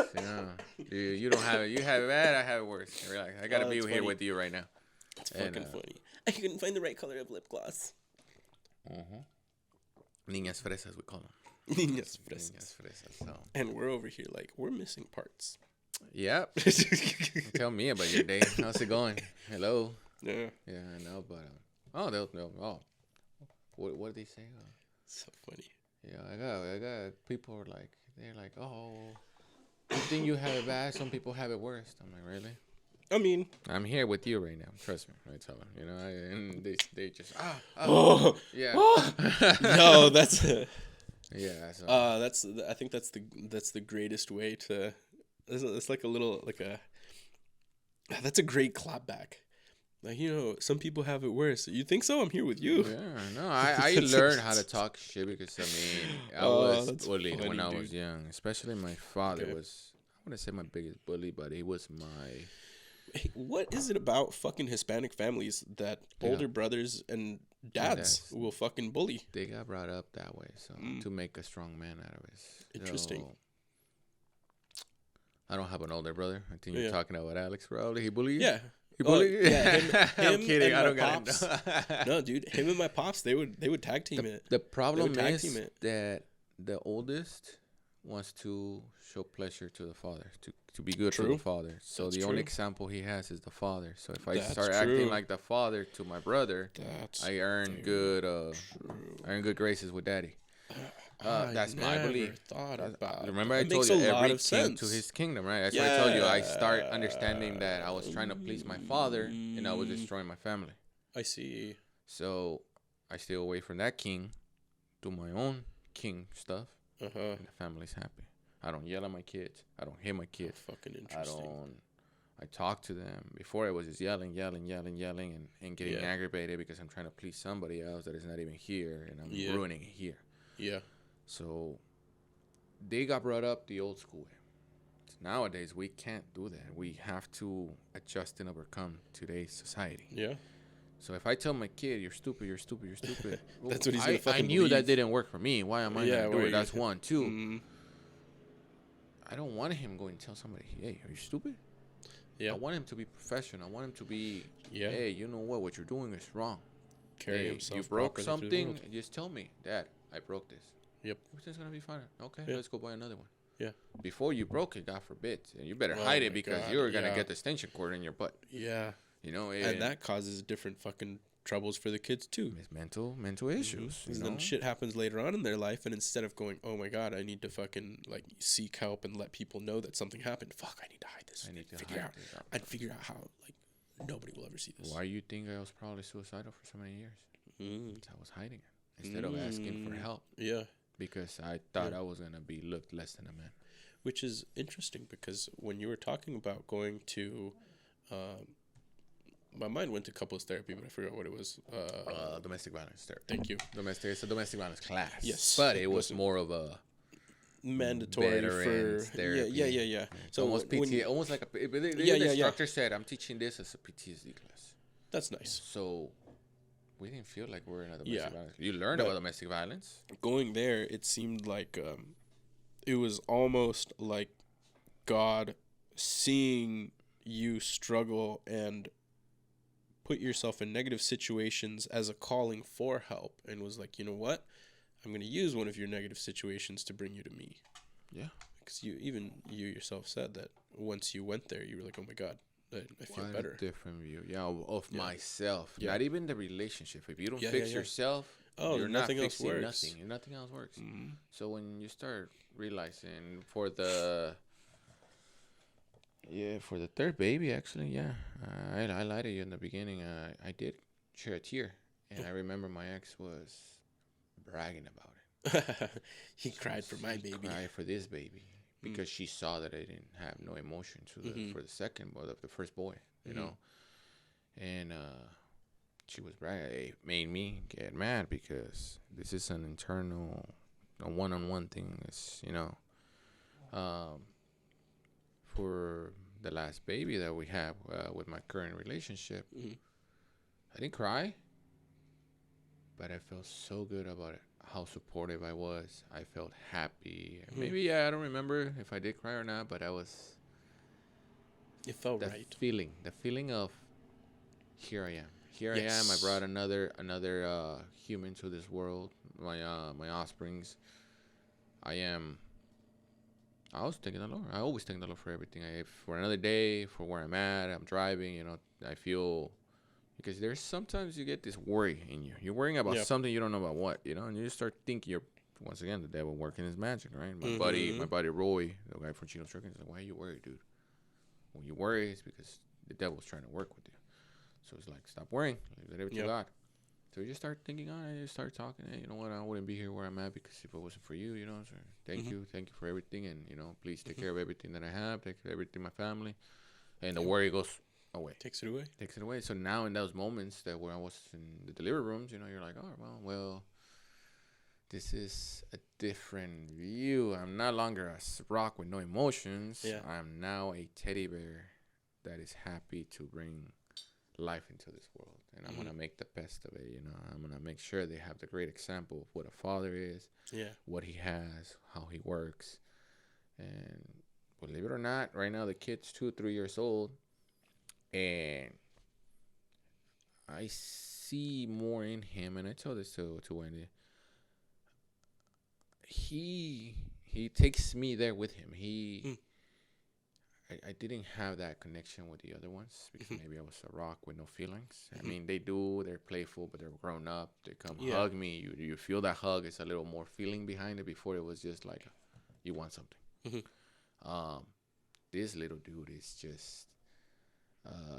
Dude, you don't have it. You have it bad, I have it worse. Relax. I gotta be here with you right now. It's fucking funny. I couldn't find the right color of lip gloss. Niñas fresas, we call them. Niñas fresas. So. And we're over here like, we're missing parts. Yep. Tell me about your day. How's it going? Hello. Yeah. Yeah, I know, but what did they say? So funny. Yeah, I got people they're like, oh, you think you have it bad? Some people have it worse. I'm like, really? I mean, I'm here with you right now. Trust me. I tell them, and they just yeah. No, that's yeah. So. I think that's the greatest way to. It's like a little that's a great clapback. Like, some people have it worse. You think so? I'm here with you. Yeah, no, I learned how to talk shit because I was bullied when I was young. Especially my father wouldn't say my biggest bully, but he was my. Hey, what is it about fucking Hispanic families that older brothers and dads will fucking bully? They got brought up that way, so to make a strong man out of us. Interesting. So, I don't have an older brother. I think you're talking about Alex, probably. He bullied you? Yeah. He bullied you? Yeah, him I'm kidding. and I don't my pops. No, dude. Him and my pops, they would tag team it. The problem is that the oldest wants to show pleasure to the father, to be good to the father. So the only example he has is the father. So if I start acting like the father to my brother, I earn good graces with daddy. That's my belief. Remember, I told you every king to his kingdom, right? That's why I told you I start understanding that I was trying to please my father and I was destroying my family. I see. So I stay away from that king, do my own king stuff, and the family's happy. I don't yell at my kids. I don't hit my kids. Fucking interesting. I talk to them. Before I was just yelling, and getting aggravated because I'm trying to please somebody else that is not even here, and I'm ruining it here. Yeah. So they got brought up the old school way. Nowadays, we can't do that. We have to adjust and overcome today's society. Yeah. So if I tell my kid, you're stupid, that's what he's going to fucking I knew believe. That didn't work for me. Why am I going to do it? That's gonna... one. Two, I don't want him going to tell somebody, hey, are you stupid? Yeah. I want him to be professional. I want him to be, hey, you know what you're doing is wrong. Carry himself. You broke something, just tell me, Dad, I broke this. Yep. Everything's going to be fine. Okay, let's go buy another one. Yeah. Before you broke it, God forbid. And you better hide it because you're going to get the extension cord in your butt. Yeah. You know, and that causes different fucking troubles for the kids too. It's mental issues. And then shit happens later on in their life, and instead of going, oh my God, I need to fucking like seek help and let people know that something happened. Fuck, I need to hide this. I'd figure out how like nobody will ever see this. Why you think I was probably suicidal for so many years? I was hiding it instead of asking for help. Yeah. Because I thought I was gonna be looked less than a man. Which is interesting because when you were talking about going to, my mind went to couples therapy, but I forgot what it was. Domestic violence therapy. Thank you. It's a domestic violence class. Yes, but it was more of a mandatory for therapy. Yeah. So almost PT, almost like a the instructor said, "I'm teaching this as a PTSD class." That's nice. So we didn't feel like we're in a domestic violence. You learned about domestic violence. Going there, it seemed like it was almost like God seeing you struggle and put yourself in negative situations as a calling for help, and was like, you know what? I'm going to use one of your negative situations to bring you to me. Yeah. Because you yourself said that once you went there, you were like, oh my God, I feel better. A different view. Of myself. Yeah. Not even the relationship. If you don't fix yourself, you're nothing not else fixing works. Nothing else works. Mm-hmm. So when you start realizing for the third baby, actually, I lied to you in the beginning. I did shed a tear. And I remember my ex was bragging about it. He cried for my baby. Cried for this baby. Because she saw that I didn't have no emotion for the second boy, the first boy, you know. And she was bragging. It made me get mad because this is an internal, a one-on-one thing. It's, you know, for the last baby that we have with my current relationship, I didn't cry, but I felt so good about it. How supportive I was. I felt happy. Maybe I don't remember if I did cry or not, but I was. It felt right. The feeling of here I am. Here I am. I brought another human to this world. My offsprings. I was thanking the Lord. I always thank the Lord for everything. For another day, for where I'm at. I'm driving. You know, I feel. Because there's sometimes you get this worry in you. You're worrying about something you don't know about what, you know, and you just start thinking you're, once again, the devil working his magic, right? My buddy Roy, the guy from Chino Strickland, is like, why are you worried, dude? When you worry, it's because the devil's trying to work with you. So it's like, stop worrying. Let everything to God. So you just start thinking on it. You start talking, hey, you know what? I wouldn't be here where I'm at because if it wasn't for you, you know, so thank you for everything. And, you know, please take care of everything that I have. Take care of everything, my family. And the worry goes away. Takes it away. So now in those moments that where I was in the delivery rooms, you know, you're like, oh, well, this is a different view. I'm no longer a rock with no emotions. Yeah. I'm now a teddy bear that is happy to bring life into this world. And I'm going to make the best of it. You know, I'm going to make sure they have the great example of what a father is, what he has, how he works. And believe it or not, right now the kid's 2, 3 years old. And I see more in him. And I told this to Wendy. He takes me there with him. I didn't have that connection with the other ones because maybe I was a rock with no feelings. I mean, they're playful, but they're grown up. They come hug me. You feel that hug. It's a little more feeling behind it. Before it was just like, you want something. This little dude is just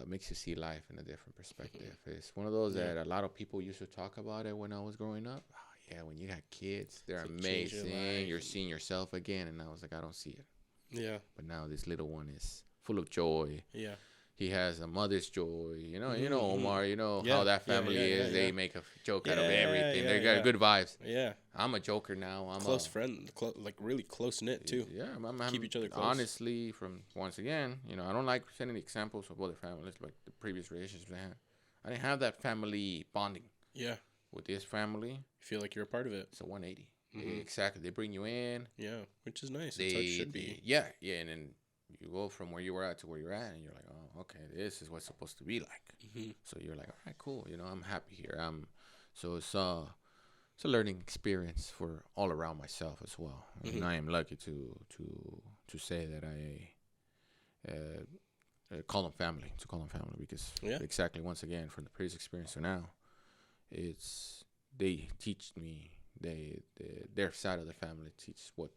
makes you see life in a different perspective. It's one of those that a lot of people used to talk about it when I was growing up. Yeah, when you got kids, they're amazing. You're seeing yourself again. And I was like, I don't see it. Yeah. But now this little one is full of joy. Yeah. He has a mother's joy. You know, Omar, how that family is. They make a joke out of everything. They got good vibes. Yeah. I'm a joker now. I'm close friend, like really close knit too. Yeah. I'm keep each other close. Honestly, from once again, I don't like sending examples of other families like the previous relationships I had. I didn't have that family bonding. Yeah. With this family, you feel like you're a part of it. It's a 180. Exactly. They bring you in. Yeah, which is nice. That's how it should be. Yeah, and then you go from where you were at to where you're at, and you're like, oh, okay, this is what's supposed to be like. So you're like, all right, cool. I'm happy here. So it's a learning experience for all around myself as well. And I am lucky to say that I call them family. To call them family because exactly once again from the previous experience to now. They teach me their side of the family teach what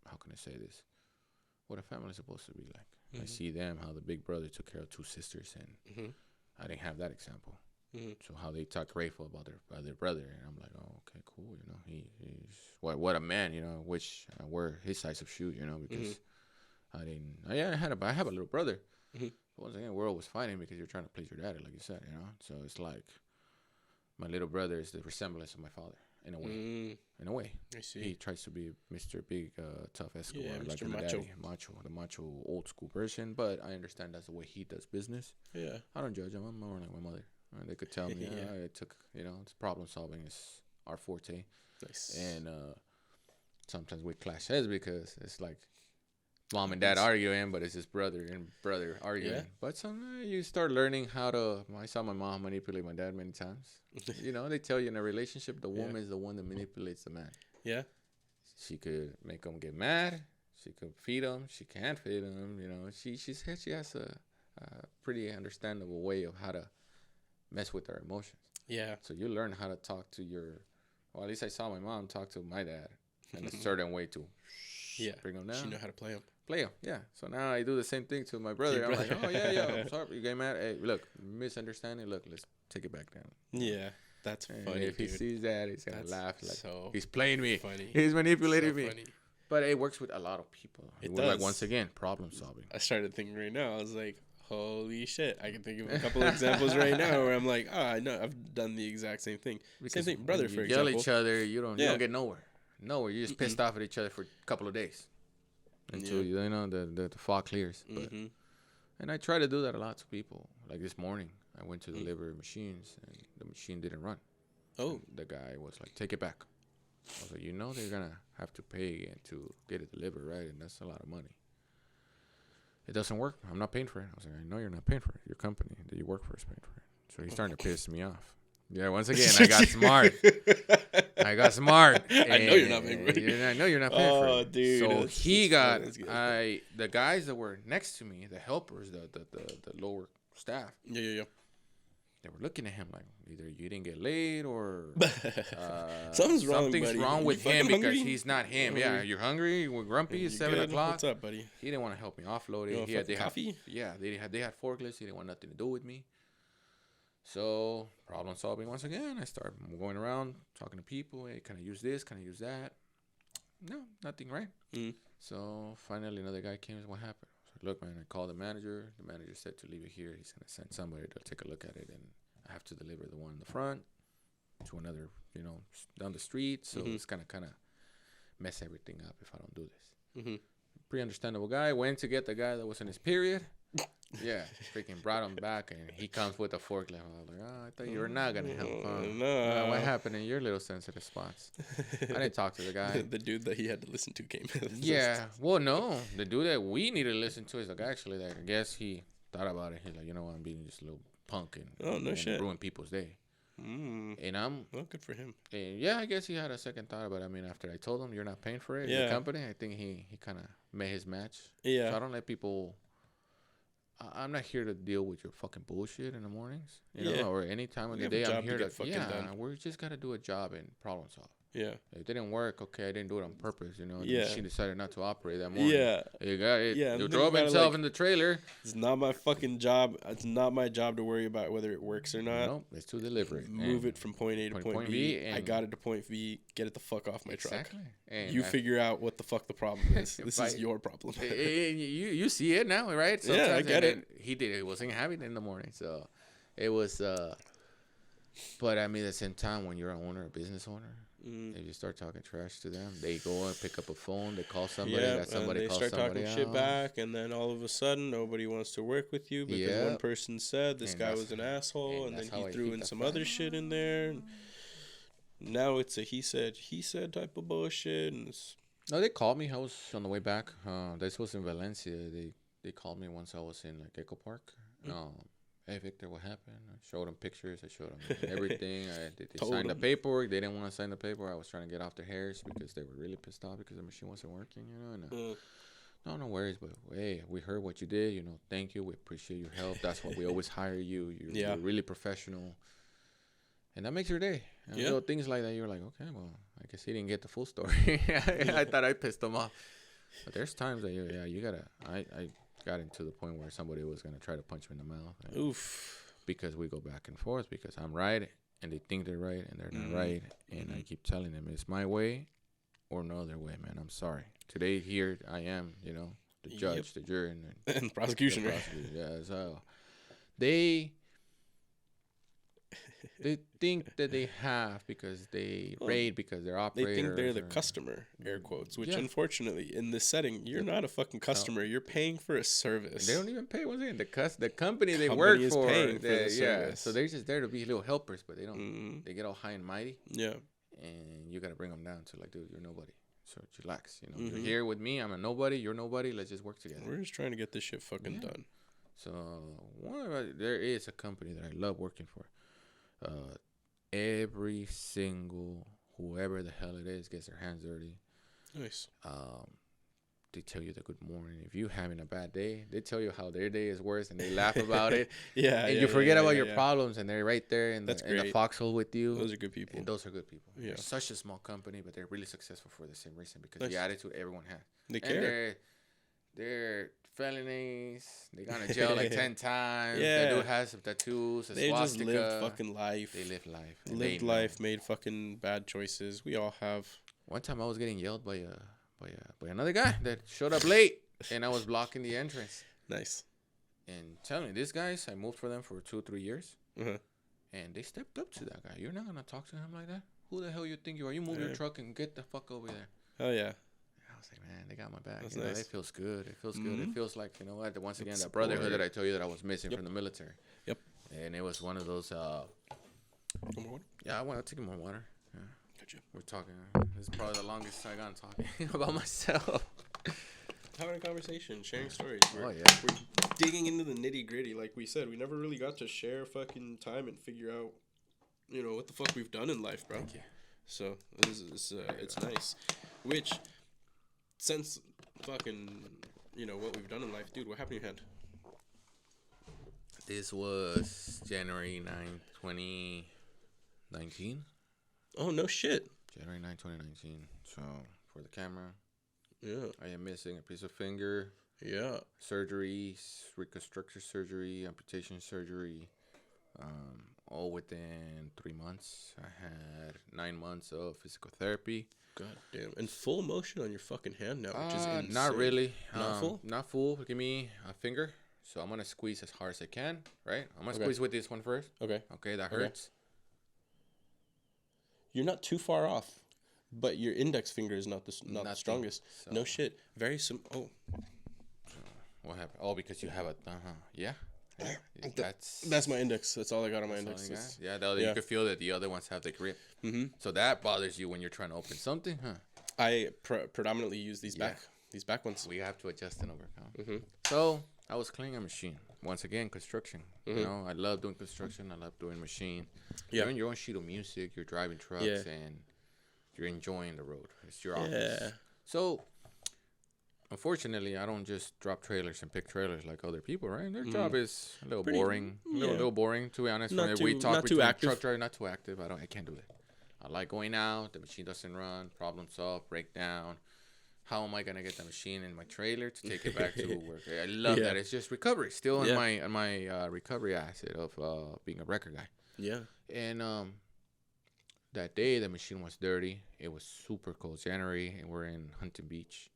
how can I say this, what a family is supposed to be like. I see them how the big brother took care of 2 sisters and I didn't have that example. So how they talk grateful about their brother, and I'm like, oh, okay, cool. He's what a man. Which I wear his size of shoe. Because I have a little brother. But once again, we're always fighting because you're trying to please your daddy, like you said. So it's like. My little brother is the resemblance of my father, in a way. In a way. I see. He tries to be Mr. Big, tough Escobar, like my daddy. The macho, old school version. But I understand that's the way he does business. Yeah. I don't judge him. I'm more like my mother. They could tell me, it took, it's problem solving is our forte. Nice. And sometimes we clash heads because it's like mom and dad arguing, but it's his brother arguing. Yeah. But sometimes you start learning how to. I saw my mom manipulate my dad many times. They tell you in a relationship, the woman is the one that manipulates the man. Yeah. She could make him get mad. She could feed him. She can't feed him. She has a pretty understandable way of how to mess with her emotions. Yeah. So you learn how to talk to at least I saw my mom talk to my dad in a certain way to bring him down. She know how to play him. Yeah. So now I do the same thing to my brother. I'm like, oh, yeah, I'm sorry. You get mad? Hey, look, misunderstanding. Look, let's take it back down. Yeah, that's funny, if he sees that, he's going to laugh. Like, he's playing me. Funny. He's manipulating me. Funny. But it works with a lot of people. It does. Like, once again, problem solving. I started thinking right now. I was like, holy shit. I can think of a couple of examples right now where I'm like, I know. I've done the exact same thing. Because same thing, brother, for example. You yell at each other. You don't get nowhere. You're just pissed off at each other for a couple of days. Until the fog clears. But and I try to do that a lot to people. Like this morning, I went to deliver machines and the machine didn't run. Oh. And the guy was like, take it back. I was like, they're gonna have to pay to get it delivered, right? And that's a lot of money. It doesn't work. I'm not paying for it. I was like, I know you're not paying for it. Your company that you work for is paying for it. So he's starting to piss me off. Yeah, once again, I got smart. I know you're not paying for it. I know you're not paying for it. Dude, so the guys that were next to me, the helpers, the lower staff. Yeah. They were looking at him like either you didn't get laid or something's wrong with him because he's not him. Yeah, you're hungry. We're grumpy. It's 7 o'clock. What's up, buddy? He didn't want to help me offload it. He had coffee. They had forklifts. He didn't want nothing to do with me. So, problem solving once again. I start going around talking to people. Hey, can I use this? Can I use that? No, nothing, right? So, finally, another guy came and said, what happened? I was like, look, man, I called the manager. The manager said to leave it here. He's going to send somebody to take a look at it, and I have to deliver the one in the front. to another, down the street. So it's kind of mess everything up if I don't do this. Pretty understandable guy. Went to get the guy that was in his period. Yeah, freaking brought him back, and he comes with a forklift. I was like, I thought you were not gonna help. No, what happened in your little sensitive spots? I didn't talk to the guy. The dude that he had to listen to came. Yeah, well, no, the dude that we needed to listen to is like actually that. I guess he thought about it. He's like, I'm being just a little punk and ruin people's day. And I'm good for him. Yeah, I guess he had a second thought about it. I mean, after I told him you're not paying for it, the company, I think he kind of made his match. Yeah, so I don't let people. I'm not here to deal with your fucking bullshit in the mornings, or any time of the day. I'm here to we just gotta do a job and problem solve. Yeah. If it didn't work, okay, I didn't do it on purpose, The machine decided not to operate that morning. Yeah. You got it. Yeah. You drove himself in the trailer. It's not my fucking job. It's not my job to worry about whether it works or not. No, it's to deliver it. Move it from point A to point B. I got it to point B. Get it the fuck off my truck. And you figure out what the fuck the problem is. This is your problem. You see it now, right? Sometimes, I get it. He did. He wasn't having it in the morning, so it was. But I mean, at the same time, when you're an owner, a business owner. If you start talking trash to them, they go and pick up a phone. They call somebody. That somebody calls somebody else. They start talking shit back, and then all of a sudden, nobody wants to work with you because one person said this guy was an asshole, and then he threw in some other shit in there. And now it's a he said type of bullshit. And no, they called me. I was on the way back. This was in Valencia. They called me once I was in Echo Park. Hey, Victor, what happened? I showed them pictures. I showed them everything. They signed the paperwork. They didn't want to sign the paperwork. I was trying to get off their hairs because they were really pissed off because the machine wasn't working, And, no worries. But, hey, we heard what you did. Thank you. We appreciate your help. That's why we always hire you. You're really professional. And that makes your day. And, things like that, you're like, okay, well, I guess he didn't get the full story. I thought I pissed him off. But there's times that, you got to – I got into the point where somebody was going to try to punch me in the mouth. Oof. Because we go back and forth because I'm right and they think they're right and they're not right. And I keep telling them it's my way or no other way, man. I'm sorry. Today here I am, the judge, the jury, and the prosecution. Yeah, so they think that they have because they raid because they're operators. They think they're the customer, air quotes, which unfortunately in this setting, you're not a fucking customer. You're paying for a service. They don't even pay once again. The company they work for, paying for the service. So they're just there to be little helpers, but they don't. They get all high and mighty. Yeah. And you got to bring them down to like, dude, you're nobody. So relax. You're here with me. I'm a nobody. You're nobody. Let's just work together. We're just trying to get this shit fucking done. So there is a company that I love working for. Every single whoever the hell it is gets their hands dirty. Nice. They tell you the good morning. If you having a bad day, they tell you how their day is worse and they laugh about it. And you forget about your problems and they're right there in the foxhole with you. Those are good people. And those are good people. Yeah. They're such a small company, but they're really successful for the same reason because the attitude everyone has. They care. They're felonies. They got in jail like 10 times. Yeah. The dude has some tattoos, a swastika. They just live fucking life. They live life. Lived life, made fucking bad choices. We all have. One time I was getting yelled by another guy that showed up late, and I was blocking the entrance. Nice. And tell me, these guys, I moved for them for 2-3 years, and they stepped up to that guy. You're not gonna talk to him like that. Who the hell you think you are? You move your truck and get the fuck over there. Oh yeah. I was like, man, they got my back. That's nice. It feels good. It feels good. It feels like, once again, that brotherhood that I told you that I was missing from the military. Yep. And it was one of those. More water? Yeah, I'll take more water. Yeah. Gotcha. We're talking. This is probably the longest I got talking about myself. Having a conversation, sharing stories. We're digging into the nitty gritty. Like we said, we never really got to share fucking time and figure out, what the fuck we've done in life, bro. Thank you. So it's nice. Which. Since fucking, what we've done in life, dude, what happened to your hand? This was January 9th, 2019. Oh, no shit. January 9th, 2019. So, for the camera, I am missing a piece of finger. Yeah. Surgery, reconstruction surgery, amputation surgery, all within 3 months. I had 9 months of physical therapy. God damn. And full motion on your fucking hand now, which is insane. Not really. Not full? Not full. Give me a finger. So I'm going to squeeze as hard as I can, right? I'm going to squeeze with this one first. Okay. Okay, that hurts. you're not too far off, but your index finger is not the strongest. So. No shit. Very Oh. What happened? Oh, because you have a yeah. That's my index. That's all I got on my index. Yeah, you can feel that the other ones have the grip. Mm-hmm. So that bothers you when you're trying to open something, huh? I predominantly use these back ones. We have to adjust and overcome. Mm-hmm. So I was cleaning a machine. Once again, construction. Mm-hmm. You know, I love doing construction. I love doing machine. Yeah. You're in your own sheet of music. You're driving trucks and you're enjoying the road. It's your office. Yeah. So unfortunately, I don't just drop trailers and pick trailers like other people, right? Their job is a little boring. A little boring, to be honest. Not too active. Truck driver, not too active. I can't do that. I like going out. The machine doesn't run. Problem solved. Breakdown. How am I gonna get the machine in my trailer to take it back to work? I love that. It's just recovery. Still in my recovery asset of being a record guy. Yeah. And that day the machine was dirty. It was super cold. January, and we're in Huntington Beach.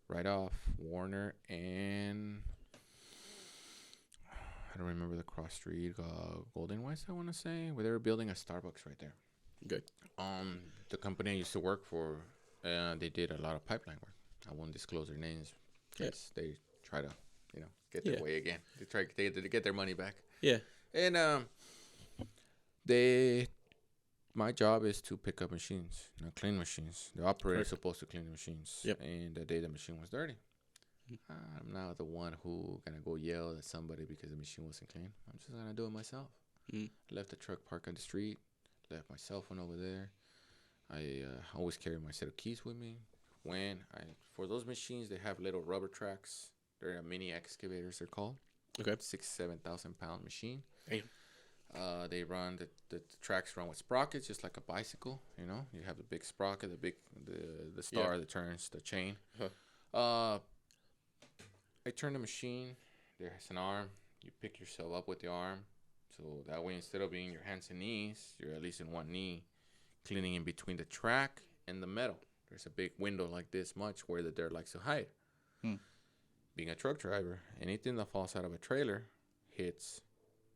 Right off Warner and I don't remember the cross street, Golden West, I want to say, where they were building a Starbucks right there. Good. The company I used to work for, they did a lot of pipeline work. I won't disclose their names because they try to, get their way again. They try to get their money back. Yeah. And my job is to pick up machines, clean machines. The operator is supposed to clean the machines. Yep. And the day the machine was dirty, I'm not the one who gonna go yell at somebody because the machine wasn't clean. I'm just gonna do it myself. I left the truck parked on the street. Left my cell phone over there. I always carry my set of keys with me. For those machines, they have little rubber tracks. They're mini excavators. They're called. Okay. 6,000-7,000 pound machine. Damn. They run the tracks run with sprockets, just like a bicycle. You have the big sprocket, the star that turns the chain. I turn the machine. There's an arm. You pick yourself up with the arm, so that way instead of being your hands and knees, you're at least in one knee, cleaning in between the track and the metal. There's a big window like this much where the dirt likes to hide. Being a truck driver, anything that falls out of a trailer hits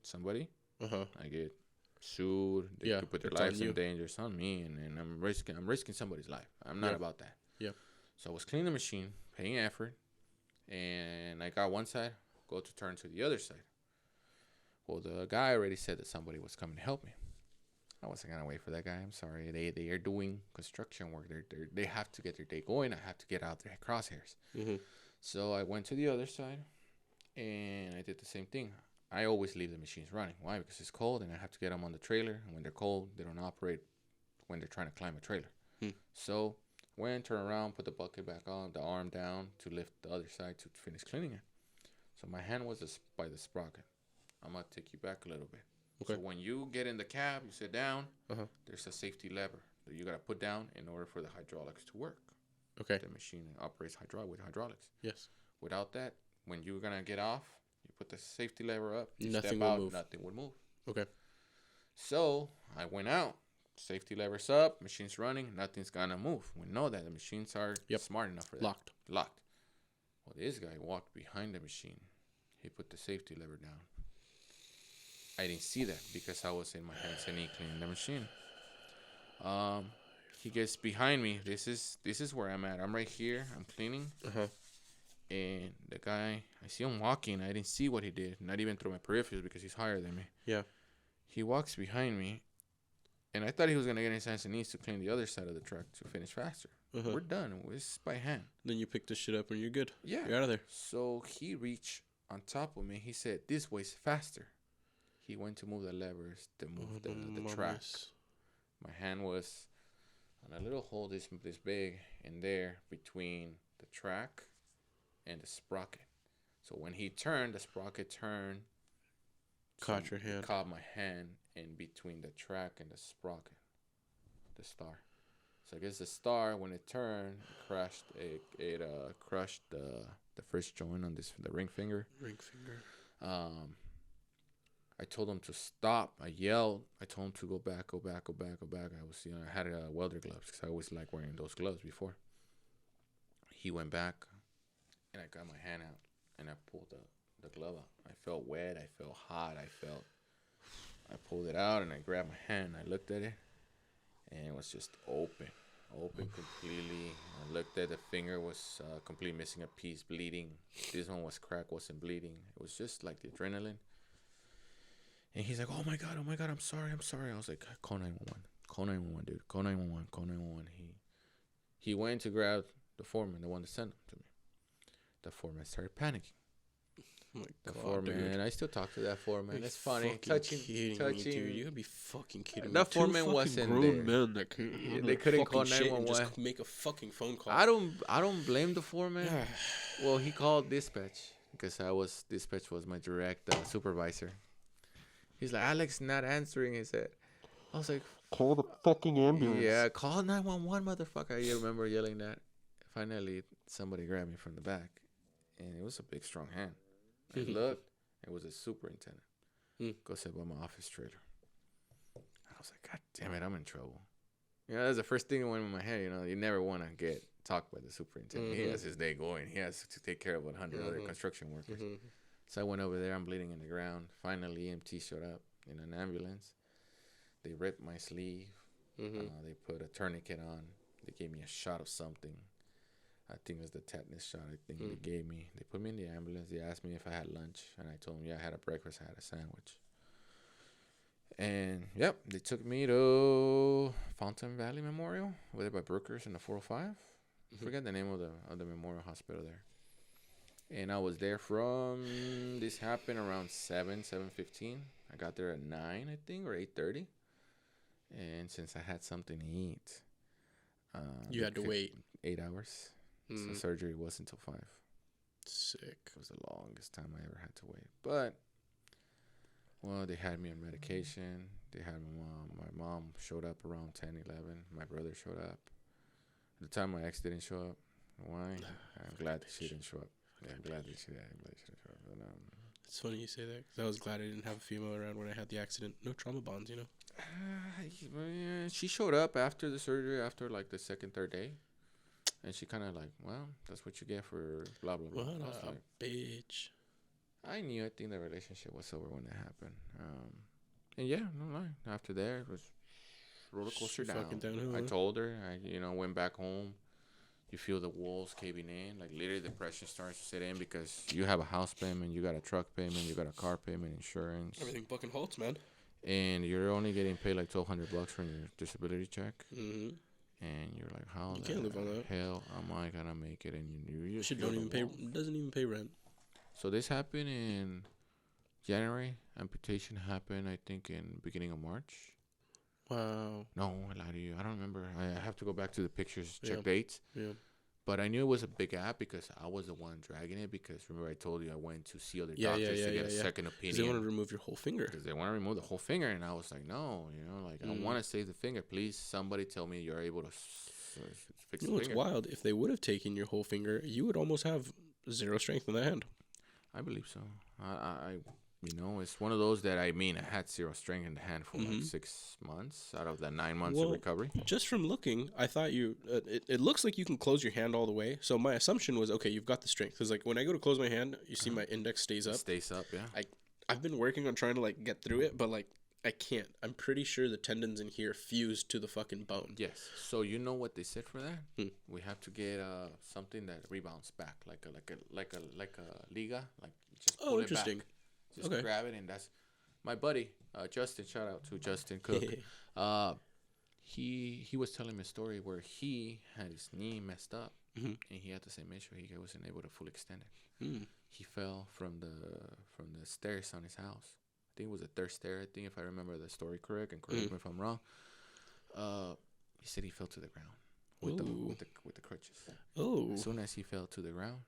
somebody. I get sued. They could put their lives in danger. It's on me, and I'm risking somebody's life. I'm not about that. Yeah. So I was cleaning the machine, paying effort, and I got one side, go to turn to the other side. Well, the guy already said that somebody was coming to help me. I wasn't gonna wait for that guy. I'm sorry. They are doing construction work. They have to get their day going. I have to get out their crosshairs. So I went to the other side, and I did the same thing. I always leave the machines running. Why? Because it's cold, and I have to get them on the trailer. And when they're cold, they don't operate when they're trying to climb a trailer. So went, turn around, put the bucket back on, the arm down to lift the other side to finish cleaning it. So my hand was by the sprocket. I'm going to take you back a little bit. Okay. So when you get in the cab, you sit down, there's a safety lever that you got to put down in order for the hydraulics to work. Okay. The machine operates with hydraulics. Yes. Without that, when you're going to get off, you put the safety lever up, you step out, nothing would move. Okay. So I went out, safety lever's up, machine's running, nothing's going to move. We know that the machines are smart enough for that. Locked. Well, this guy walked behind the machine. He put the safety lever down. I didn't see that because I was in my hands and knee cleaning the machine. He gets behind me. This is where I'm at. I'm right here. I'm cleaning. And the guy, I see him walking. I didn't see what he did. Not even through my peripherals because he's higher than me. Yeah. He walks behind me. And I thought he was going to get his hands and knees to clean the other side of the truck to finish faster. We're done. It's by hand. Then you pick the shit up and you're good. Yeah. You're out of there. So he reached on top of me. He said, this way's faster. He went to move the levers to move the track. My hand was on a little hole this big in there between the track and the sprocket. So when he turned, the sprocket turned. Caught your hand. Caught my hand in between the track and the sprocket. The star. So I guess the star, when it turned, crashed. It crushed the first joint on the ring finger. I told him to stop. I yelled. I told him to go back. I was, I had welder gloves because I always like wearing those gloves before. He went back, and I got my hand out, and I pulled the glove out. I felt wet. I felt hot. I pulled it out, and I grabbed my hand. I looked at it, and it was just open completely. I looked at the finger, was completely missing a piece, bleeding. This one was cracked, wasn't bleeding. It was just like the adrenaline. And he's like, oh my god, I'm sorry. I was like, call 911, dude, call 911. He went to grab the foreman, the one that sent him to me. The foreman started panicking. Oh my the god, foreman, dude. and I still talk to that foreman. It's funny, touching. touching. Me, dude. You gotta be fucking kidding me. The foreman wasn't grown there. Men that can't They couldn't call shit and 911. just make a fucking phone call. I don't blame the foreman. Well, he called dispatch because dispatch was my direct supervisor. He's like, Alex not answering. He said, I was like, call the fucking ambulance. Yeah, call 911, motherfucker. I remember yelling that. Finally, somebody grabbed me from the back, and it was a big, strong hand. I looked. It was a superintendent. Go sit by my office trailer. I was like, God damn it, I'm in trouble. You know, that's the first thing that went in my head. You know, you never want to get talked by the superintendent. He has his day going. He has to take care of 100 other construction workers. So I went over there. I'm bleeding in the ground. Finally, EMT showed up in an ambulance. They ripped my sleeve. They put a tourniquet on. They gave me a shot of something. I think it was the tetanus shot they gave me. They put me in the ambulance. They asked me if I had lunch. And I told them, yeah, I had a breakfast. I had a sandwich. And, yep, they took me to Fountain Valley Memorial over there by Brookers in the 405. I forget the name of the memorial hospital there. And I was there from, this happened around 7:15. I got there at 9, I think, or 8:30. And since I had something to eat. You had to wait. 8 hours. So surgery wasn't until 5. Sick. It was the longest time I ever had to wait. But, well, they had me on medication. They had my mom. My mom showed up around 10, 11. My brother showed up. At the time, my ex didn't show up. Why? I'm glad that she didn't show up. Yeah, I'm glad that she didn't show up. But, it's funny you say that, because I was glad I didn't have a female around when I had the accident. No trauma bonds, you know? Yeah, she showed up after the surgery, after like the second, third day. And she kind of like, well, that's what you get for blah, blah, blah. What a bitch. I knew. I think the relationship was over when that happened. And yeah, no lie. After there, it was roller coaster down. Downhill, I told her, went back home. You feel the walls caving in. Like, literally, depression starts to set in because you have a house payment, you got a truck payment, you got a car payment, insurance. Everything fucking halts, man. And you're only getting paid like $1,200 from your disability check. And you're like, how the hell am I gonna make it? And you shit doesn't even pay rent. So this happened in January. Amputation happened, I think, in beginning of March. Wow. No, I lied to you. I don't remember. I have to go back to the pictures, check dates. Yeah. But I knew it was a big gap because I was the one dragging it. Because remember, I told you I went to see other doctors to get a second opinion. Because they want to remove your whole finger. Because they want to remove the whole finger, and I was like, no, I want to save the finger. Please, somebody tell me you're able to fix the finger. It's wild. If they would have taken your whole finger, you would almost have zero strength in that hand. I believe so. It's one of those that I had zero strength in the hand for like 6 months out of the 9 months of recovery. Just from looking, I thought it looks like you can close your hand all the way. So my assumption was, okay, you've got the strength. Because like when I go to close my hand, you see my index stays up. Stays up, yeah. I've been working on trying to like get through it, but like I can't. I'm pretty sure the tendons in here fuse to the fucking bone. Yes. So you know what they said for that? We have to get something that rebounds back, like a liga, like just pull it back. Just grab it, and that's my buddy Justin. Shout out to Justin Cook. He was telling me a story where he had his knee messed up, and he had the same issue. He wasn't able to fully extend it. He fell from the stairs on his house. I think it was the third stair. I think if I remember the story correct, and correct me if I'm wrong. He said he fell to the ground with the crutches. Oh! As soon as he fell to the ground,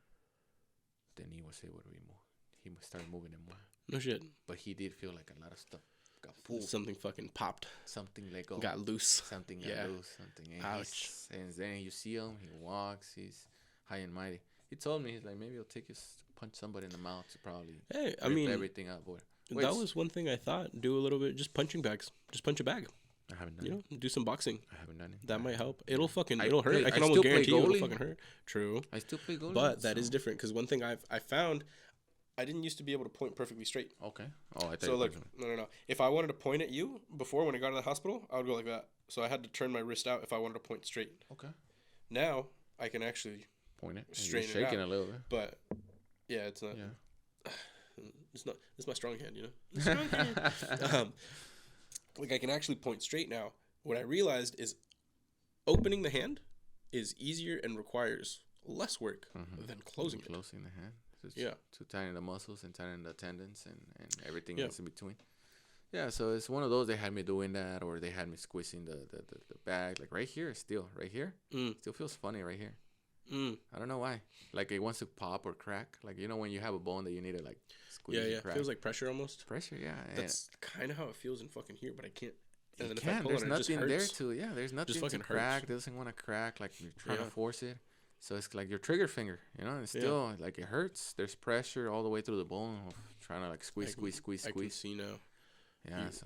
then he was able to remove. He started moving it more. No shit. But he did feel like a lot of stuff got pulled. Something fucking popped. Something let go. Got loose. Something got loose. Something. And ouch. And then you see him. He walks. He's high and mighty. He told me, he's like, maybe it'll take you to punch somebody in the mouth to probably rip everything out. That was one thing I thought. Do a little bit, just punching bags. Just punch a bag. I haven't done it. Do some boxing. I haven't done it. That might help. It'll hurt. I can almost guarantee it'll fucking hurt. True. I still play goalie. But that is different, because one thing I found, I didn't used to be able to point perfectly straight. Okay. Oh, I thought so like no. If I wanted to point at you before when I got to the hospital, I would go like that. So I had to turn my wrist out if I wanted to point straight. Okay. Now I can actually point it. Straighten You're shaking it out. a little bit. But yeah, it's not. Yeah. It's not. It's my strong hand, you know. Strong hand. Like I can actually point straight now. What I realized is opening the hand is easier and requires less work than closing it. Closing the hand. Just Yeah. To tighten the muscles and tighten the tendons and everything else in between. Yeah, so it's one of those. They had me doing that, or they had me squeezing the bag. Like right here, still right here. Still feels funny right here. I don't know why. Like it wants to pop or crack. Like you know when you have a bone that you need to like squeeze. Yeah, crack. feels like pressure almost. Pressure, yeah. That's kind of how it feels in fucking here, but I can't. And then you can't. There's nothing there to. Yeah, there's nothing to crack. It doesn't want to crack. Like you're trying to force it. So it's like your trigger finger. You know, it's still like it hurts. There's pressure all the way through the bone. Trying to like squeeze. I can see now. Yeah, so.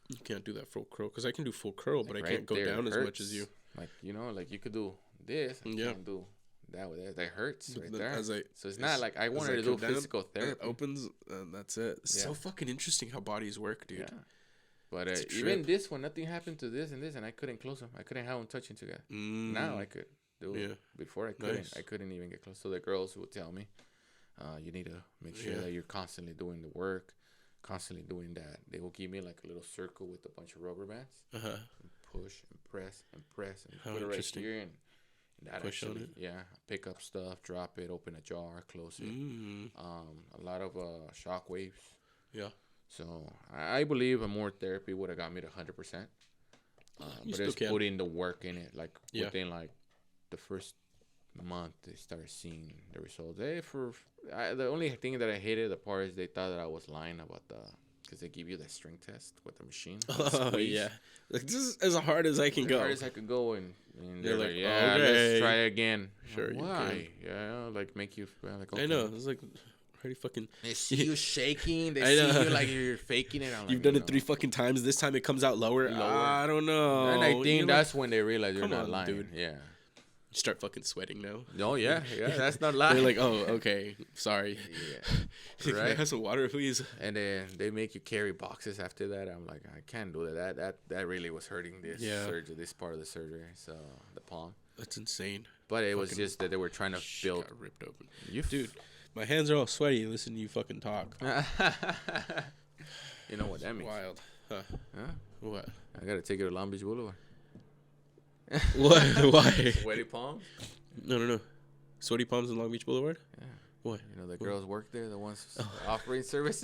You can't do that full curl because I can do full curl, but like I can't go down as much as you. Like you know, like you could do this. I can't do that with that. That hurts right there. So it's not like I wanted to do physical therapy. It opens and that's it. It's so fucking interesting how bodies work, dude. Yeah. But even this one, nothing happened to this and this, and I couldn't close them. I couldn't have them touching together. Now I could do it. Before I couldn't. Nice. I couldn't even get close. So the girls would tell me, you need to make sure that you're constantly doing the work. Constantly doing that. They will give me like a little circle with a bunch of rubber bands. And push and press and press and put it right here and that push actually, on it. Yeah, pick up stuff, drop it, open a jar, close it. A lot of shock waves. Yeah. So I believe a more therapy would have got me to 100%. But it's putting the work in it. Like within like the first month, they started seeing the results. The only thing that I hated the part is they thought that I was lying about because they give you the strength test with the machine. Oh yeah, like this is as hard as I can go. As hard as I could go, and they're like, yeah, let's try again. Sure, why? Yeah, like make you feel like okay. I know it's like already fucking. They see you shaking. They see you like you're faking it. You've done it 3 fucking times. This time it comes out lower. I don't know. And I think that's when they realize you're not lying, dude. Yeah. You start fucking sweating now. Oh yeah, that's not lying. They're like, oh, okay, sorry. Yeah, right. Have some water, please. And then they make you carry boxes after that. I'm like, I can't do that. That really was hurting this surgery, this part of the surgery. So the palm. That's insane. But it was just that they were trying to build. Got ripped open. Dude, my hands are all sweaty. Listen to you fucking talk. You know what that means? Wild. Huh? What? I gotta take you to Long Beach Boulevard. What? Why? Sweaty palms? No. Sweaty palms in Long Beach Boulevard? Yeah. What? You know the girls work there, the ones offering service.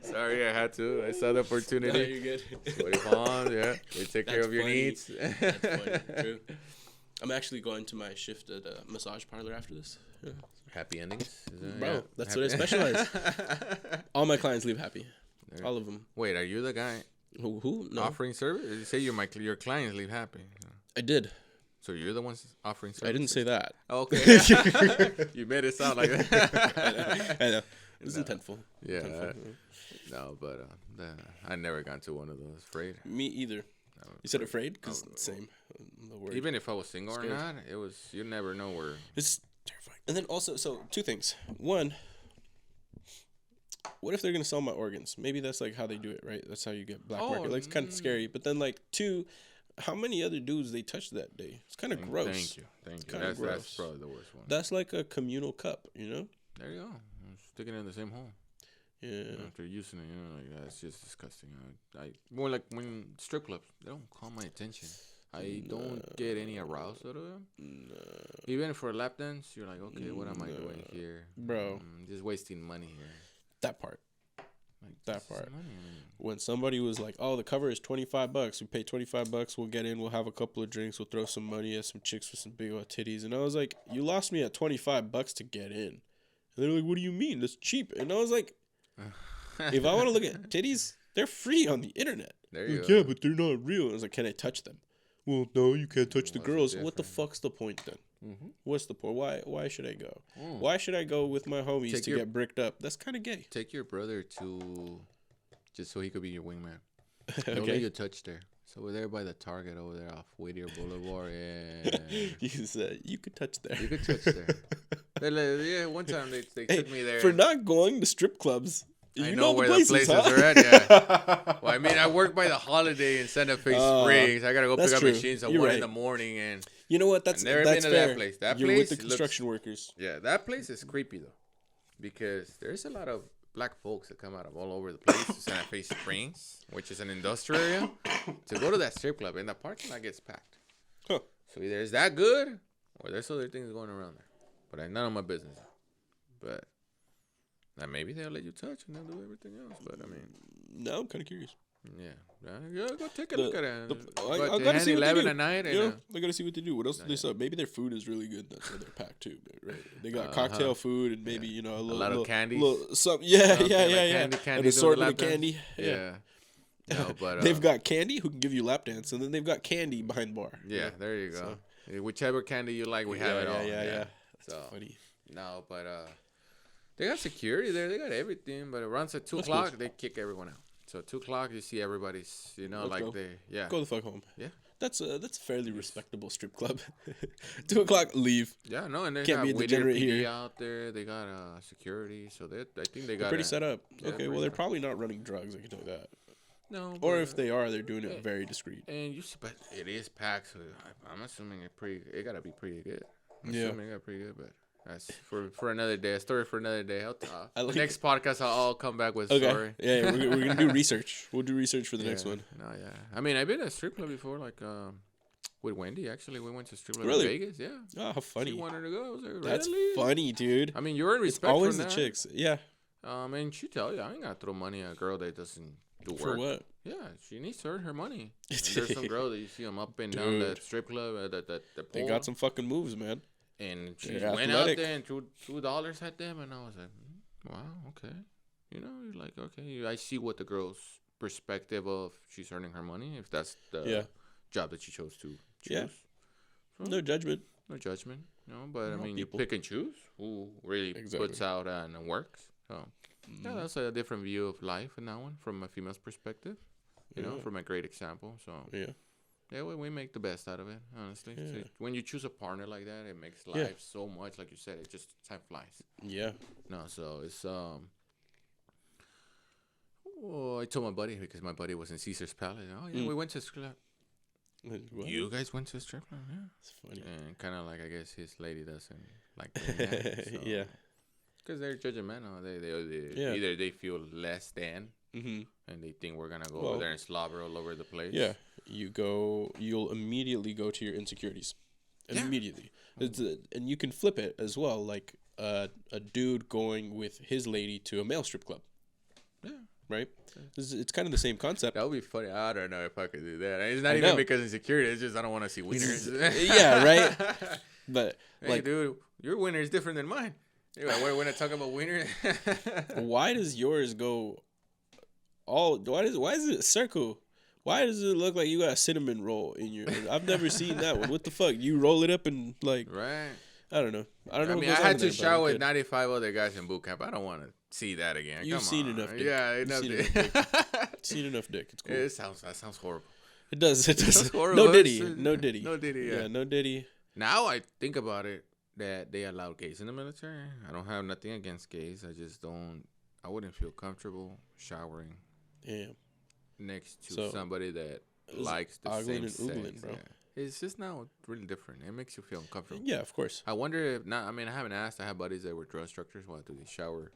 Sorry, I had to. I saw the opportunity. No, you're good. Sweaty palms, yeah. They take care of your needs. That's funny. True. I'm actually going to my shift at a massage parlor after this. Yeah. Happy endings? Bro, that's what I specialize. All my clients leave happy. All of them. Wait, are you the guy? Who? No. Offering service? You say your clients leave happy. I did. So you're the ones offering service? I didn't say that. Okay. You made it sound like that. I know. It was intentful. Yeah. No, but I never got to one of those. Afraid. Me either. You said afraid? Because same. The word. Even if I was single or not, it was, you never know where. It's terrifying. And then also, so 2 things. One, what if they're going to sell my organs? Maybe that's like how they do it, right? That's how you get black market. Like, it's kind of scary. But then, like, 2, how many other dudes they touched that day? It's kind of gross. Thank you. That's probably the worst one. That's like a communal cup, you know? There you go. Sticking it in the same hole. Yeah. After using it, like that's just disgusting. I more like when strip clubs, they don't call my attention. I don't get any arousal out of them. No. Even for a lap dance, you're like, okay, what am I doing here? Bro. Just wasting money here. That part. Like that part. When somebody was like, oh, the cover is $25. We pay $25. We'll get in. We'll have a couple of drinks. We'll throw some money at some chicks with some big old titties. And I was like, you lost me at $25 to get in. And they're like, what do you mean? That's cheap. And I was like, if I want to look at titties, they're free on the internet. There you go. Yeah, but they're not real. I was like, can I touch them? Well, no, you can't touch the girls. What the fuck's the point then? Mm-hmm. What's the point? Why should I go? Why should I go with my homies to get bricked up? That's kind of gay. Take your brother to, just so he could be your wingman. Don't let you touch there. So we're there by the Target over there off Whittier Boulevard. Yeah. You said you could touch there. You could touch there. Yeah, one time they took me there. For not going to strip clubs, I You know the where places, the places huh? are at. Yeah. Well, I mean, I work by the Holiday in Santa Fe Springs. I gotta go pick up true. machines at You're 1 right. in the morning, and You know what? I've never been to fair. that place. That You're place with the looks, construction workers. yeah, that place is creepy though, because there's a lot of black folks that come out of all over the place to Santa Fe Springs, which is an industrial area, to go to that strip club, and the parking lot gets packed. Huh. So either it's that good, or there's other things going around there. But it's none of my business. But maybe they'll let you touch and they'll do everything else. But I mean, No, I'm kind of curious. Yeah, go take a look at it. I gotta see what they 11 do. at night. You know, I gotta see what they do. What else do they sell? Maybe their food is really good. That's why they're packed too. Right? They got cocktail food and maybe a lot of candies. Yeah. Candy An assortment of candy. Yeah. No, but they've got candy who can give you lap dance, and then they've got candy behind bar. Yeah, there you go. So, whichever candy you like, we have it all. Yeah. So That's funny. No, but they got security there. They got everything. But around at 2 o'clock, they kick everyone out. So 2 o'clock, you see everybody's, go. Go the fuck home. Yeah. That's a fairly respectable strip club. 2 o'clock, leave. Yeah, no, and they Can't got be a Whittier degenerate PD here. out there. They got security, so I think they got Pretty set up. Yeah, okay, well they're probably not running drugs. I can tell you that. No. Or if they are, they're doing it very discreet. And you see, but it is packed, so I'm assuming it gotta be pretty good. I'm Yeah. assuming it got pretty good, but. That's for another day. A story for another day. The next podcast, I'll come back with a story. Yeah, we're gonna do research. We'll do research for the next one. No, yeah. I mean, I've been at a strip club before, like with Wendy. Actually, we went to a strip club in Vegas. Yeah. Oh, how funny! She wanted to go. I was like, really? That's funny, dude. I mean, you're in respect. It's always from the that. chicks. Yeah. And she tell you, I ain't gonna throw money at a girl that doesn't do work. For what? Yeah, she needs to earn her money. And there's some girl that you see them up and down the strip club, the pole. They got some fucking moves, man. And she went out there and threw $2 at them, and I was like, wow, okay. You're like, okay, I see what the girl's perspective of she's earning her money, if that's the job that she chose to choose. Yeah. So, no judgment. No judgment, but I mean, you pick and choose who really puts out and works. So, yeah, that's a different view of life in that one from a female's perspective, from a great example. So, yeah, we make the best out of it, honestly. Yeah. So when you choose a partner like that, it makes life so much, like you said, it just time flies. Yeah. No, so it's I told my buddy, because my buddy was in Caesar's Palace. Oh yeah, we went to a strip club. You guys went to a strip club? Yeah. It's funny. And kind of like, I guess his lady doesn't like doing that. So. Yeah. Because they're judgmental. They either they feel less than, and they think we're gonna go over there and slobber all over the place. Yeah. You'll immediately go to your insecurities. Immediately. And you can flip it as well, like a dude going with his lady to a male strip club. Yeah. Right? It's kind of the same concept. That would be funny. I don't know if I could do that. It's not even because insecurity. It's just I don't want to see wieners. Yeah, right? But, hey, dude, your wiener is different than mine. Anyway, we're not talking about wieners. Why does yours go why is it a circle? Why does it look like you got a cinnamon roll in your... I've never seen that one. What the fuck? You roll it up and, like... Right. I don't know. I mean, I had to shower with 95 other guys in boot camp. I don't want to see that again. You've seen enough dick. Yeah, enough dick. Seen enough dick. It's cool. That sounds horrible. It does. It does. Horrible. No Diddy. No Diddy. No Diddy, yeah. No Diddy. Now I think about it, that they allow gays in the military. I don't have nothing against gays. I wouldn't feel comfortable showering. Yeah. Next to somebody that likes the same sex. Bro. Yeah. It's just now really different. It makes you feel uncomfortable. Yeah, of course. I wonder if not. I mean, I haven't asked. I have buddies that were drill instructors. Why do they shower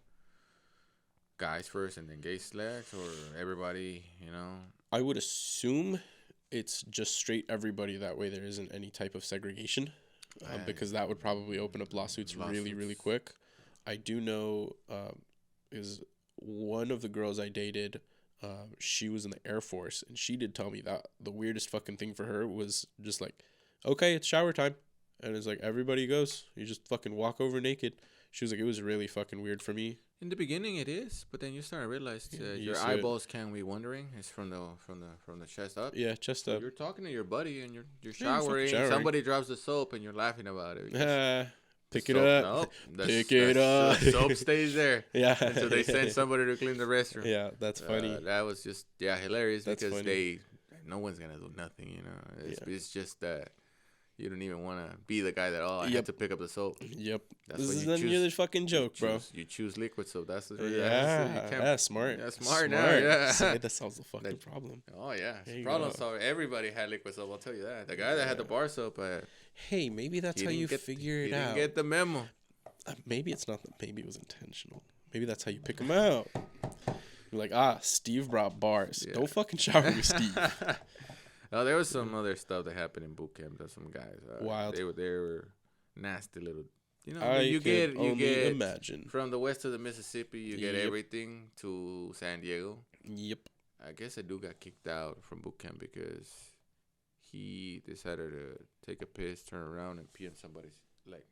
guys first and then gay slacks, or everybody? I would assume it's just straight everybody. That way, there isn't any type of segregation, because that would probably open up lawsuits really, really quick. I do know is one of the girls I dated. She was in the Air Force, and she did tell me that the weirdest fucking thing for her was just like, okay, it's shower time. And it's like, everybody goes. You just fucking walk over naked. She was like, it was really fucking weird for me. In the beginning, it is, but then you start to realize your eyeballs can't be wandering. It's from the chest up. Yeah, chest up. You're talking to your buddy, and you're showering. Somebody drops the soap, and you're laughing about it. Pick it up. Nope. Pick it up. The soap stays there. Yeah. Until they send somebody to clean the restroom. Yeah, that's funny. That was just hilarious, that's because funny. no one's gonna do nothing. It's just that You don't even want to be the guy that, I had to pick up the soap. Yep. That's this what is you choose. another fucking joke, bro. You choose liquid soap. That's the that's smart. That's smart now. Yeah. Say that solves the fucking problem. Oh yeah, problem solved. Everybody had liquid soap. I'll tell you that. The guy that had the bar soap. Hey, maybe that's how you figure it out. He didn't get the memo. Maybe it's not. Maybe it was intentional. Maybe that's how you pick them out. You're like, Steve brought bars. Yeah. Don't fucking shower with Steve. No, there was some other stuff that happened in boot camp. There's some guys. Wild. They were nasty little. You know, I you get imagine from the west of the Mississippi. You get everything to San Diego. Yep. I guess a dude got kicked out from boot camp because he decided to take a piss, turn around, and pee on somebody's leg.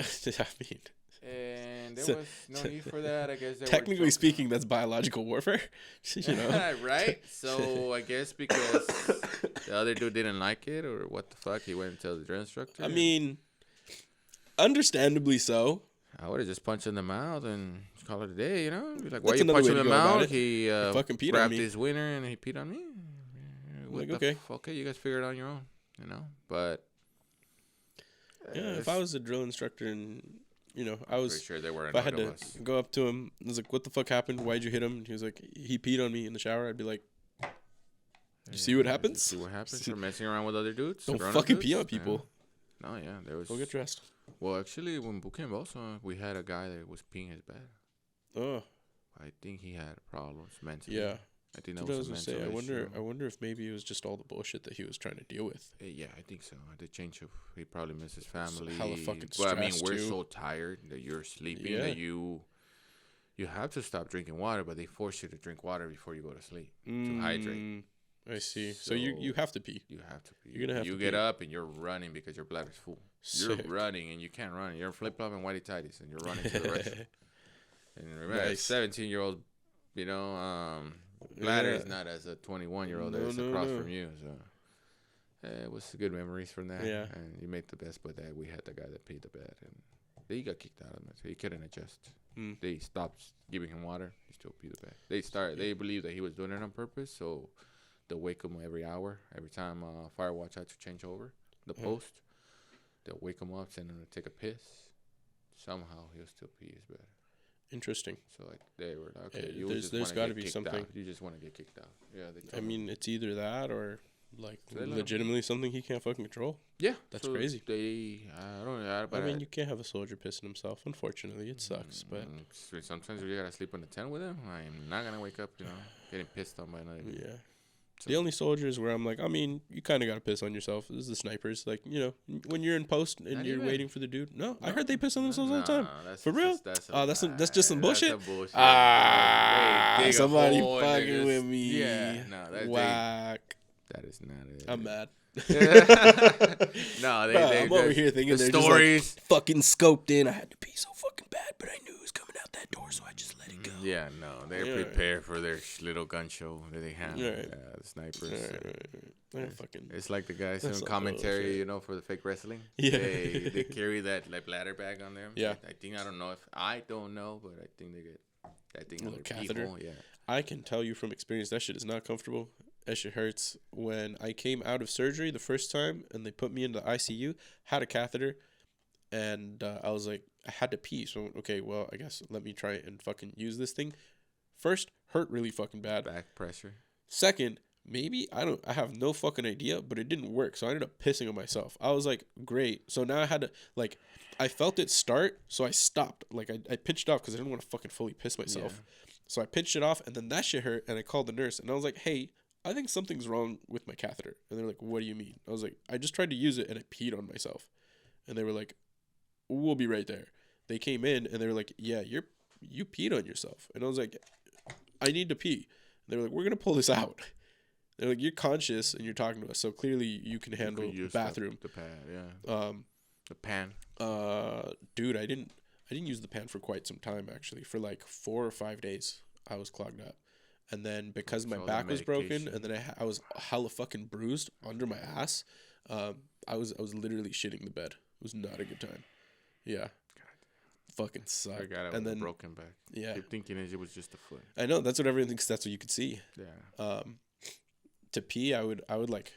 I mean. And there was no need for that. I guess technically speaking, that's biological warfare. You know, right? So I guess because the other dude didn't like it, or what the fuck, he went and told the drill instructor. I mean, understandably so. I would have just punched in the mouth and call it a day. You know, be like, why you punch him in the mouth? He fucking peed grabbed on me. his winner and he peed on me. Like, okay, you guys figure it out on your own. You know, but yeah, if I was a drill instructor and. You know, I was pretty sure they were. If I had to go up to him, I was like, "What the fuck happened? Why'd you hit him?" And he was like, "He peed on me in the shower." I'd be like, "You see what happens? See what happens? You're messing around with other dudes. Don't fucking pee on people." Yeah. No, yeah, there was. Go get dressed. Well, actually, when boot camp also, we had a guy that was peeing his bed. Oh. I think he had problems mentally. Yeah. I think that was a mental issue. I wonder if maybe it was just all the bullshit that he was trying to deal with. Yeah, I think so. The change of he probably missed his family. Hella fucking stressed. But I mean, we're so tired that you're sleeping that you have to stop drinking water, but they force you to drink water before you go to sleep to hydrate. I see. So you have to pee. You have to pee. You're gonna have you to get pee. up and you're running because your bladder's full. Sick. You're running and you can't run. You're flip flop and whitey tighties and you're running to the restroom. And remember, Nice. 17-year-old, you know, bladder is not as a 21-year-old that is across from you. So it was good memories from that. Yeah. And you made the best, but that we had the guy that peed the bed and he got kicked out of it. So he couldn't adjust. They stopped giving him water. He still peed the bed. They believed that he was doing it on purpose. So they'll wake him every hour. Every time fire watch had to change over the post, they'll wake him up, send him to take a piss. Somehow he'll still pee his bed. Interesting. So like they were like, okay, there's got to be something. Out. You just want to get kicked out. Yeah. I mean, it's either that or like legitimately something he can't fucking control. Yeah, that's crazy. I don't know. But I mean, you can't have a soldier pissing himself. Unfortunately, it sucks. But sometimes you gotta sleep in the tent with him. I'm not gonna wake up, getting pissed on by another. Yeah. So. The only soldiers where I'm like, I mean, you kind of got to piss on yourself. This is the snipers. Like, when you're in post and you're waiting for the dude. No, I heard they piss on themselves all the time. For real? That's just some bullshit? Somebody fucking with me. Yeah, no, that's whack. That is not it. I'm mad. No, I'm over here thinking they're stories. Just like fucking scoped in. I had to pee so fucking bad, but I knew it was coming out that door, so I just let it go. Yeah, no, they're prepared for their little gun show that they have. The snipers. It's like the guys doing commentary, for the fake wrestling. Yeah, they carry that like bladder bag on them. Yeah, I don't know, but I think they get that thing. A little catheter. People. Yeah, I can tell you from experience that shit is not comfortable. That shit hurts. When I came out of surgery the first time and they put me into the ICU, had a catheter, and I was like, I had to pee. So, okay, well, I guess let me try and fucking use this thing. First, hurt really fucking bad. Back pressure. Second, maybe, I have no fucking idea, but it didn't work. So I ended up pissing on myself. I was like, great. So now I had to, like, I felt it start, so I stopped. Like, I pinched off because I didn't want to fucking fully piss myself. Yeah. So I pinched it off, and then that shit hurt, and I called the nurse, and I was like, hey, I think something's wrong with my catheter. And they're like, what do you mean? I was like, I just tried to use it and I peed on myself. And they were like, we'll be right there. They came in and they were like, yeah, you peed on yourself. And I was like, I need to pee. And they were like, we're going to pull this out. They're like, you're conscious and you're talking to us. So clearly you can handle the bathroom. The pad, yeah. The pan. Dude, I didn't use the pan for quite some time, actually. For like 4 or 5 days, I was clogged up. And then because my back was broken, and then I was hella fucking bruised under my ass, I was literally shitting the bed. It was not a good time. Yeah, fucking sucked. I got it with a broken back. Yeah, keep thinking it was just a foot. I know, that's what everyone thinks. That's what you could see. Yeah. To pee, I would like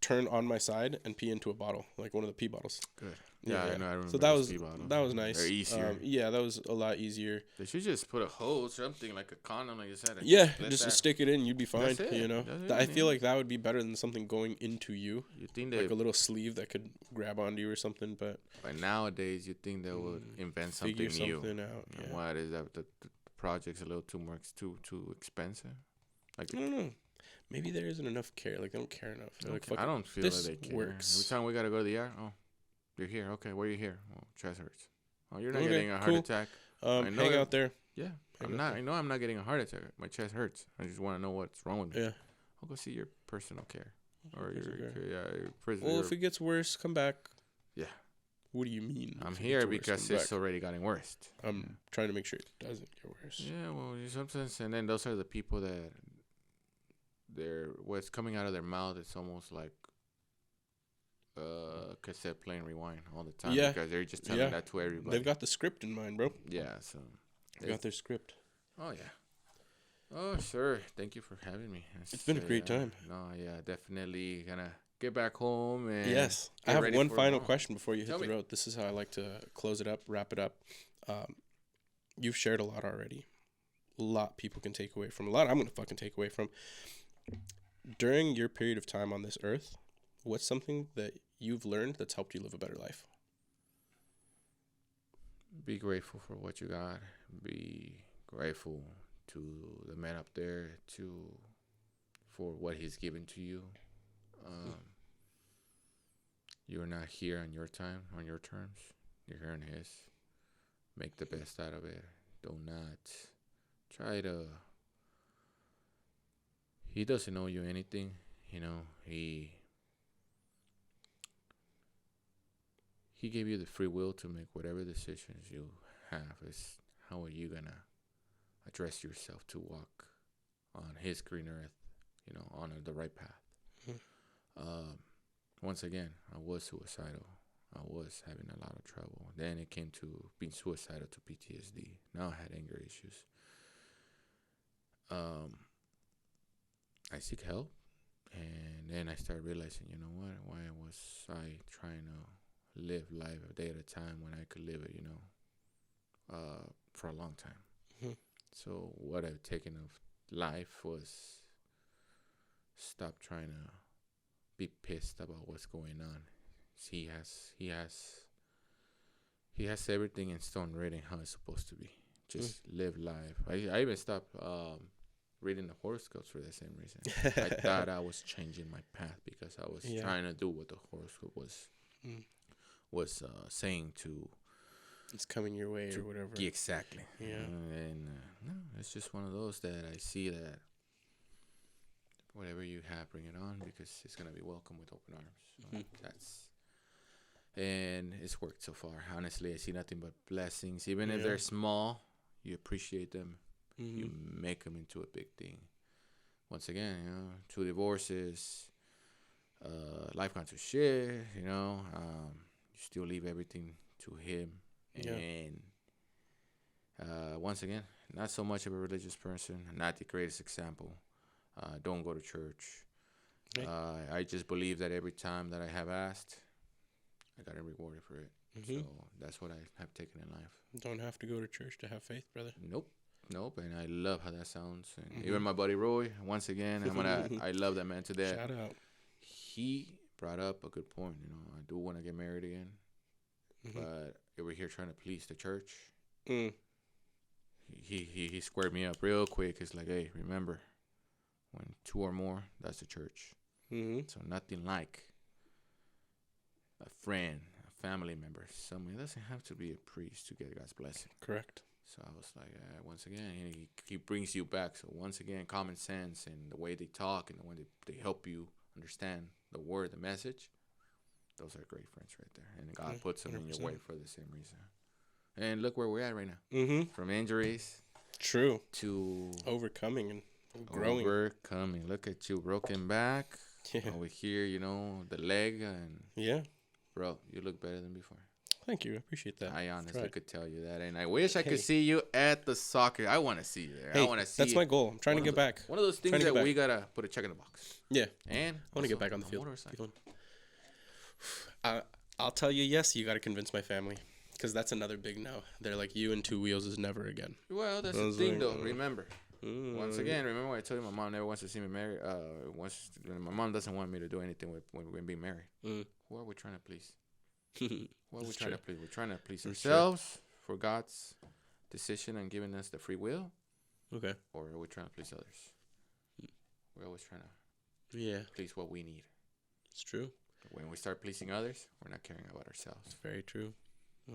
turn on my side and pee into a bottle, like one of the pee bottles. Good. Yeah, I know. I remember. So that was nice. They're easier. Yeah, that was a lot easier. They should just put a hose, something like a condom, like you said. Yeah, just stick it in, you'd be fine. You know, I feel man. like that would be better than something going into you. You think like a little sleeve that could grab onto you or something, but nowadays you think they would invent something new. Something out. Yeah. What is that? The project's a little too expensive. Like I don't know. Maybe there isn't enough care. Like they don't care enough. Like, I don't feel this that they care. works. Every time we gotta go to the ER, oh, you're here. Okay, where are you here? Oh, chest hurts. Oh, you're not getting a heart attack. Hang out there. Yeah, I'm not. I know I'm not getting a heart attack. My chest hurts. I just want to know what's wrong with me. Yeah. I'll go see your personal care or your prison. Well, if it gets worse, come back. Yeah. What do you mean? I'm here because it's already getting worse. I'm trying to make sure it doesn't get worse. Yeah, well, sometimes, and then those are the people that what's coming out of their mouth. It's almost like cassette playing rewind all the time. Yeah, because they're just telling that to everybody. They've got the script in mind, bro. Yeah, so they got their script. Oh yeah. Oh sure. Thank you for having me. It's been a great time. No, yeah, definitely gonna get back home and yes. I have one final question before you hit the road. This is how I like to close it up, wrap it up. You've shared a lot already. A lot people can take away from. A lot I'm gonna fucking take away from. During your period of time on this earth, what's something that you've learned that's helped you live a better life? Be grateful for what you got. Be grateful to the man up there for what he's given to you. You're not here on your time, on your terms. You're here on his. Make the best out of it. Do not try to. He doesn't owe you anything, you know. He gave you the free will to make whatever decisions you have. Is how are you gonna address yourself to walk on his green earth, you know, on the right path. Once again, I was suicidal. I was having a lot of trouble. Then it came to being suicidal to PTSD. Now I had anger issues. I seek help, and then I started realizing, you know what? Why was I trying to live life a day at a time when I could live it, you know, for a long time? Mm-hmm. So what I've taken of life was stop trying to be pissed about what's going on. He has everything in stone written how it's supposed to be. Just live life. I even stopped reading the horoscopes for the same reason. I thought I was changing my path because I was trying to do what the horoscope was saying to. It's coming your way or whatever. Exactly. Yeah. And no, it's just one of those that I see that whatever you have, bring it on because it's gonna be welcome with open arms. So and it's worked so far. Honestly, I see nothing but blessings. Even if they're small, you appreciate them. You make them into a big thing. Once again, you know, 2 divorces, life gone to shit, you know, you still leave everything to him. And once again, not so much of a religious person, not the greatest example. Don't go to church. I just believe that every time that I have asked, I got rewarded for it. So that's what I have taken in life. Don't have to go to church to have faith, brother. Nope, and I love how that sounds. And even my buddy Roy, once again, I love that man to death. Shout out. He brought up a good point. You know, I do want to get married again, but over here trying to please the church. He squared me up real quick. It's like, hey, remember, when 2 or more, that's the church. So nothing like a friend, a family member, someone. It doesn't have to be a priest to get God's blessing. Correct. So I was like, once again, he brings you back. So once again, common sense and the way they talk and the way they help you understand the word, the message, those are great friends right there. And God puts them 100%. In your way for the same reason. And look where we're at right now. From injuries. True. To overcoming and growing. Overcoming. Look at you, broken back. Over here, you know, the leg. And yeah. Bro, you look better than before. Thank you. I appreciate that. I honestly could tell you that, and I wish I could see you at the soccer. I want to see you there. Hey, I want to see. That's my goal. I'm trying to get back. One of those things that we gotta put a check in the box. Yeah. And I want to get back on the field. I'll tell you yes. You got to convince my family, because that's another big no. They're like, you and two wheels is never again. Well, that's the thing, though. Remember. Once again, remember when I told you my mom never wants to see me married? My mom doesn't want me to do anything when we're being married. Who are we trying to please? What are we trying to please? We're trying to please ourselves for God's decision and giving us the free will. Okay. Or are we trying to please others? We're always trying to please what we need. It's true. When we start pleasing others, we're not caring about ourselves. It's very true.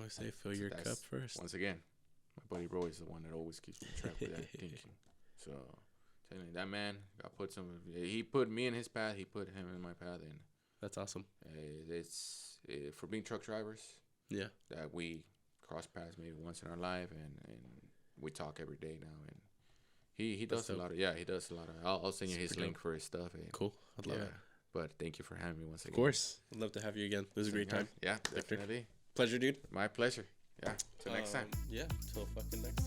I say fill your cup first. Once again, my buddy Roy is the one that always keeps me track with that thinking. So, telling you, that man he put me in his path, he put him in my path, and that's awesome. It's for being truck drivers. Yeah, that we cross paths maybe once in our life, and we talk every day now, and he does a lot of he does a lot of. I'll send you his link for his stuff. Cool, I'd love it. But thank you for having me once again. Of course, I'd love to have you again. It was a great time. Yeah, definitely. Pleasure, dude. My pleasure. Yeah. Till next time. Yeah. Till fucking next time.